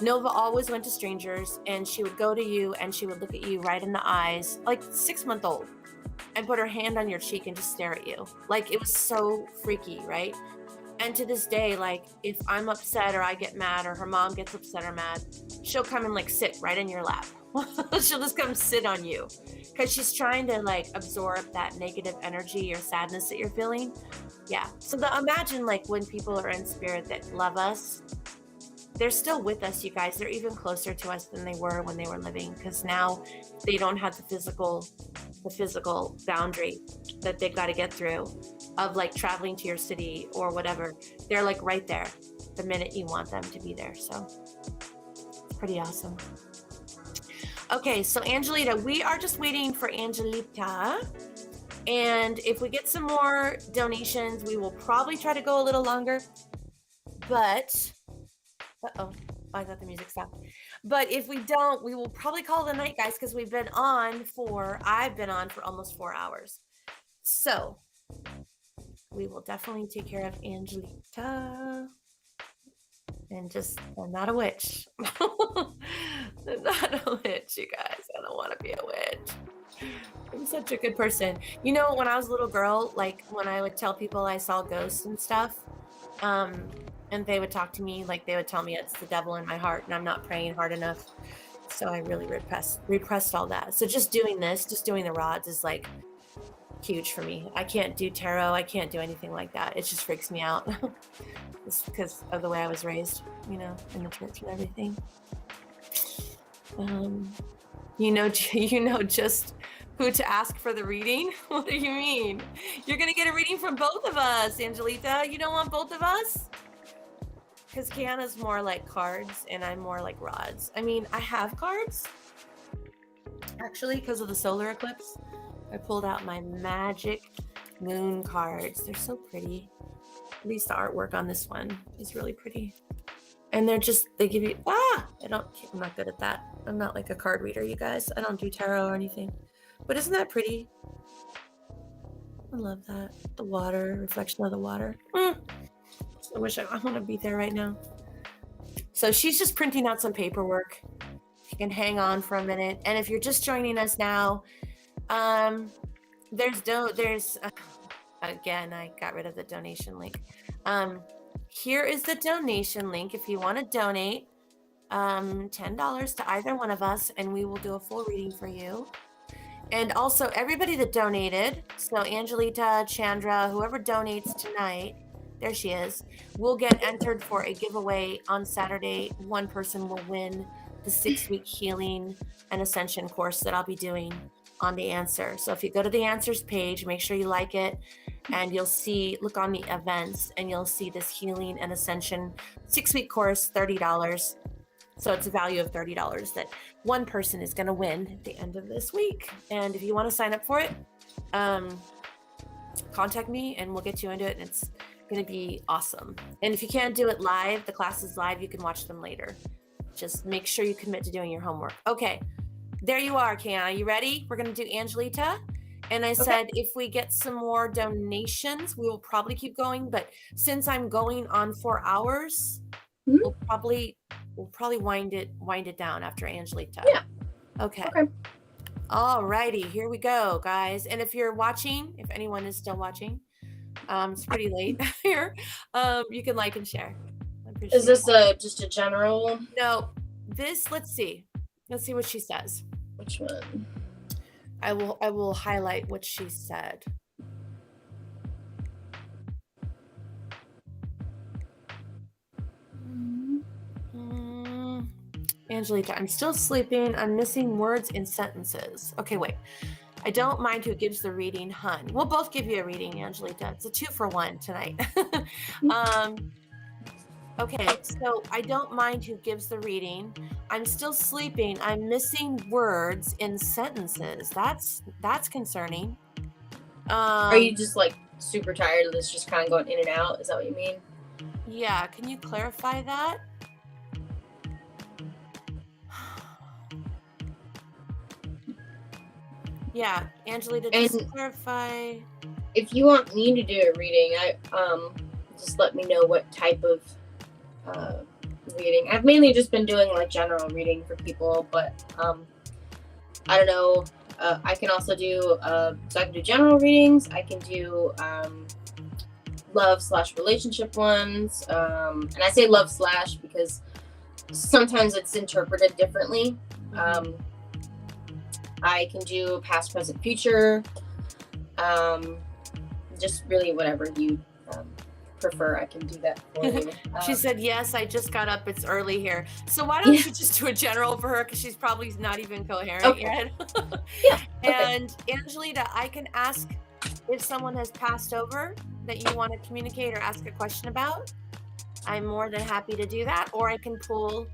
Nova always went to strangers, and she would go to you and she would look at you right in the eyes, like 6-month-old, and put her hand on your cheek and just stare at you. Like, it was so freaky, right? And to this day, like, if I'm upset or I get mad or her mom gets upset or mad, she'll come and like sit right in your lap. She'll just come sit on you because she's trying to like absorb that negative energy or sadness that you're feeling. Yeah. So imagine like when people are in spirit that love us, they're still with us, you guys. They're even closer to us than they were when they were living, because now they don't have the physical boundary that they've got to get through of like traveling to your city or whatever. They're like right there the minute you want them to be there. So it's pretty awesome. Okay, so Angelita, we are just waiting for Angelita. And if we get some more donations, we will probably try to go a little longer. But I thought the music stopped. But if we don't, we will probably call it a night, guys, because I've been on for almost 4 hours. So we will definitely take care of Angelita. And I'm not a witch. I'm not a witch, you guys. I don't want to be a witch. I'm such a good person. You know, when I was a little girl, like when I would tell people I saw ghosts and stuff, and they would talk to me, like they would tell me it's the devil in my heart and I'm not praying hard enough. So I really repressed all that. So just doing the rods is like huge for me. I can't do tarot. I can't do anything like that. It just freaks me out. It's because of the way I was raised, you know, in the church and everything. You know just who to ask for the reading? What do you mean? You're going to get a reading from both of us, Angelita. You don't want both of us? Because Kiana's more like cards and I'm more like rods. I mean, I have cards. Actually, because of the solar eclipse, I pulled out my magic moon cards. They're so pretty. At least the artwork on this one is really pretty. And they give you, I'm not good at that. I'm not like a card reader, you guys. I don't do tarot or anything. But isn't that pretty? I love that. The water, reflection of the water. I wish I want to be there right now. So she's just printing out some paperwork. You can hang on for a minute. And if you're just joining us now, again, I got rid of the donation link. Here is the donation link if you want to donate $10 to either one of us, and we will do a full reading for you. And also everybody that donated, so Angelita, Chandra, whoever donates tonight, there she is, will get entered for a giveaway on Saturday. One person will win the 6-week healing and ascension course that I'll be doing on The Answer. So if you go to The Answers page, make sure you like it, and you'll see, look on the events, and you'll see this healing and ascension 6-week course, $30. So it's a value of $30 that one person is going to win at the end of this week. And if you want to sign up for it, contact me and we'll get you into it. And it's going to be awesome. And if you can't do it live, the class is live, you can watch them later. Just make sure you commit to doing your homework. Okay, there you are, Kiana. You ready? We're going to do Angelita. And I said, if we get some more donations, we will probably keep going. But since I'm going on 4 hours, we'll probably wind it down after Angelita. Yeah. Okay. All righty, here we go, guys. And if you're watching, if anyone is still watching, it's pretty late here. You can like and share. Is this just a general? No, this. Let's see what she says. Which one? I will highlight what she said. Angelita, I'm still sleeping. I'm missing words in sentences. Okay, wait. I don't mind who gives the reading, hun. We'll both give you a reading, Angelita. It's a 2-for-1 tonight. Okay, so I don't mind who gives the reading. I'm still sleeping. I'm missing words in sentences. That's concerning. Are you just like super tired of this just kind of going in and out? Is that what you mean? Yeah, can you clarify that? Yeah, Angelita, just clarify. If you want me to do a reading, just let me know what type of reading. I've mainly just been doing like general reading for people, but I don't know. I can also do so I can do general readings. I can do love/relationship ones, and I say love/ because sometimes it's interpreted differently. I can do past, present, future. Just really whatever you prefer, I can do that for you. She said, yes, I just got up. It's early here. So why don't you just do a general for her? Because she's probably not even coherent yet. Yeah. And Angelita, I can ask if someone has passed over that you want to communicate or ask a question about. I'm more than happy to do that. Or I can pull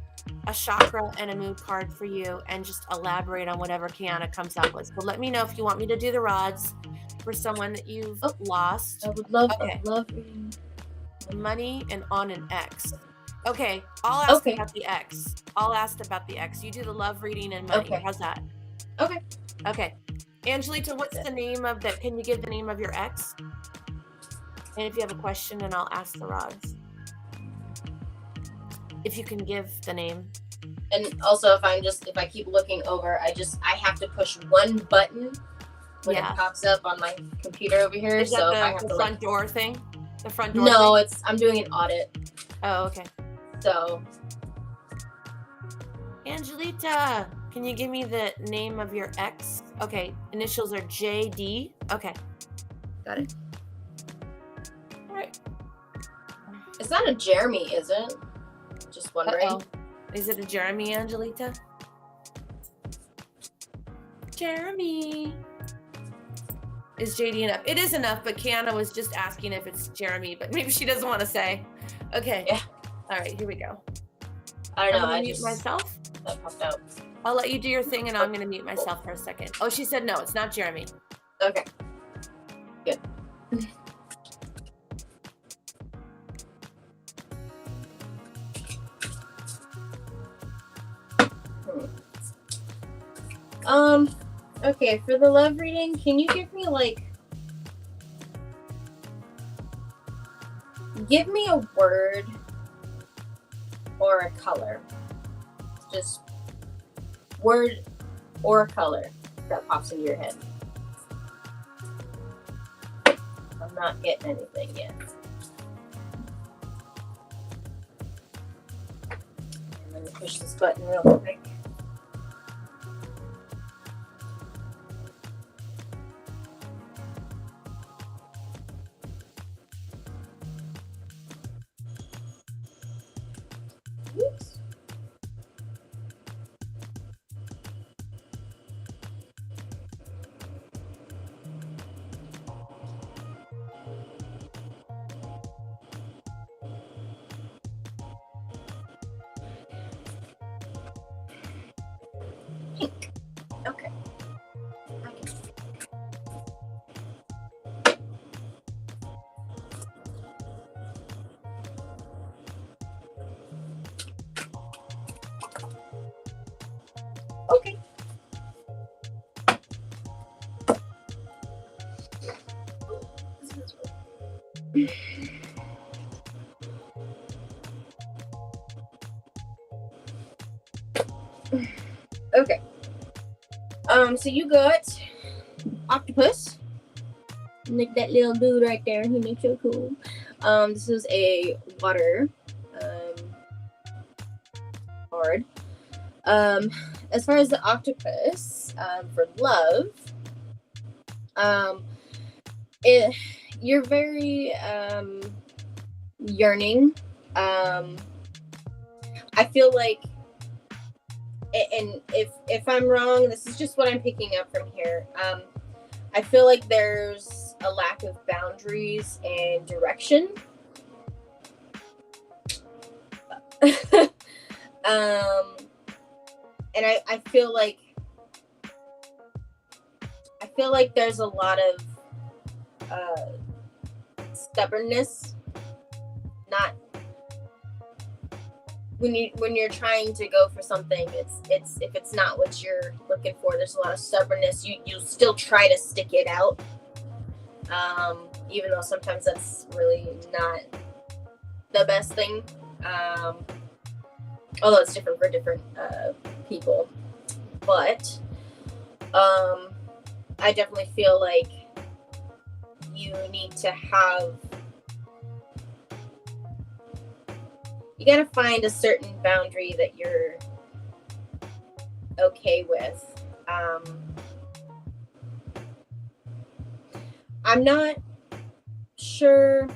a chakra and a mood card for you and just elaborate on whatever Kiana comes up with. So let me know if you want me to do the rods for someone that you've lost. I would love money and on an X. Okay, I'll ask about the X. You do the love reading and money. Okay. How's that? Okay. Angelita, what's the name of that? Can you give the name of your ex? And if you have a question, and I'll ask the rods. If you can give the name. And also, if I keep looking over, I have to push one button when it pops up on my computer over here. Is so that if I have the front door thing? The front door? No, I'm doing an audit. Oh, okay. So, Angelita, can you give me the name of your ex? Okay, initials are JD. Okay, got it. All right. It's not a Jeremy, is it? Just wondering. Uh-oh. Is it a Jeremy, Angelita? Jeremy. Is JD enough? It is enough, but Kiana was just asking if it's Jeremy, but maybe she doesn't want to say. Okay. Yeah. All right, here we go. I don't know. I mute myself. That popped out. I'll let you do your thing, and I'm going to mute myself for a second. Oh, she said no, it's not Jeremy. Okay. Good. Okay, for the love reading, can you give me a word or a color? Just word or a color that pops into your head. I'm not getting anything yet. I'm gonna push this button real quick. Oops. Pink. Okay. Okay. Okay. So you got octopus. Like that little dude right there. He makes you cool. This is a water card. As far as the octopus, for love, you're very yearning. I feel like, and if I'm wrong, this is just what I'm picking up from here. I feel like there's a lack of boundaries and direction. And I feel like there's a lot of stubbornness. Not when you're trying to go for something, it's if it's not what you're looking for, there's a lot of stubbornness. You still try to stick it out, even though sometimes that's really not the best thing. Although it's different for different people, but I definitely feel like you need to have, you gotta find a certain boundary that you're okay with. I'm not sure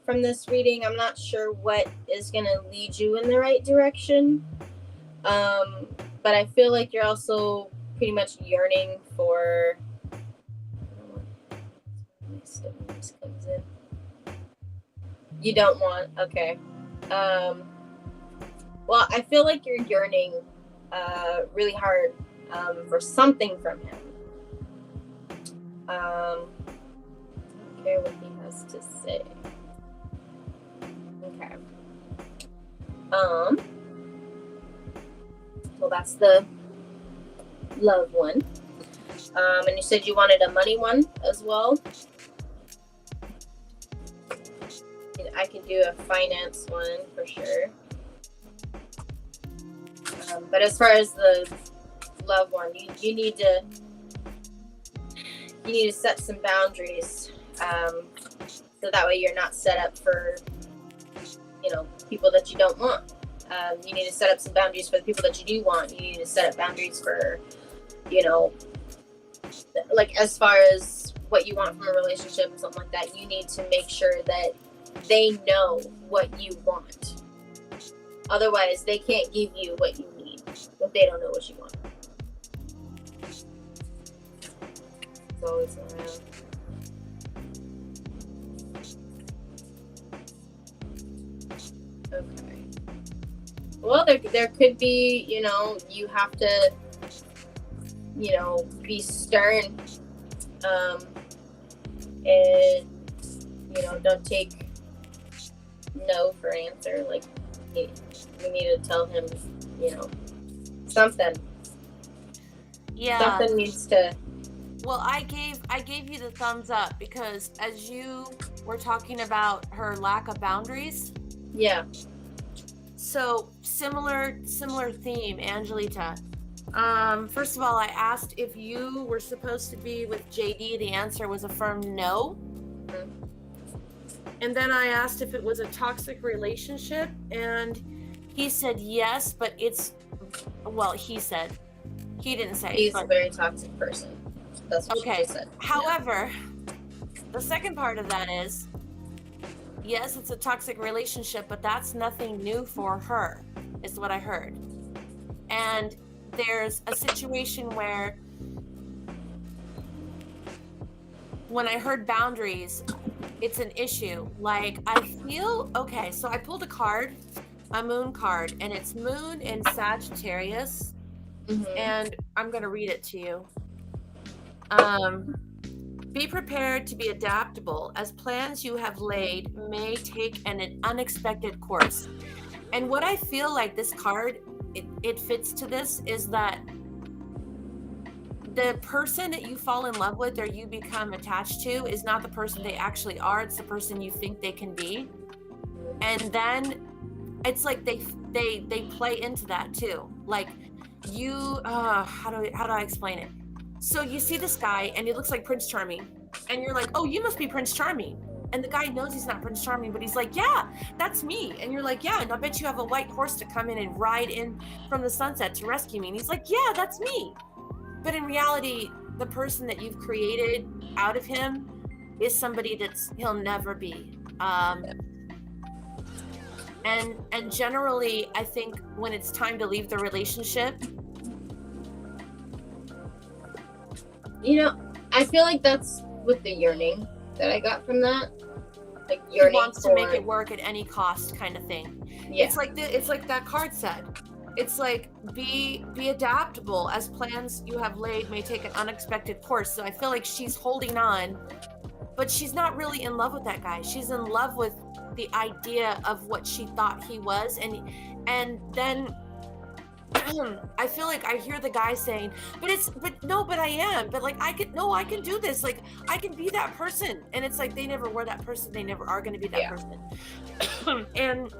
from this reading, I'm not sure what is gonna lead you in the right direction. But I feel like you're also pretty much yearning for, comes in. You don't want, okay. Well, I feel like you're yearning really hard for something from him. I don't care what he has to say. Okay. Well, that's the love one. And you said you wanted a money one as well. I can do a finance one for sure. But as far as the love one, you need to set some boundaries, so that way you're not set up for, people that you don't want. You need to set up some boundaries for the people that you do want. You need to set up boundaries for, like as far as what you want from a relationship or something like that. You need to make sure that they know what you want. Otherwise, they can't give you what you need if they don't know what you want. It's always around. Okay. Well, there could be, you have to, be stern, and, don't take no for an answer. Like, you need to tell him, something. Yeah. Something needs to. Well, I gave you the thumbs up because as you were talking about her lack of boundaries. Yeah. So similar theme, Angelita. First of all, I asked if you were supposed to be with JD. The answer was a firm no. Mm-hmm. And then I asked if it was a toxic relationship, and he said yes, but he said. He didn't say. He's a very toxic person. That's what she just said. However, the second part of that is yes, it's a toxic relationship, but that's nothing new for her, is what I heard. And there's a situation where when I heard boundaries, it's an issue. Like, I feel, okay, so I pulled a moon card, and it's moon in Sagittarius. And I'm going to read it to you. Be prepared to be adaptable, as plans you have laid may take an unexpected course. And what I feel like this card, it fits to this, is that the person that you fall in love with or you become attached to is not the person they actually are. It's the person you think they can be. And then it's like they play into that too. Like, you, how do I explain it? So you see this guy and he looks like Prince Charming, and you're like, oh, you must be Prince Charming. And the guy knows he's not Prince Charming, but he's like, yeah, that's me. And you're like, yeah, and I bet you have a white horse to come in and ride in from the sunset to rescue me. And he's like, yeah, that's me. But in reality, the person that you've created out of him is somebody he'll never be. And generally, I think when it's time to leave the relationship, you know, I feel like that's with the yearning that I got from that. Like, yearning, he wants to make it work at any cost, kind of thing. Yeah. It's like that card said. It's like, be adaptable, as plans you have laid may take an unexpected course. So I feel like she's holding on, but she's not really in love with that guy. She's in love with the idea of what she thought he was, and then I feel like I hear the guy saying, but I am, but like, I can do this, like, I can be that person. And it's like, they never were that person, they never are going to be that person. And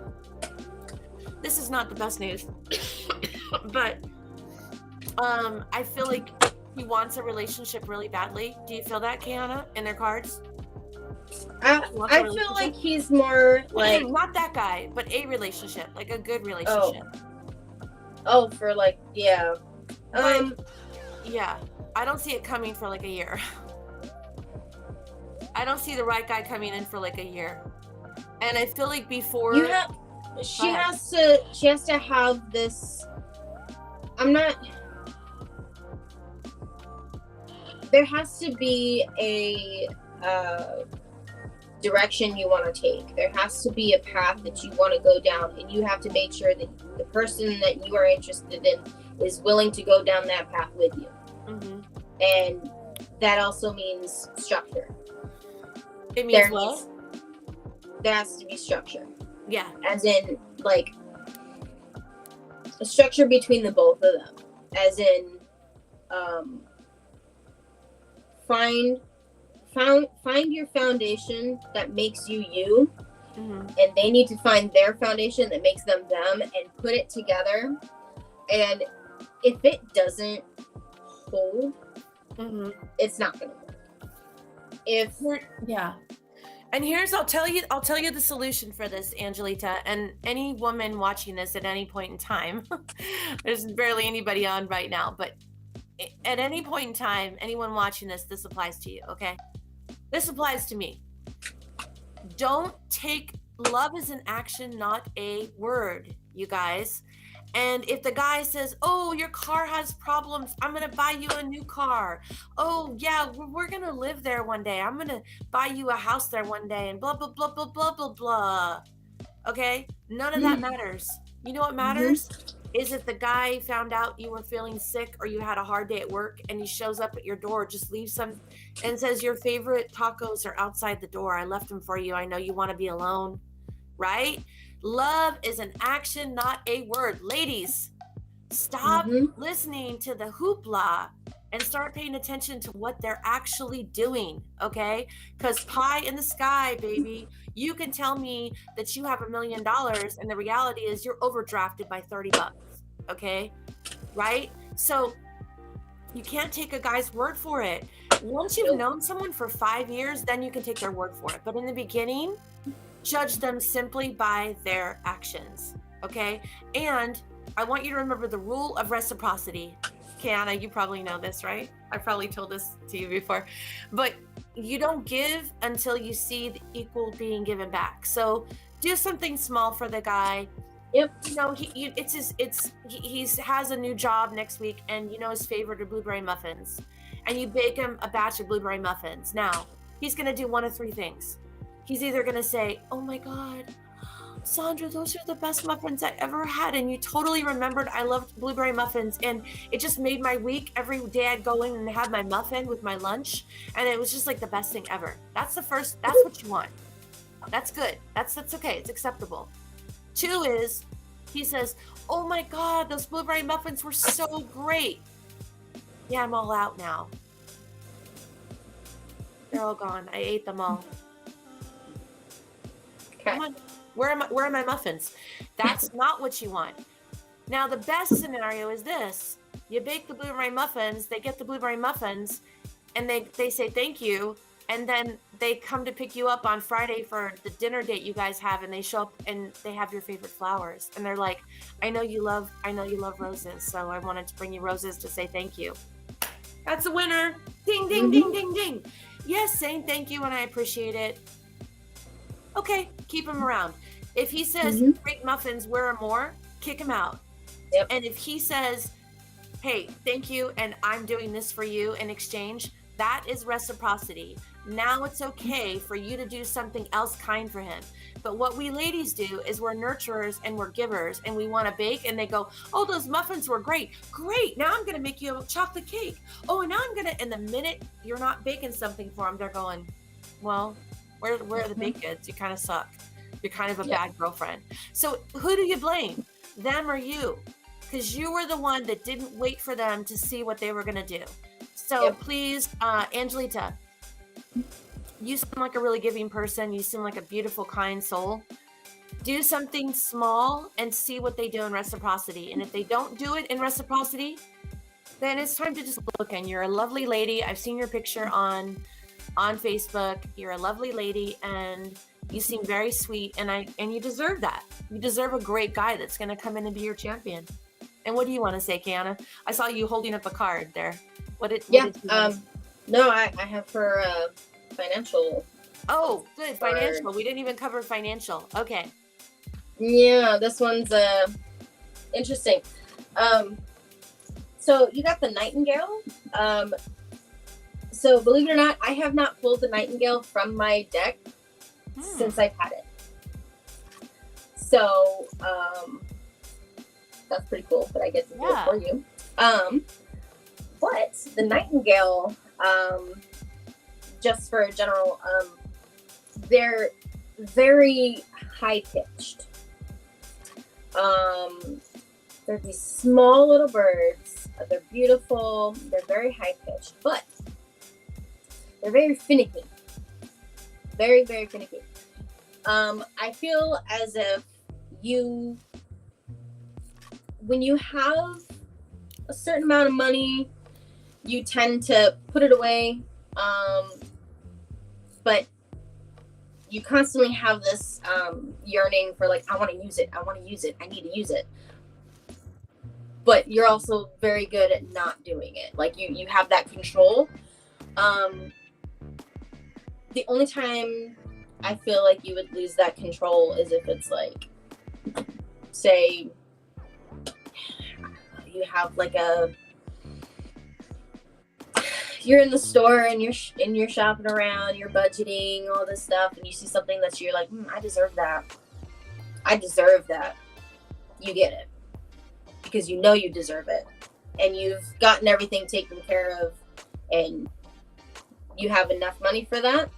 this is not the best news, but I feel like he wants a relationship really badly. Do you feel that, Kiana, in their cards? I feel like he's more like, not that guy, but a relationship, like a good relationship. Oh, for like, yeah. Yeah, I don't see it coming for like a year. I don't see the right guy coming in for like a year. And I feel like before she has to have this. There has to be a direction you want to take. There has to be a path that you want to go down, and you have to make sure that the person that you are interested in is willing to go down that path with you. And that also means structure. It means what? There has to be structure. Yeah. As in, like, a structure between the both of them. As in, find your foundation that makes you you, and they need to find their foundation that makes them them, and put it together. And if it doesn't hold, it's not gonna work. And I'll tell you the solution for this, Angelita, and any woman watching this at any point in time. There's barely anybody on right now, but at any point in time, anyone watching this applies to you, okay? This applies to me. Love is an action, not a word, you guys. And if the guy says, oh, your car has problems, I'm going to buy you a new car. Oh, yeah, we're going to live there one day. I'm going to buy you a house there one day, and blah, blah, blah, blah, blah, blah, blah. Okay? None of that matters. You know what matters? Is if the guy found out you were feeling sick or you had a hard day at work, and he shows up at your door, just leaves some and says, your favorite tacos are outside the door. I left them for you. I know you want to be alone, right? Love is an action, not a word. Ladies, stop listening to the hoopla and start paying attention to what they're actually doing, okay? Because pie in the sky, baby. You can tell me that you have $1 million, and the reality is you're overdrafted by $30, okay? Right? So you can't take a guy's word for it. Once you've known someone for 5 years, then you can take their word for it. But in the beginning, judge them simply by their actions, okay? And I want you to remember the rule of reciprocity. Kiana, you probably know this, right? I probably told this to you before. But you don't give until you see the equal being given back. So do something small for the guy. Yep. You know, he has a new job next week, and you know his favorite are blueberry muffins, and you bake him a batch of blueberry muffins. Now he's gonna do one of three things. He's either gonna say, "Oh my God, Sandra, those are the best muffins I ever had, and you totally remembered I loved blueberry muffins, and it just made my week. Every day I'd go in and have my muffin with my lunch, and it was just like the best thing ever." That's what you want. That's good. That's okay. It's acceptable. 2 is, he says, "Oh my God, those blueberry muffins were so great. Yeah, I'm all out now. They're all gone. I ate them all. Come on. Where are my muffins?" That's not what you want. Now, the best scenario is this. You bake the blueberry muffins, they get the blueberry muffins, and they say thank you, and then they come to pick you up on Friday for the dinner date you guys have, and they show up and they have your favorite flowers, and they're like, I know you love roses, so I wanted to bring you roses to say thank you." That's a winner. Ding, ding, ding, ding, ding. Yes, saying thank you and I appreciate it. Okay, keep him around. If he says, "Great muffins, where are more?" kick him out. Yep. And if he says, "Hey, thank you, and I'm doing this for you in exchange," that is reciprocity. Now it's okay for you to do something else kind for him. But what we ladies do is we're nurturers and we're givers, and we want to bake, and they go, "Oh, those muffins were great. Great, now I'm going to make you a chocolate cake. Oh, and now I'm going to," and the minute you're not baking something for them, they're going, "Well, where are the baked goods? You kind of suck. You're kind of a bad girlfriend." So who do you blame? Them or you? Because you were the one that didn't wait for them to see what they were going to do. So please, Angelita, you seem like a really giving person. You seem like a beautiful, kind soul. Do something small and see what they do in reciprocity. And if they don't do it in reciprocity, then it's time to just look in. You're a lovely lady. I've seen your picture on Facebook. You're a lovely lady, and you seem very sweet, and you deserve that. You deserve a great guy that's going to come in and be your champion. And what do you want to say, Kiana? I saw you holding up a card there. What did you no, I have for financial. Oh, good. Financial. We didn't even cover financial. Okay. Yeah, this one's interesting. So you got the Nightingale. So believe it or not, I have not pulled the Nightingale from my deck since I've had it. So that's pretty cool that I get to do it for you. But the Nightingale, just for a general, they're very high pitched. They're these small little birds. They're beautiful. They're very high pitched, but they're very finicky. Very, very finicky. I feel as if when you have a certain amount of money, you tend to put it away. But you constantly have this yearning for, like, I want to use it. I want to use it. I need to use it. But you're also very good at not doing it. Like, you have that control. The only time I feel like you would lose that control is if it's like, say, you have like you're in the store and you're shopping around, you're budgeting, all this stuff, and you see something that you're like, I deserve that. I deserve that. You get it. Because you know you deserve it. And you've gotten everything taken care of, and you have enough money for that,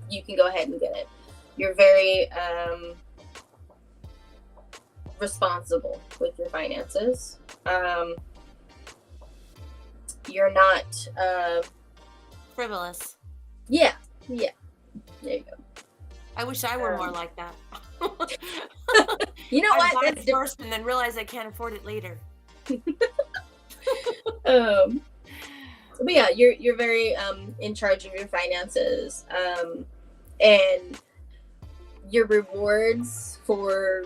you can go ahead and get it. You're very responsible with your finances. You're not frivolous. Yeah. There you go. I wish I were more like that. You know what? Buy it first and then realize I can't afford it later. But yeah, you're very in charge of your finances, and your rewards for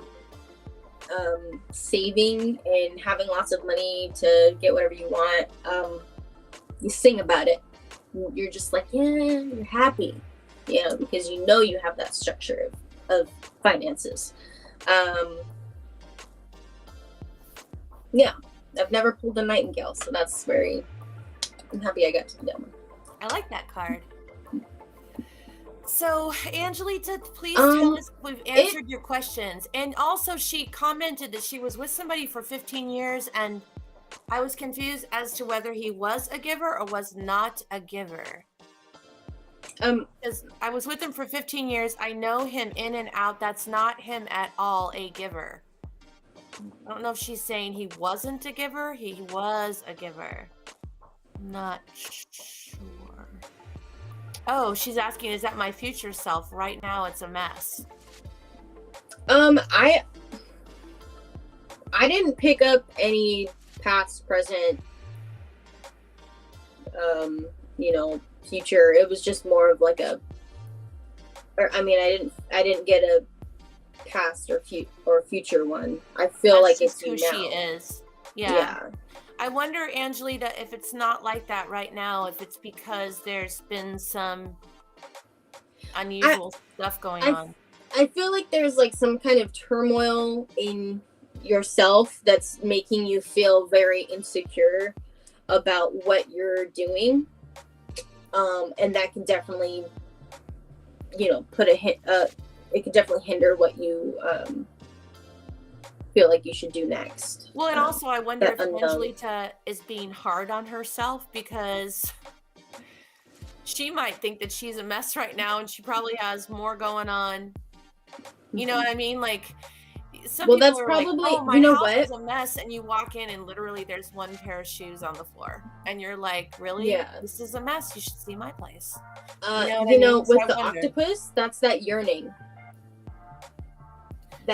saving and having lots of money to get whatever you want. You sing about it. you're just like, yeah, you're happy, you know, because you know you have that structure of finances. Yeah, I've never pulled a nightingale, so I'm happy I got to do that one. I like that card. So, Angelita, please tell us we've answered your questions. And also, she commented that she was with somebody for 15 years, and I was confused as to whether he was a giver or was not a giver. Because I was with him for 15 years. I know him in and out. That's not him at all, a giver. I don't know if she's saying he wasn't a giver. He was a giver. Not sure. Oh, she's asking, is that my future self? Right now, it's a mess. I didn't pick up any past, present, you know, future. It was just more of like I didn't get a past or future one. I feel like it's who now. She is. Yeah. I wonder, Angelita, if it's not like that right now, if it's because there's been some unusual stuff going on. I feel like there's like some kind of turmoil in yourself that's making you feel very insecure about what you're doing. And that can definitely, you know, it can definitely hinder what you feel like you should do next. Well, and also I wonder if Angelita is being hard on herself, because she might think that she's a mess right now, and she probably has more going on. You know what I mean? Like, some people that's are probably, like, oh, my you know house what? is a mess, and you walk in and literally there's one pair of shoes on the floor, and you're like, really? Yeah. This is a mess. You should see my place. You know, with the octopus, that's that yearning.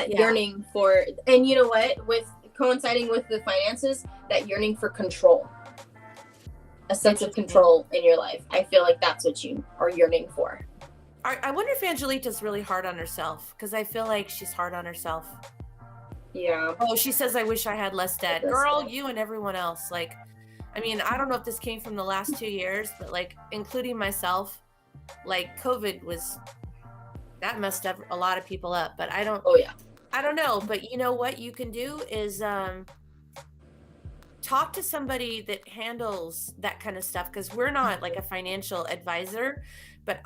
Yearning for, and you know what, with coinciding with the finances, that yearning for control, a sense of control in your life. I feel like that's what you are yearning for. I wonder if Angelita's really hard on herself, because I feel like she's hard on herself. Yeah. Oh, she says, I wish I had less debt. Girl, you and everyone else. Like, I mean, I don't know if this came from the last 2 years, but like, including myself, like COVID that messed up a lot of people up, but I don't know. But you know what you can do is talk to somebody that handles that kind of stuff, because we're not like a financial advisor, but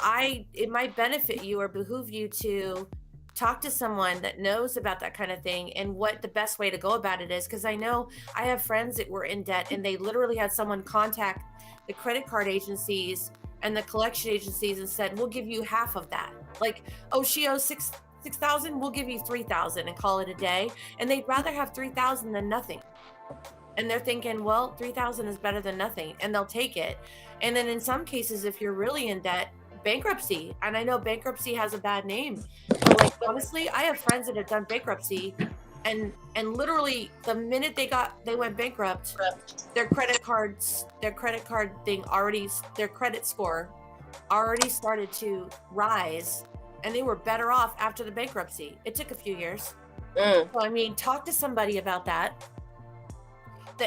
it might benefit you or behoove you to talk to someone that knows about that kind of thing and what the best way to go about it is. Because I know I have friends that were in debt, and they literally had someone contact the credit card agencies and the collection agencies and said, we'll give you half of that. Like, oh, she owes $6,000, we'll give you $3,000 and call it a day. And they'd rather have $3,000 than nothing. And they're thinking, well, $3,000 is better than nothing, and they'll take it. And then in some cases, if you're really in debt, bankruptcy. And I know bankruptcy has a bad name, but like, honestly, I have friends that have done bankruptcy, and literally the minute they went bankrupt, their credit score already started to rise, and they were better off after the bankruptcy. It took a few years. So I mean, talk to somebody about that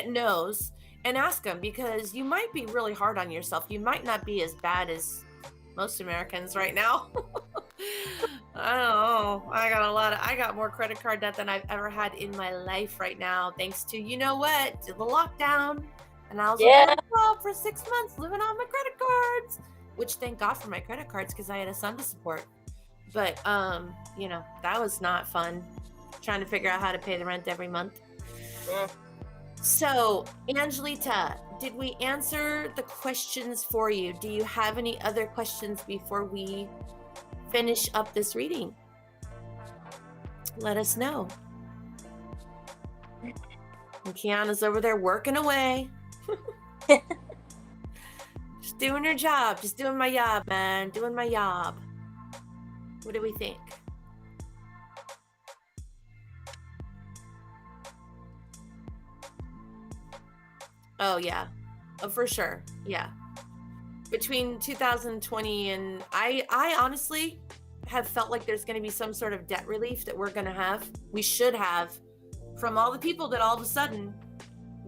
knows, and ask them, because you might be really hard on yourself. You might not be as bad as most Americans right now. I don't know. I got more credit card debt than I've ever had in my life right now, thanks to, you know what, to the lockdown. And I was for 6 months living on my credit cards, which thank God for my credit cards, because I had a son to support. But you know, that was not fun, trying to figure out how to pay the rent every month. So, Angelita, did we answer the questions for you? Do you have any other questions before we finish up this reading? Let us know. And Kiana's over there working away. Just doing her job. Just doing my job, man. Doing my job. What do we think? Oh, yeah. Oh, for sure. Yeah. Between 2020 and I honestly have felt like there's going to be some sort of debt relief that we should have, from all the people that all of a sudden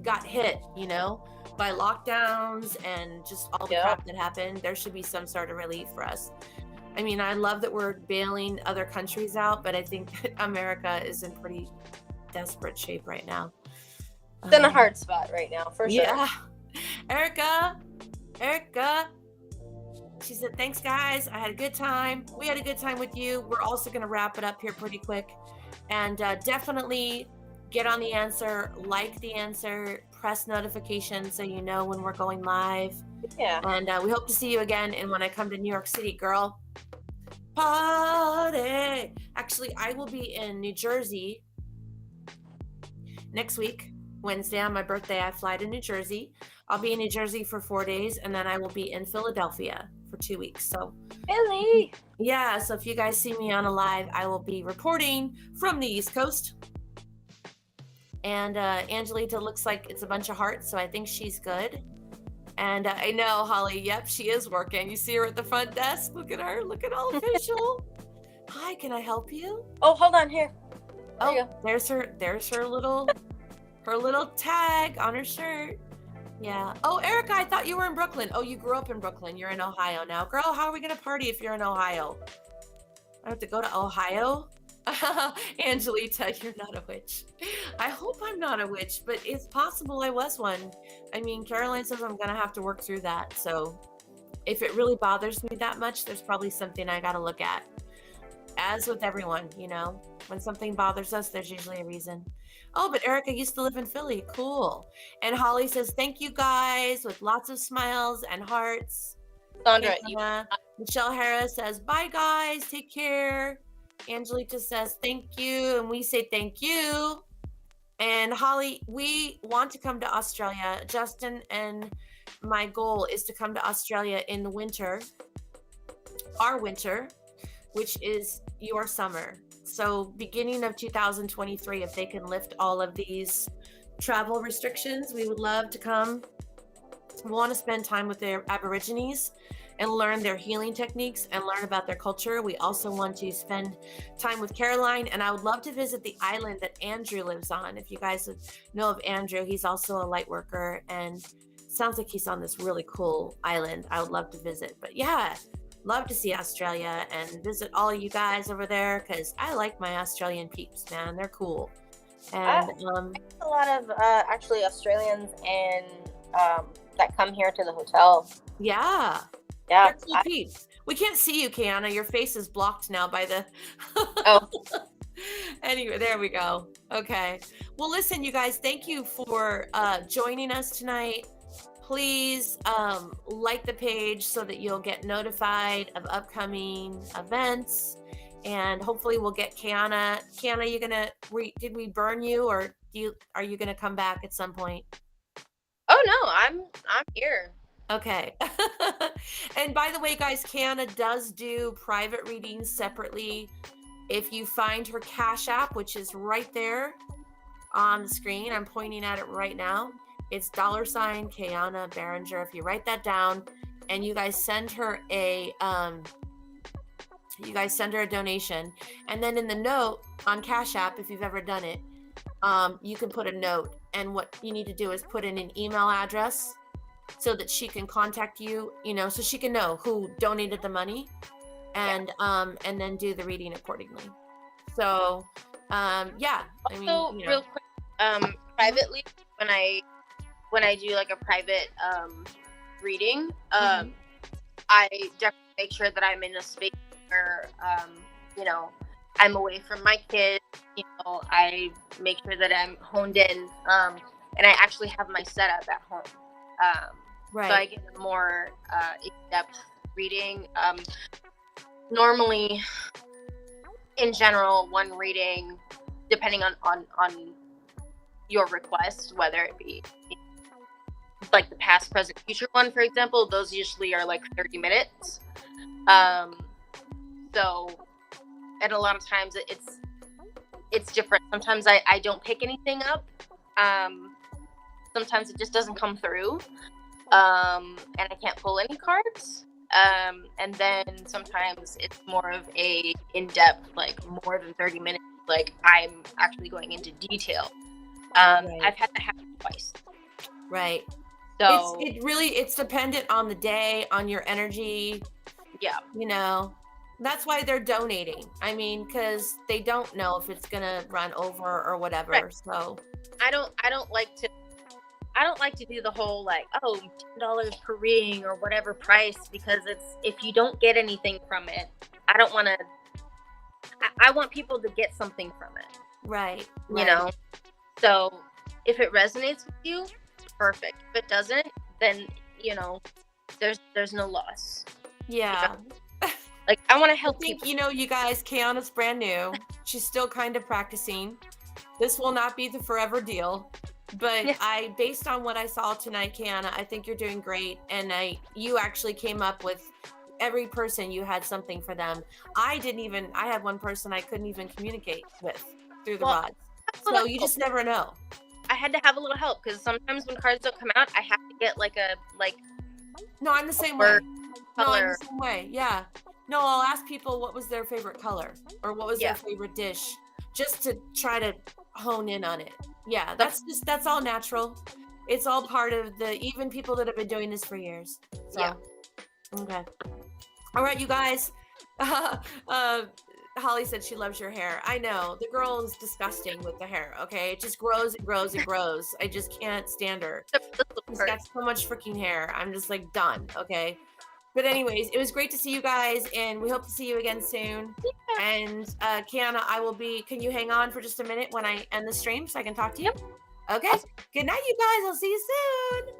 got hit, you know? by lockdowns and just all the crap that happened, there should be some sort of relief for us. I mean, I love that we're bailing other countries out, but I think America is in pretty desperate shape right now. It's in a hard spot right now, for sure. Yeah. Erica, she said, thanks guys, I had a good time. We had a good time with you. We're also going to wrap it up here pretty quick, and definitely get on the answer, like the answer, press notifications so you know when we're going live. Yeah. And we hope to see you again. And when I come to New York City, girl, party. Actually, I will be in New Jersey next week, Wednesday on my birthday. I fly to New Jersey. I'll be in New Jersey for 4 days, and then I will be in Philadelphia for 2 weeks. So Really? yeah, so if you guys see me on a live, I will be reporting from the East Coast. And Angelita looks like it's a bunch of hearts, so I think she's good. And I know Holly, yep, she is working. You see her at the front desk. Look at her, looking all official. Hi, can I help you? Oh, hold on here. Oh, there's her little tag on her shirt. Yeah. Oh, Erica, I thought you were in Brooklyn. Oh, you grew up in Brooklyn. You're in Ohio now. Girl, how are we gonna party if you're in Ohio? I have to go to Ohio? Angelita, you're not a witch. I hope I'm not a witch, but it's possible I was one. I mean, Caroline says I'm gonna have to work through that. So if it really bothers me that much, there's probably something I gotta look at. As with everyone, you know, when something bothers us, there's usually a reason. Oh, but Erica used to live in Philly. Cool. And Holly says, thank you guys, with lots of smiles and hearts. Sandra, Michelle Harris says, bye guys, take care. Angelita says, thank you. And we say, thank you. And Holly, we want to come to Australia. Justin and my goal is to come to Australia in the winter, our winter, which is your summer. So beginning of 2023, if they can lift all of these travel restrictions, we would love to come. We want to spend time with their Aborigines and learn their healing techniques and learn about their culture. We also want to spend time with Caroline, and I would love to visit the island that Andrew lives on. If you guys know of Andrew, he's also a light worker, and sounds like he's on this really cool island. I would love to visit. But yeah, love to see Australia and visit all of you guys over there, because I like my Australian peeps, man. They're cool. And a lot of actually Australians and that come here to the hotel. Yeah. Yeah. Cool peeps. We can't see you, Kiana. Your face is blocked now by the Oh. Anyway, there we go. Okay. Well, listen, you guys, thank you for joining us tonight. Please like the page so that you'll get notified of upcoming events, and hopefully we'll get Kiana. Kiana, did we burn you, or are you gonna come back at some point? Oh no, I'm here. Okay. And by the way, guys, Kiana does do private readings separately. If you find her Cashapp, which is right there on the screen, I'm pointing at it right now. It's $sign Kiana Berenger. If you write that down and you guys send her a donation, and then in the note on Cashapp, if you've ever done it, you can put a note, and what you need to do is put in an email address so that she can contact you, so she can know who donated the money, and then do the reading accordingly. So yeah. Also, real quick, privately, when I do like a private reading, I definitely make sure that I'm in a space where I'm away from my kids. I make sure that I'm honed in, and I actually have my setup at home. Right. So I get a more in-depth reading. Normally, in general, one reading, depending on your request, whether it be like the past, present, future one, for example, those usually are like 30 minutes. So, and a lot of times it's different. Sometimes I don't pick anything up. Sometimes it just doesn't come through. And I can't pull any cards. And then sometimes it's more of a in-depth, like more than 30 minutes, like I'm actually going into detail. Right. I've had that happen twice. Right. So it's dependent on the day, on your energy. Yeah. You know, that's why they're donating. I mean, because they don't know if it's gonna run over or whatever. Right. So I don't like to do the whole like, oh, $10 per ring or whatever price, because if you don't get anything from it, I don't want to. I want people to get something from it. Right. You know. So if it resonates with you, perfect. If it doesn't, then there's no loss. Yeah. Like, I want to help people. You guys, Kiana's brand new. She's still kind of practicing. This will not be the forever deal. But based on what I saw tonight, Kiana, I think you're doing great. And you actually came up with every person, you had something for them. I had one person I couldn't even communicate with through the rods. So you just never know. I had to have a little help, because sometimes when cards don't come out, I have to get No, I'm the same way. No, I'm the same way. Yeah. No, I'll ask people what was their favorite color or what was their favorite dish, just to try to hone in on it. Yeah, that's all natural. It's all part of even people that have been doing this for years. So, yeah. Okay. All right, you guys. Holly said she loves your hair. I know. The girl is disgusting with the hair, okay? It just grows and grows and grows. I just can't stand her. She's got so much freaking hair. I'm just like done, okay? But anyways, it was great to see you guys, and we hope to see you again soon. Yeah. And Kiana, can you hang on for just a minute when I end the stream so I can talk to you? Yep. Okay. Good night, you guys. I'll see you soon.